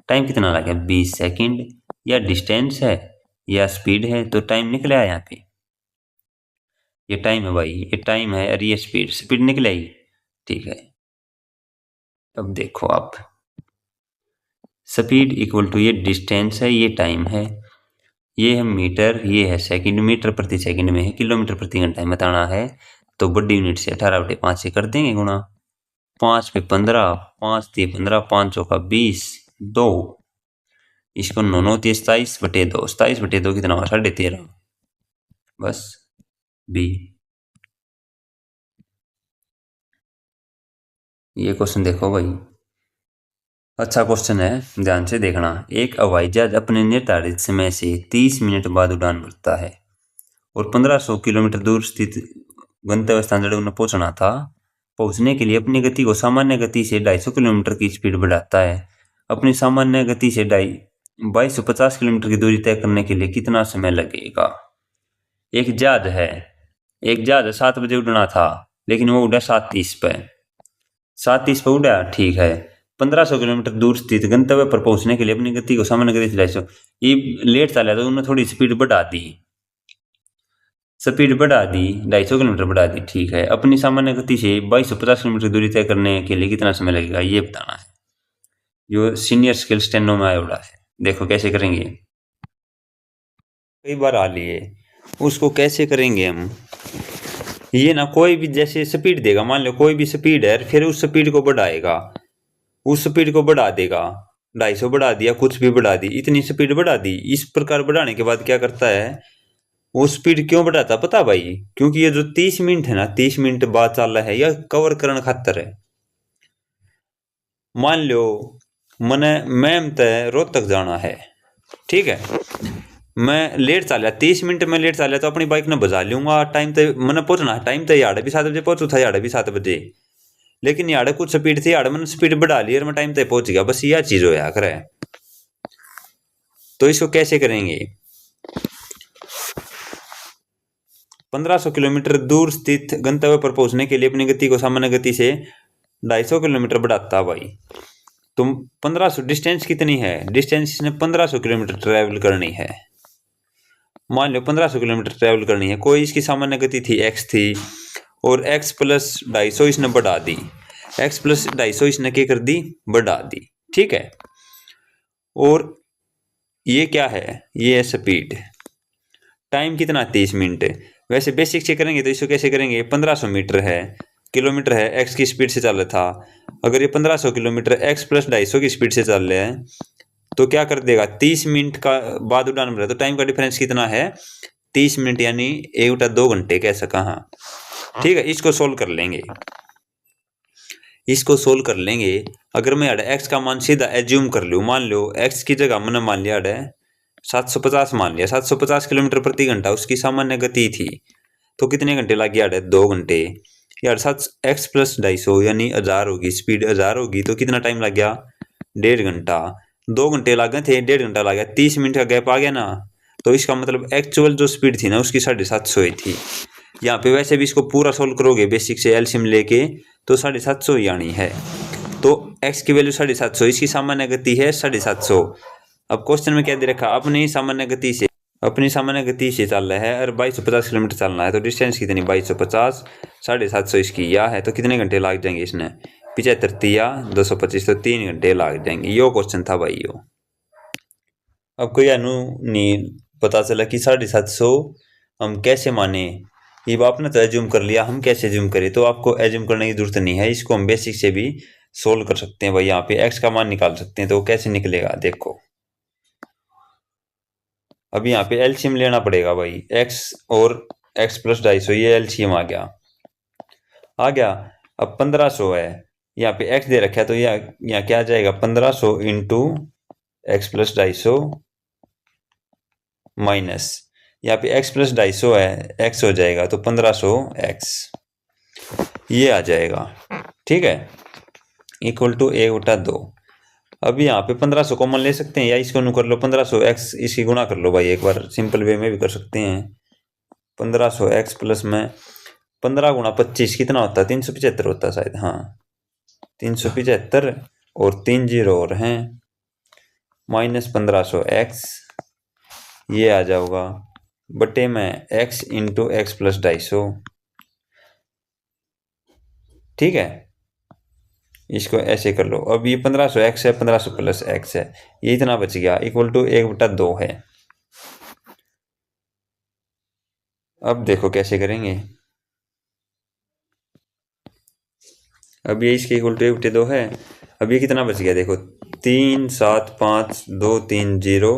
टाइम कितना लगा? 20 सेकंड। या डिस्टेंस है या स्पीड है, तो टाइम निकला है यहाँ पे। ये टाइम है भाई, ये टाइम है और ये स्पीड निकल आई। ठीक है, अब देखो आप, स्पीड इक्वल टू ये डिस्टेंस है, ये टाइम है, ये है मीटर, ये है सेकंड। मीटर प्रति सेकंड में है, किलोमीटर प्रति घंटा में बताना है। तो बड़ी यूनिट से 18/5 से कर देंगे गुणा। 5 पे 15, 5 × 15, 500 का 20, 2, इसको 9 9 × 27/2, 27/2 कितना हुआ? 13.5। बस बी। ये क्वेश्चन देखो भाई, अच्छा क्वेश्चन है, ध्यान से देखना। एक हवाई जहाज अपने निर्धारित समय से 30 मिनट बाद उड़ान भरता है और 1500 किलोमीटर दूर स्थित गंतव्य स्थान जड़ों में पहुंचना था। पहुंचने के लिए अपनी गति को सामान्य गति से 250 किलोमीटर की स्पीड बढ़ाता है। अपनी सामान्य गति से 2250 किलोमीटर की दूरी तय करने के लिए कितना समय लगेगा? एक जहाज है, 7 बजे उड़ना था, लेकिन वो उड़ा 7:30 पे। 7:30 पे उड़ा, ठीक है। 1500 किलोमीटर दूर स्थित गंतव्य पर पहुंचने के लिए अपनी गति को सामान्य गति से 250, ये लेट चला तो उन्होंने थोड़ी स्पीड बढ़ा दी, 250 किलोमीटर बढ़ा दी, ठीक है। अपनी सामान्य गति से 2250 किलोमीटर दूरी तय करने के लिए कितना समय लगेगा, ये बताना है। जो सीनियर स्किल स्टेनो में आया उड़ा है, देखो कैसे करेंगे। कई बार आ लिए, उसको कैसे करेंगे हम? ये ना कोई भी जैसे स्पीड देगा, मान लो कोई भी स्पीड है, फिर उस स्पीड को बढ़ाएगा, उस स्पीड को बढ़ा देगा, 250 बढ़ा दिया, कुछ भी बढ़ा दी, इतनी स्पीड बढ़ा दी। इस प्रकार बढ़ाने के बाद क्या करता है, वो स्पीड क्यों बढ़ाता पता भाई? क्योंकि ये जो 30 मिनट है ना, 30 मिनट बाद चल रहा है, या कवर करने खातर है। मान लो मने मैम तय रोहतक जाना है, ठीक है, मैं लेट चल 30 मिनट में लेट चल तो अपनी बाइक ने बजा लूंगा, टाइम तक मैंने पहुंचना है, टाइम तक यार भी 7 बजे पहुंचू था, यार भी 7 बजे, लेकिन यार कुछ स्पीड थी, यार मैंने स्पीड बढ़ा ली और मैं टाइम तक पहुंच गया, बस यह चीज होया करे। तो इसको कैसे करेंगे? 1500 किलोमीटर दूर स्थित गंतव्य पर पहुंचने के लिए अपनी गति को सामान्य गति से 250 किलोमीटर बढ़ाता भाई। तुम 1500 डिस्टेंस कितनी है? डिस्टेंस इसने 1500 किलोमीटर ट्रैवल करनी है। मान लो 1500 किलोमीटर ट्रैवल करनी है, कोई इसकी सामान्य गति थी x थी, और x प्लस 250 इसने बढ़ा दी, x प्लस 250 इसने क्या कर दी? बढ़ा दी, ठीक है। और ये क्या है? ये है स्पीड। टाइम कितना? 30 मिनट। वैसे बेसिक से करेंगे तो इसको कैसे करेंगे? 1500 मीटर है, किलोमीटर है, x की स्पीड से चल रहा था, अगर ये 1500 किलोमीटर x प्लस 250 की स्पीड से चल रहे हैं तो क्या कर देगा? 30 मिनट का बाद उड़ान भरा, तो टाइम का डिफरेंस कितना है? 30 मिनट, यानी 1/2 घंटे कह सका। हाँ ठीक है, इसको सोल्व कर लेंगे, इसको सोल्व कर लेंगे। अगर मैं x का मान सीधा एज्यूम कर लूँ, मान लो x की जगह मैंने मान लिया 750 मान लिया, 750 किलोमीटर प्रति घंटा उसकी सामान्य गति थी, तो कितने घंटे लग गया? 2 घंटे। यार 7x प्लस 250 यानी 1000 होगी, स्पीड 1000 होगी, तो कितना टाइम लग गया? 1.5 घंटा। 2 घंटे लग गए थे, 1.5 घंटा लग गया, 30 मिनट का गैप आ गया ना, तो इसका मतलब एक्चुअल जो स्पीड थी ना उसकी 750 ही थी। यहाँ पे वैसे भी इसको पूरा सोल्व करोगे बेसिक से एलसीएम लेके तो 750 ही आनी है। तो x की वैल्यू 750, इसकी सामान्य गति है 750। अब क्वेश्चन में क्या दे रखा? अपनी सामान्य गति से चल रहा है और 2250 किलोमीटर चलना है, तो डिस्टेंस कितनी? 2250, 750 इसकी यह है, तो कितने घंटे लग जाएंगे? इसने 75 तिया 225, तो 3 घंटे लग जाएंगे। यो क्वेश्चन था भाई यो। अब कोई अनु नहीं पता चला कि 750 हम कैसे माने, ये आपने तो एज्यूम कर लिया, हम कैसे एज्यूम करें? तो आपको एज्यूम करने की जरूरत नहीं है, इसको हम बेसिक से भी सोल्व कर सकते हैं भाई। यहाँ पे x का मान निकाल सकते हैं, तो कैसे निकलेगा देखो। अब यहाँ पे एलसीएम लेना पड़ेगा भाई, x और x प्लस 250, ये एलसीएम आ गया। अब 1500 है, यहाँ पे x दे रखा है, तो यहाँ क्या आ जाएगा? 1500 इंटू एक्स प्लस 250 माइनस, यहाँ पे x प्लस 250 है, x हो जाएगा तो 1500x, ये आ जाएगा, ठीक है, इक्वल टू 1/2। अब यहाँ पे 1500 कॉमन ले सकते हैं, या इसको नु कर लो 1500x, इसकी गुणा कर लो भाई, एक बार सिंपल वे में भी कर सकते हैं। 1500x प्लस में 15 गुणा 25 कितना होता है? 375 होता है शायद, हाँ 375, और 3 जीरो और हैं, माइनस 1500x, ये आ जाओगा बटे में x इंटू एक्स प्लस 250, ठीक है। इसको ऐसे कर लो। अब ये 1500x है, 1500 प्लस x है, ये इतना बच गया, इक्वल टू 1/2 है। अब देखो कैसे करेंगे। अब ये इसके इक्वल टू 1/2 है। अब ये कितना बच गया देखो, 3 7 5 2 3 0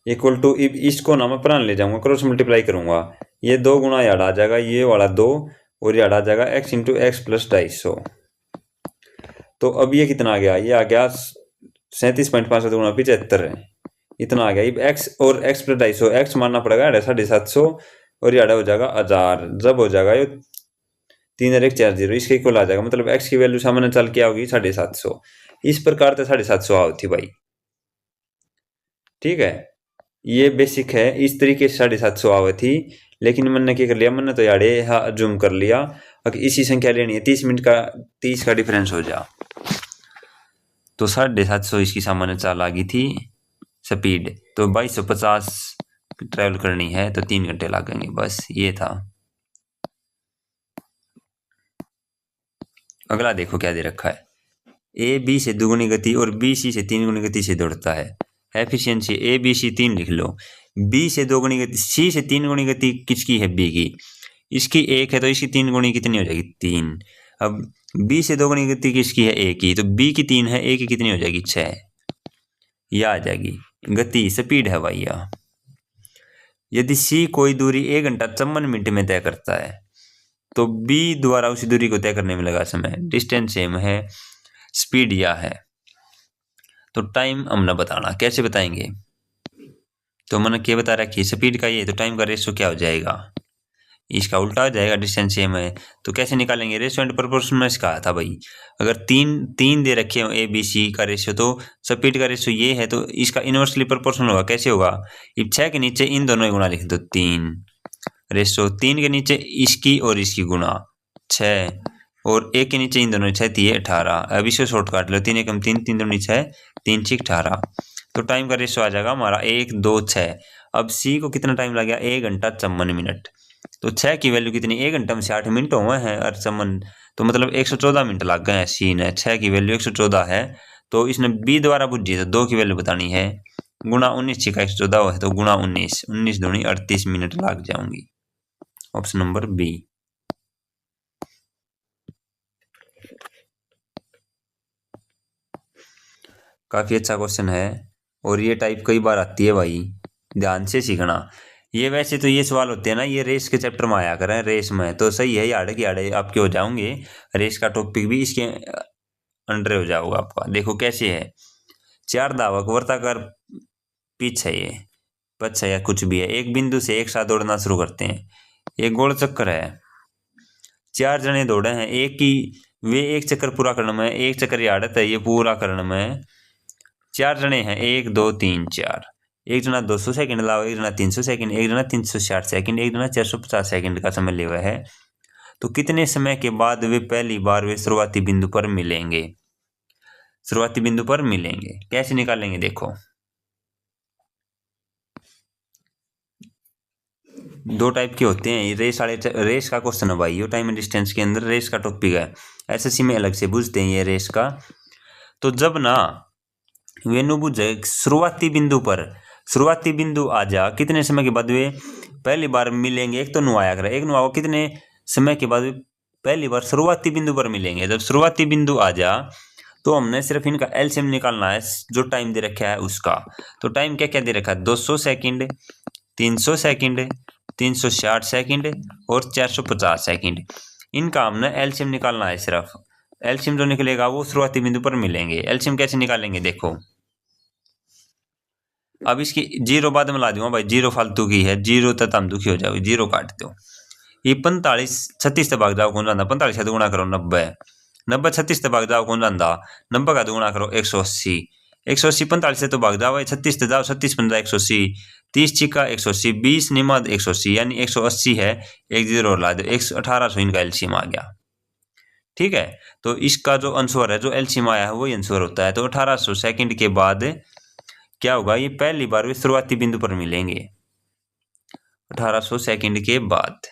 इक्वल टू, इसको ना मैं प्राण ले जाऊंगा, क्रॉस मल्टीप्लाई करूंगा, ये 2 गुणा याड आ जाएगा, ये वाला 2 और याड आ जाएगा x इंटू एक्स प्लस 250। तो अब ये कितना आ गया? ये आ गया 37.5 गुणा 75 है, इतना आ गया। अब x और x प्लस 250, x मानना पड़ेगा 750 और याड हो जाएगा 1000, जब हो जाएगा ये 3 और 1 4 0, इसके इक्वल आ जाएगा, मतलब x की वैल्यू सामान्य चल क्या होगी? 750। इस प्रकार से 750 आओ थी भाई, ठीक है, ये बेसिक है, इस तरीके से 750 आवे थी। लेकिन मैंने क्या कर लिया, मैंने तो यार जूम कर लिया, अगर इसी संख्या लेनी है 30 मिनट का 30 का डिफरेंस हो जा, तो 750 इसकी सामान्य चाल आ गई थी स्पीड, तो 2250 ट्रैवल करनी है तो 3 घंटे लगेंगे, बस ये था। अगला देखो क्या दे रखा है, ए बी से 2 गुनी गति और बी सी से 3 गुनी गति से दौड़ता है। एफिशिएंसी ए बी सी 3 लिख लो, बी से 2 गुनी गति, सी से 3 गुनी गति किसकी है? बी की। इसकी 1 है तो इसकी 3 गुणी कितनी हो जाएगी 3। अब b से 2 गुणी गति किसकी है a की, तो b की 3 है, a की कितनी हो जाएगी 6। यह आ जाएगी गति, स्पीड है भाई यह। यदि c कोई दूरी 1 घंटा 54 मिनट में तय करता है तो b द्वारा उसी दूरी को तय करने में लगा समय, डिस्टेंस सेम है, स्पीड यह है। तो टाइम हमने बताना, कैसे बताएंगे, तो मैंने क्या बता रखी, स्पीड का ये, तो टाइम का रेशो क्या हो जाएगा, इसका उल्टा हो जाएगा, डिस्टेंस सेम है। तो कैसे निकालेंगे, रेशो एंड प्रोपोर्शन में कहा था भाई, अगर तीन दे रखे हो ए बी सी का रेशो, तो स्पीड का रेशो ये है, तो इसका इनवर्सली प्रोपोर्शनल होगा। कैसे होगा, अब 6 के नीचे इन दोनों गुणा लिख दो 3, रेशो 3 के नीचे इसकी और इसकी गुणा 6, और 1 के नीचे इन दोनों 6 3 18। अब इसको शॉर्ट काट लो, 3 एकम 3, 3 दूनी 6, 3 6 18। तो टाइम का रेशो आ जाएगा हमारा 1 2 6। अब सी को कितना टाइम लग गया, 1 घंटा 54 मिनट। तो 6 की वैल्यू कितनी, 1 घंटा में से 8 मिनट हुए हैं और 54, तो मतलब 114 मिनट लग गए हैं। सी ने 6 की वैल्यू 114 है, तो इसने बी द्वारा बुझी, तो 2 की वैल्यू बतानी है, गुणा 19 का 114 है, तो गुणा 19, 19 दूनी 38 मिनट लग जाऊंगी। Option number B. काफी अच्छा क्वेश्चन है और ये टाइप कई बार आती है भाई, ध्यान से सीखना। ये वैसे तो ये सवाल होते हैं ना, ये रेस के चैप्टर में आया करें, रेस में तो सही है, याड़े की याड़े आपके हो जाओगे, रेस का टॉपिक भी इसके अंडर हो जाओगा आपका। देखो कैसे है, 4 धावक वर्ताकार पिच है, ये पच है या कुछ भी है, एक बिंदु से एक साथ दौड़ना शुरू करते हैं। एक गोल चक्कर है, 4 जने दौड़े हैं, वे एक चक्कर पूरा करने में, एक चक्कर ये आड़त है, ये पूरा करने में 4 जने हैं, 1 2 3 4। एक जना 200 सेकंड लाओ, एक जना 300 सेकंड, एक जना 360 सेकंड, एक जना 450 सेकंड का समय लिया है। तो कितने समय के बाद वे पहली बार वे शुरुआती बिंदु पर मिलेंगे, शुरुआती बिंदु पर मिलेंगे। कैसे निकालेंगे, देखो 2 टाइप के होते हैं, रेस का क्वेश्चन है भाई, ये टाइम एंड डिस्टेंस के अंदर रेस का टॉपिक है, एसएससी में अलग से पूछते हैं ये रेस का। तो जब ना वेनु बुझे शुरुआती बिंदु आ जा, कितने समय के बाद वे पहली बार मिलेंगे, एक तो नु आया करे, एक नु आओ, कितने समय के बाद वे पहली बार शुरुआती बिंदु पर मिलेंगे। जब शुरुआती बिंदु आ जा तो हमने सिर्फ इनका एलसीएम निकालना है, जो टाइम दे रखा है उसका। तो टाइम क्या क्या दे रखा है, 200 सेकंड, 300 सेकंड, 360 सेकंड और 450 सेकंड। इनका हमने एलसीएम निकालना है सिर्फ। एलसीएम जो निकलेगा वो शुरुआती बिंदु पर मिलेंगे। एलसीएम कैसे निकालेंगे, देखो अब इसकी जीरो बाद में ला दूंगा भाई, जीरो फालतू की है, जीरो तक हम दुखी हो जाओगे, जीरो काट दो। ये 45 36 से भाग जाओ कौन जाता, 45 से गुणा करो 90, 90 36 से भाग जाओ कौन जाता, 90 का गुणा करो 180, 180 45 से तो भाग जाओ भाई, 36 से जाओ, 36 15 180, 30 छिका 180, 20 निमाद 180, यानी 180 है, एक जीरो और ला दो, 1800 इनका एलसीएम आ गया। ठीक है, तो इसका जो आंसर है, जो एलसीएम आया है वही आंसर होता है। तो 1800 सेकंड के बाद क्या होगा, ये पहली बार वे शुरुआती बिंदु पर मिलेंगे, 1800 सेकंड के बाद।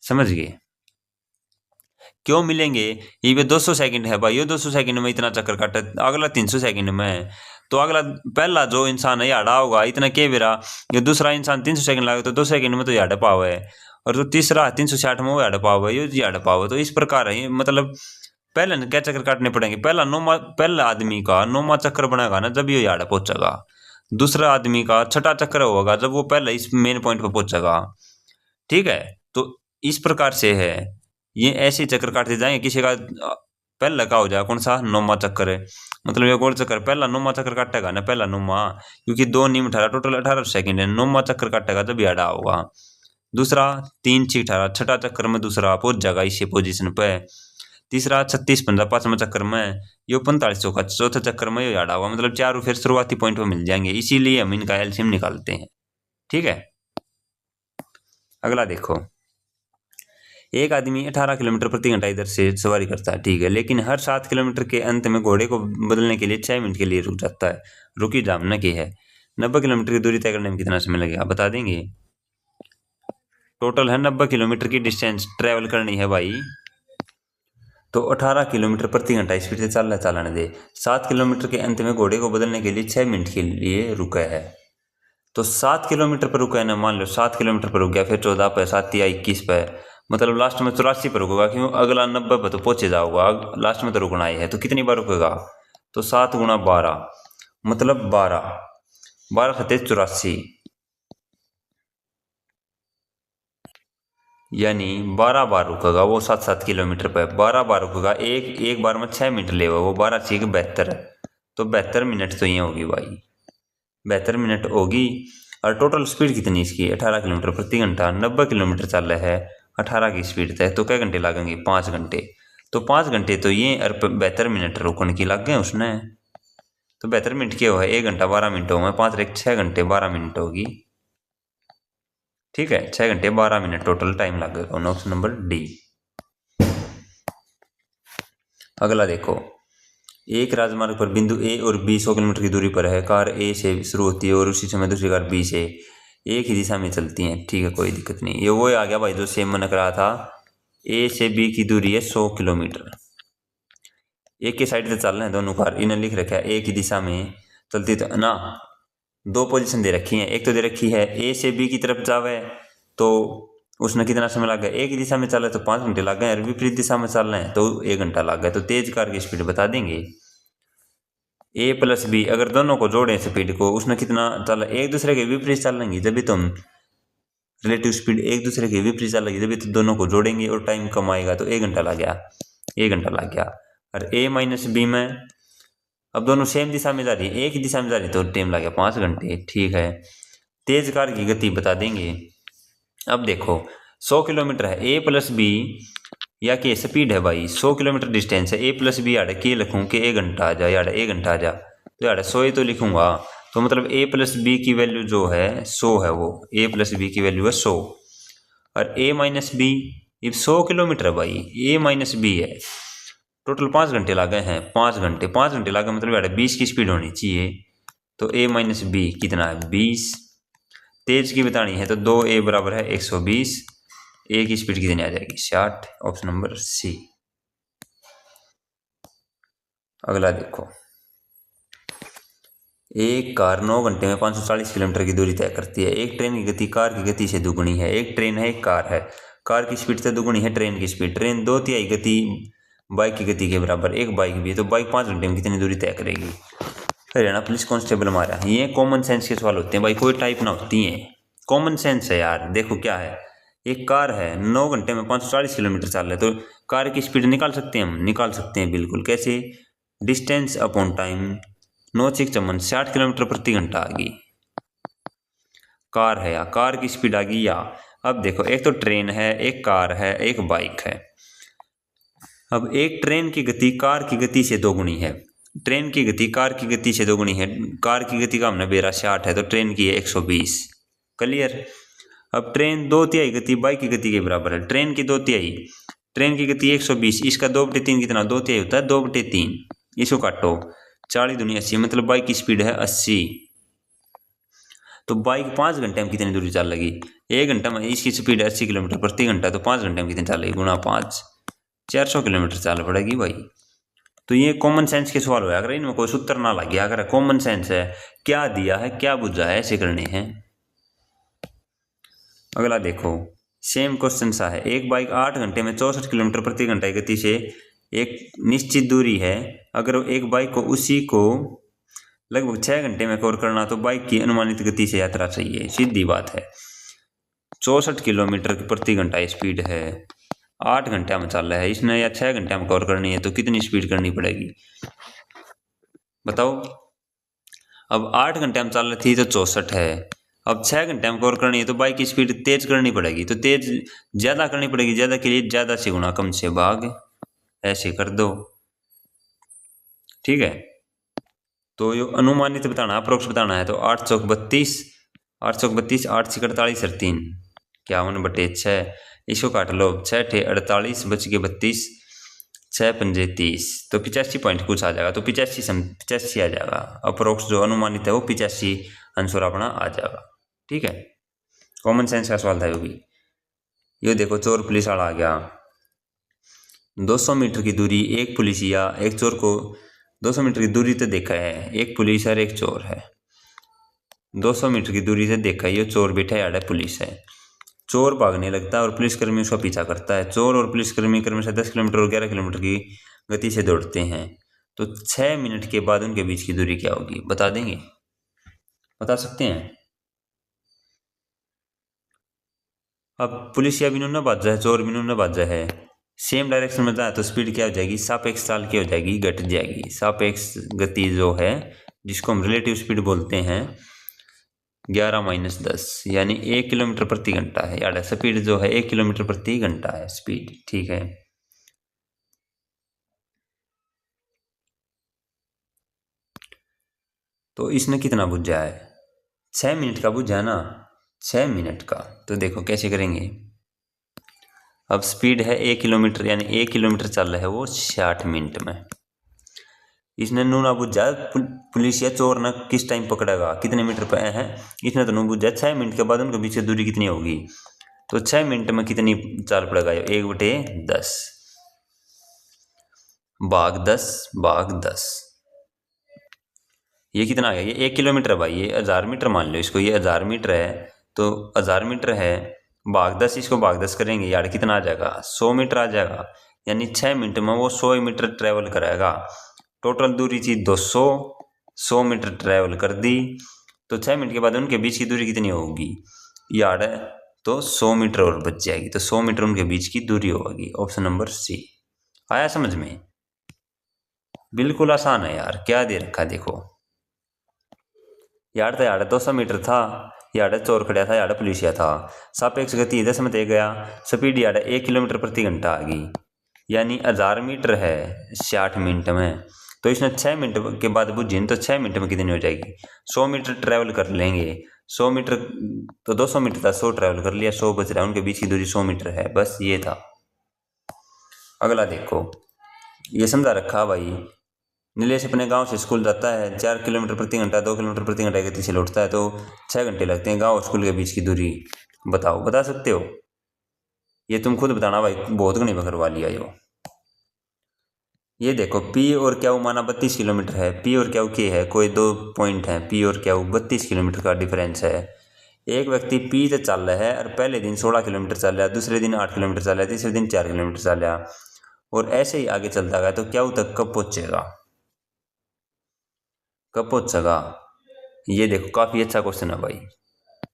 समझ गए क्यों मिलेंगे, ये 200 सेकंड है भाई, ये 200 सेकंड में इतना चक्कर काटा, अगला 300 सेकंड में, तो अगला पहला जो इंसान है याड़ा होगा इतना के बेरा, ये दूसरा इंसान 300 सेकंड लगे तो 2 सेकंड में तो याड़ा पाव है, और जो तीसरा 360 में वो याड़ा पाव है, ये याड़ा पाव है। तो इस प्रकार है, मतलब पहले क्या चक्कर काटने पड़ेंगे, पहला आदमी का 9वां चक्कर बनेगा ना जब ये यार्ड पहुंचेगा, दूसरा आदमी का 6ठा चक्कर होगा जब वो पहले इस मेन पॉइंट पर पहुंचेगा। ठीक है, तो इस प्रकार से है, ये ऐसे चक्कर काटते जाएंगे, किसी का पहला का हो जाएगा कौन सा 9वां चक्कर है, मतलब ये गोल चक्कर पहला 9वां चक्कर काटेगा ना, पहला 9वां, क्योंकि 2 नीम 18 टोटल 18 सेकंड है, 9वां चक्कर काटेगा जब यार्ड होगा। दूसरा 3 6 18 6ठा चक्कर में दूसरा पहुंच जाएगा इसी पोजीशन पे। तीसरा 36 15 5वां चक्कर में, यो 45 का चौथा चक्कर में यो याड़ा हुआ, मतलब चारों फिर शुरुआती पॉइंट पर मिल जाएंगे, इसीलिए हम इनका एलसीएम निकालते हैं। ठीक है, अगला देखो, एक आदमी 18 किलोमीटर प्रति घंटा इधर से सवारी करता है, ठीक है, लेकिन हर 7 किलोमीटर के अंत में घोड़े को बदलने के लिए 6 मिनट के लिए रुक जाता है। रुकी जानना की है, 90 किलोमीटर की दूरी तय करने में कितना समय लगेगा, बता देंगे। टोटल है 90 किलोमीटर की डिस्टेंस ट्रेवल करनी है भाई, तो 18 किलोमीटर प्रति घंटा स्पीड से चलने दे, 7 किलोमीटर के अंत में घोड़े को बदलने के लिए 6 मिनट के लिए रुका है। तो 7 किलोमीटर पर रुका है ना, मान लो 7 किलोमीटर पर रुक गया, फिर 14 पे, 7 या 21 पे, मतलब लास्ट में 84 पर रुकेगा, क्यों अगला 90 पर तो पहुंचे जाओगा, लास्ट में तो रुकना ही है, तो कितनी बार रुकेगा, तो 7 गुणा 12 मतलब 12 सत्ते 84, यानी 12 बार रुकेगा वो 7 किलोमीटर पर, 12 बार रुकेगा, एक बार में 6 मिनट लेगा वो, 12 6 72, तो 72 मिनट तो ये होगी भाई, 72 मिनट होगी। और टोटल स्पीड कितनी इसकी, 18 किलोमीटर प्रति घंटा, 90 किलोमीटर चल रहा है, 18 की स्पीड तय, तो क्या घंटे लगेंगे, 5 घंटे, तो 5 घंटे तो ये और 72 मिनट रुकने की लग गए उसने, तो 72 मिनट क्या हुआ, 1 घंटा 12 मिनट होगा, 5 एक 6 घंटे 12 मिनट होगी, ठीक है, 6 घंटे 12 मिनट टोटल टाइम लगेगा, ऑप्शन नंबर डी। अगला देखो, एक राजमार्ग पर बिंदु ए और बी 100 किलोमीटर की दूरी पर है, कार ए से शुरू होती है और उसी समय दूसरी कार बी से, एक ही दिशा में चलती हैं, ठीक है कोई दिक्कत नहीं, ये वो आ गया भाई जो सेम मैंने करा था, ए से बी की दूरी है 100 किलोमीटर, एक के साइड से चल रहे हैं दोनों कार, इन्हें लिख रखा है एक ही दिशा में चलती, तो ना दो पोजीशन दे रखी है, एक तो दे रखी है ए से बी की तरफ जावे तो उसने कितना समय लग गया, एक ही दिशा में चल रहा है तो 5 घंटे लग गए, और विपरीत दिशा में चल रहे हैं तो 1 घंटा लग गया, तो तेज कार की स्पीड बता देंगे, ए प्लस बी अगर दोनों को जोड़ें स्पीड को, उसने कितना चल, एक दूसरे के विपरीत चल लेंगे जब भी तुम रिलेटिव स्पीड एक दूसरे के विपरीत चल रही है, जब भी तो दोनों को जोड़ेंगे और टाइम कम आएगा, तो 1 घंटा लग गया, 1 घंटा लग गया। और ए माइनस बी में अब दोनों सेम दिशा में जा रही है, एक ही दिशा में जा रही है, तो टाइम लग गया 5 घंटे, ठीक है। तेज कार की गति बता देंगे, अब देखो 100 किलोमीटर है, ए प्लस बी या के स्पीड है भाई, 100 किलोमीटर डिस्टेंस है, ए प्लस बी यार के लिखूँ कि 1 घंटा आ जा, यार 1 घंटा आ जा, तो यार 100 ही तो लिखूंगा, तो मतलब ए प्लस बी की वैल्यू जो है 100 है, वो ए प्लस बी की वैल्यू है 100, और ए माइनस बी ये 100 किलोमीटर है भाई, ए माइनस बी है, टोटल 5 घंटे लगे हैं, 5 घंटे 5 घंटे लगे, मतलब यार 20 की स्पीड होनी चाहिए, तो ए माइनस बी कितना है 20, तेज की बतानी है तो 2a बराबर है 120, ए की स्पीड कितनी आ जाएगी 60, ऑप्शन नंबर सी। अगला देखो, एक कार 9 घंटे में 540 किलोमीटर की दूरी तय करती है, एक ट्रेन की गति कार की गति से दुगुनी है, एक ट्रेन है एक कार है, कार की स्पीड से दुगुनी है ट्रेन की स्पीड, ट्रेन 2/3 गति बाइक की गति के बराबर, एक बाइक भी है, तो बाइक 5 घंटे में कितनी दूरी तय करेगी। हरियाणा पुलिस कांस्टेबल हमारा, ये कॉमन सेंस के सवाल होते हैं भाई, कोई टाइप ना होती है, कॉमन सेंस है यार। देखो क्या है, एक कार है 9 घंटे में 540 किलोमीटर चल रहा है, तो कार की स्पीड निकाल सकते हैं हम, निकाल सकते हैं बिल्कुल, कैसे, डिस्टेंस अपॉन टाइम, 9 6 54 60 किलोमीटर प्रति घंटा आ गई कार है, या कार की स्पीड आ गई या। अब देखो एक तो ट्रेन है, एक कार है, एक बाइक है, अब एक ट्रेन की गति कार की गति से दोगुनी है, ट्रेन की गति कार की गति से दोगुनी है, कार की गति का हमने बेरा 60 है, तो ट्रेन की है 120, क्लियर। अब ट्रेन 2/3 गति बाइक की गति के बराबर है, ट्रेन की 2/3, ट्रेन की गति 120, इसका 2/3 कितना 2/3 होता है, 2/3, इसको काटो, 40 दूनी 80, मतलब बाइक की स्पीड है 80, तो बाइक 5 घंटे में कितनी दूरी चल लगी, 1 घंटा में इसकी स्पीड है 80 किलोमीटर प्रति घंटा, तो 5 घंटे में कितनी चल लगी, गुणा 5, 400 किलोमीटर चल पड़ेगी भाई। तो ये कॉमन सेंस के सवाल हुआ, अगर इनमें कोई सूत्र ना लग गया, अगर कॉमन सेंस है, क्या दिया है क्या बुझा है, ऐसे करने हैं। अगला देखो, सेम क्वेश्चन सा है, एक बाइक 8 घंटे में 64 किलोमीटर प्रति घंटा की गति से एक निश्चित दूरी है, अगर एक बाइक को उसी को लगभग 6 घंटे में कवर करना, तो बाइक की अनुमानित गति से यात्रा चाहिए, सीधी बात है। 64 किलोमीटर प्रति घंटा स्पीड है, 8 घंटे में चल रहा है इसने, या 6 घंटे में कवर करनी है, तो कितनी स्पीड करनी पड़ेगी बताओ। अब 8 घंटे में चल रही थी तो 64 है, अब 6 घंटे में कवर करनी है, तो बाइक की स्पीड तेज करनी पड़ेगी, तो तेज ज़्यादा करनी पड़ेगी, ज़्यादा के लिए ज़्यादा से गुणा कम से भाग, ऐसे कर दो, ठीक है। तो यो अनुमानित बताना, अप्रोक्स बताना है, तो 8 चौक 32, 8 चौक 32, 8 6 48 और 3 51/6, इसको काट लो, 6 × 48 बच के 32, 6 पंजे 30, तो 85 पॉइंट कुछ आ जाएगा, तो 85 आ जाएगा, अप्रोक्स जो अनुमानित है वो 85 आंसर अपना आ जाएगा, ठीक है। कॉमन सेंस का सवाल था ये भी। ये देखो चोर पुलिस वाला आ गया, 200 मीटर की दूरी, एक पुलिस या एक चोर को 200 मीटर की दूरी तो देखा है, एक पुलिस और एक चोर है, 200 मीटर की दूरी से देखा ये चोर बैठा यार पुलिस है। चोर भागने लगता है और पुलिसकर्मी उसका पीछा करता है। चोर और पुलिसकर्मी क्रमशः 10 किलोमीटर और 11 किलोमीटर की गति से दौड़ते हैं। तो 6 मिनट के बाद उनके बीच की दूरी क्या होगी, बता देंगे? बता सकते हैं? अब पुलिस या बिनु न बाजा है, चोर बिनु न बाजा है, सेम डायरेक्शन में जाए तो स्पीड क्या हो जाएगी? सापेक्ष चाल की हो जाएगी, घट जाएगी। सापेक्ष गति जो है जिसको हम रिलेटिव स्पीड बोलते हैं 11-10 यानी 1 किलोमीटर प्रति घंटा है। यार स्पीड जो है 1 किलोमीटर प्रति घंटा है स्पीड, ठीक है। तो इसने कितना बुझा है? 6 मिनट का बुझा ना, 6 मिनट का। तो देखो कैसे करेंगे। अब स्पीड है 1 किलोमीटर यानी 1 किलोमीटर चल रहा है वो 60 मिनट में। इसने नू ना बुझा पुलिस या चोर ना किस टाइम पकड़ेगा, कितने मीटर पे है, इसने तो नू बुझा 6 मिनट के बाद उनके बीच की दूरी कितनी होगी। तो 6 मिनट में कितनी चाल पड़ेगा? 1/10 भाग 10 ये कितना आ गया? ये 1 किलोमीटर है भाई, ये 1000 मीटर मान लो इसको, ये 1000 मीटर है तो 1000 मीटर है भाग 10, इसको भाग 10 करेंगे यार कितना आ जाएगा? 100 मीटर आ जाएगा। यानी 6 मिनट में वो 100 मीटर ट्रेवल करेगा। टोटल दूरी थी 200, 100 मीटर ट्रेवल कर दी। तो 6 मिनट के बाद उनके बीच की दूरी कितनी होगी यार? तो 100 मीटर और बच जाएगी। तो 100 मीटर उनके बीच की दूरी होगी। Option number C. आया समझ में? बिल्कुल आसान है यार, क्या दे रखा देखो यार। तो यार 200 मीटर था, यार चोर खड़ा था, यार पुलिसिया था। सापेक्ष गति 10 में दे गया, स्पीड यार 1 किलोमीटर प्रति घंटा आ गई, यानी 1000 मीटर है 60 मिनट में। तो इसने 6 मिनट के बाद बुझी तो 6 मिनट में कितनी हो जाएगी? 100 मीटर ट्रैवल कर लेंगे। 100 मीटर तो 200 मीटर था, 100 ट्रैवल कर लिया, 100 बच रहा है, उनके बीच की दूरी 100 मीटर है। बस ये था। अगला देखो, ये समझा रखा भाई। नीलेश अपने गांव से स्कूल जाता है, 4 किलोमीटर प्रति घंटा 2 किलोमीटर प्रति घंटा गति से लौटता है, तो 6 घंटे लगते हैं। गांव और स्कूल के बीच की दूरी बताओ, बता सकते हो? ये तुम खुद बताना भाई, बहुत घनी करवा लिया ये देखो P और क्यू माना 32 किलोमीटर है। P और क्यू के है, कोई 2 पॉइंट है P और क्यू, 32 किलोमीटर का डिफरेंस है। एक व्यक्ति P से चल रहा है और पहले दिन 16 किलोमीटर चल रहा है, दूसरे दिन 8 किलोमीटर चल रहा है, तीसरे दिन 4 किलोमीटर चल रहा है, और ऐसे ही आगे चलता गया। तो क्यू तक कब पहुंचेगा, कब पहुंचेगा? ये देखो काफ़ी अच्छा क्वेश्चन है भाई।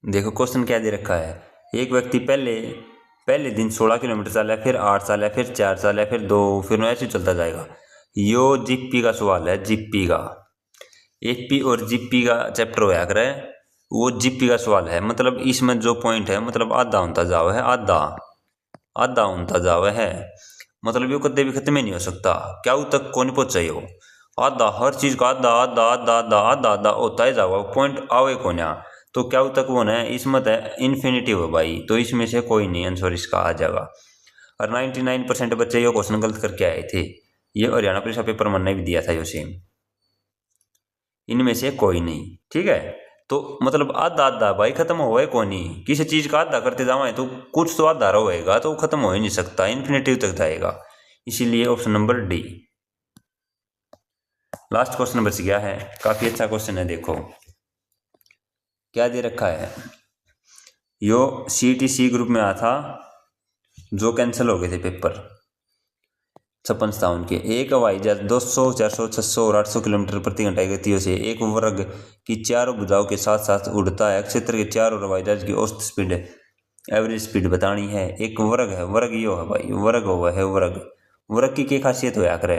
देखो क्वेश्चन क्या दे रखा है। एक व्यक्ति पहले दिन 16 किलोमीटर चला, फिर 8 चला, फिर 4 चला, फिर 2, फिर ऐसे चलता जाएगा। यो जीपी का सवाल है, जीपी का। एपी और जीपी का चैप्टर होया करे, वो जीपी का सवाल है। मतलब इसमें जो पॉइंट है, मतलब आधा होता जाओ है, आधा होता जाओ है, मतलब ये कदे भी खत्म ही नहीं हो सकता। क्या तक कौन पहुंचा हो? आधा, हर चीज का आधा आधा आधा आधा आधा आधा होता ही जाओ, पॉइंट आवे कौन? तो क्या तक वो है, इसमें है इन्फिनिटिव है भाई। तो इसमें से कोई नहीं आंसर इसका आ जाएगा। और 99% बच्चे ये क्वेश्चन गलत करके आए थे। ये हरियाणा पुलिस का पेपर मैंने भी दिया था यो सेम। इनमें से कोई नहीं, ठीक है। तो मतलब आधा आधा भाई खत्म हो कौन नहीं, किसी चीज का आधा करते जावे तो कुछ तो आधा रहेगा, तो खत्म हो ही नहीं सकता, इन्फिनिटिव तक जाएगा। इसीलिए option number D. Last question बच गया है, काफी अच्छा क्वेश्चन है। देखो क्या दे रखा है। यो CTC ग्रुप में आया था, जो कैंसिल हो गए थे पेपर 56 के। एक हवाई जहाज 200, 400, 600 और 800 किलोमीटर प्रति घंटा की गतियों से एक वर्ग की चारों भुजाओं के साथ साथ उड़ता है। क्षेत्र के चारों हवाई जहाज की औसत स्पीड, एवरेज स्पीड बतानी है। एक वर्ग है, वर्ग यो है भाई, वर्ग हुआ है वर्ग। वर्ग की क्या खासियत होया करे?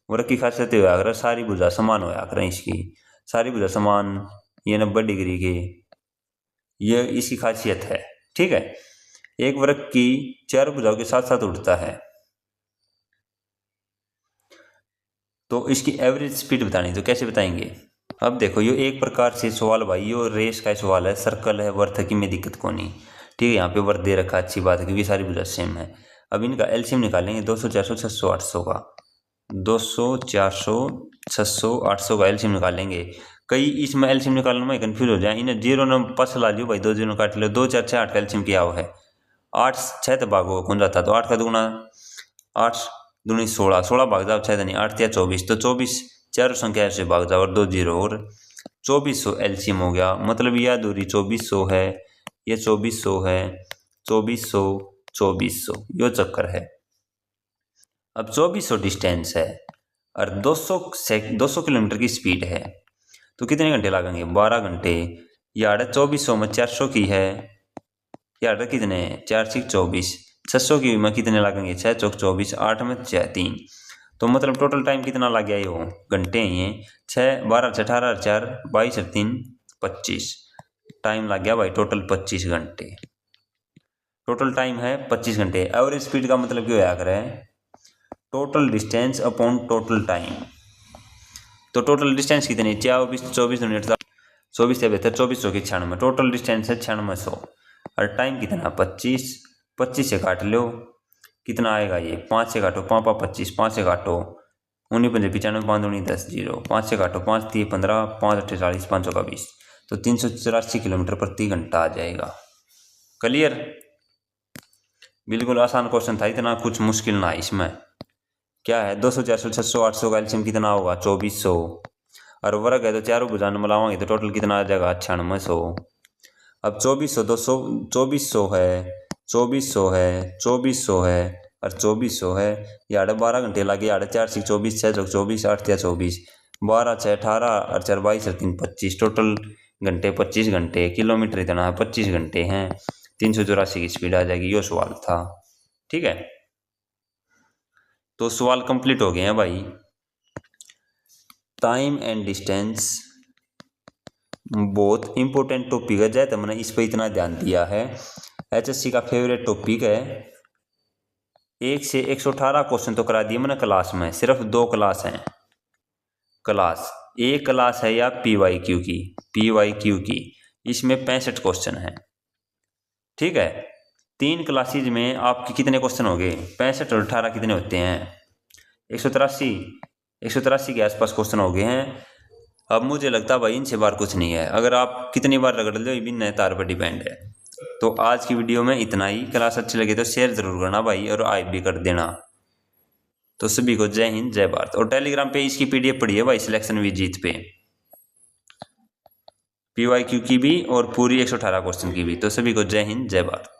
वर्ग की खासियत होया करे सारी भुजा समान होया करे, इसकी सारी भुजा समान, ये 90 डिग्री की, ये इसकी खासियत है, ठीक है। एक वर्ग की चार भुजाओं के साथ साथ उड़ता है, तो इसकी एवरेज स्पीड बतानी, तो कैसे बताएंगे? अब देखो ये एक प्रकार से सवाल भाई, ये रेस का सवाल है, सर्कल है, वर्थ की में दिक्कत को नहीं, ठीक है। यहाँ पे वर्थ दे रखा, अच्छी बात है, क्योंकि सारी भुजा सेम है। अब इनका एलसीएम निकालेंगे 200, 400, 600, 800 का। 200, 400, 600, 800 का एलसीएम निकालेंगे। कई इसमें एलसीएम निकालने में कंफ्यूज हो जाए, इन्हें जीरो न पास ला लियो भाई, 2 जीरो काट लो। 2 4 6 8 का एलसीएम क्या हुआ है? 8 6 तो भाग कौन जाता, तो 8 का दुगुना 8 दूनी 16, 16 भाग जाओ 6 नहीं, 8 या 24, तो 24 चारों संख्या से भाग जाओ और 2 जीरो, और 2400 एलसीएम हो गया, मतलब यह दूरी 2400 है, ये 2400 है, 2400 2400 यो चक्कर है। अब 2400 डिस्टेंस है और 200 किलोमीटर की स्पीड है, तो कितने घंटे लगेंगे? 12 घंटे। यार 2400 में 400 की है, यार कितने 4 6 24, 600 की में कितने लगेंगे? 6 चौक 24, 8 में 6 3, तो मतलब टोटल टाइम कितना लग गया? ये घंटे ही है, 6 12 18 4 22 3 25, टाइम लग गया भाई टोटल 25 घंटे। टोटल टाइम है 25 घंटे। एवरेज स्पीड का मतलब क्या होया करे? Total distance upon total time. तो टोटल डिस्टेंस कितनी? 24 मिनट, 24 से बेहतर 2400 की 96, टोटल डिस्टेंस है 9600 और टाइम कितना? 25। 25 से काट लो, कितना आएगा ये? 5 से काटो, 5 5 25, 5 से काटो 19 5 95, 5 दूनी 10 0, 5 से काटो 5 3 15, 5 8 40, 5 का 20, तो 384 किलोमीटर प्रति घंटा आ जाएगा। क्लियर? बिल्कुल आसान क्वेश्चन था, इतना कुछ मुश्किल ना है इसमें। क्या है? 200 400 600 800 का एलसीएम कितना होगा? 2400 और वर्ग है तो चारों भुजाएं मिलावांगे तो टोटल कितना आ जाएगा? 9600। अब 2400 200 2400 है, 2400 है, 2400 है और 2400 है, यार 12 घंटे लगे, यार 4 6 24, 6 चौक 24, 8 3 24, 12 6 18 और 4 22 और 3 25, टोटल घंटे 25 घंटे, किलोमीटर इतना है 25 घंटे हैं, 384 की स्पीड आ जाएगी। यो सवाल था, ठीक है। तो सवाल कंप्लीट हो गए हैं भाई। टाइम एंड डिस्टेंस बहुत इंपॉर्टेंट टॉपिक है, जय तो मैंने इस पर इतना ध्यान दिया है। एचएससी का फेवरेट टॉपिक है। 1 से 118 क्वेश्चन तो करा दिए मैंने क्लास में, सिर्फ 2 क्लास हैं। क्लास एक क्लास है या पीवाईक्यू की, इसमें 65 क्वेश्चन हैं, ठीक है। 3 क्लासेज में आपके कितने क्वेश्चन हो गए? 65 और 18 कितने होते हैं? 183 के आसपास क्वेश्चन हो गए हैं। अब मुझे लगता भाई इनसे बार कुछ नहीं है, अगर आप कितनी बार रगड़ लो ये भी नए तार पर डिपेंड है। तो आज की वीडियो में इतना ही। क्लास अच्छी लगे तो शेयर जरूर करना भाई और आइप भी कर देना। तो सभी को जय हिंद जय भारत। और टेलीग्राम पे इसकी पीडीएफ पड़ी है भाई, सिलेक्शन विद जीत पे, पीवाईक्यू की भी और पूरी 118 क्वेश्चन की भी। तो सभी को जय हिंद जय भारत।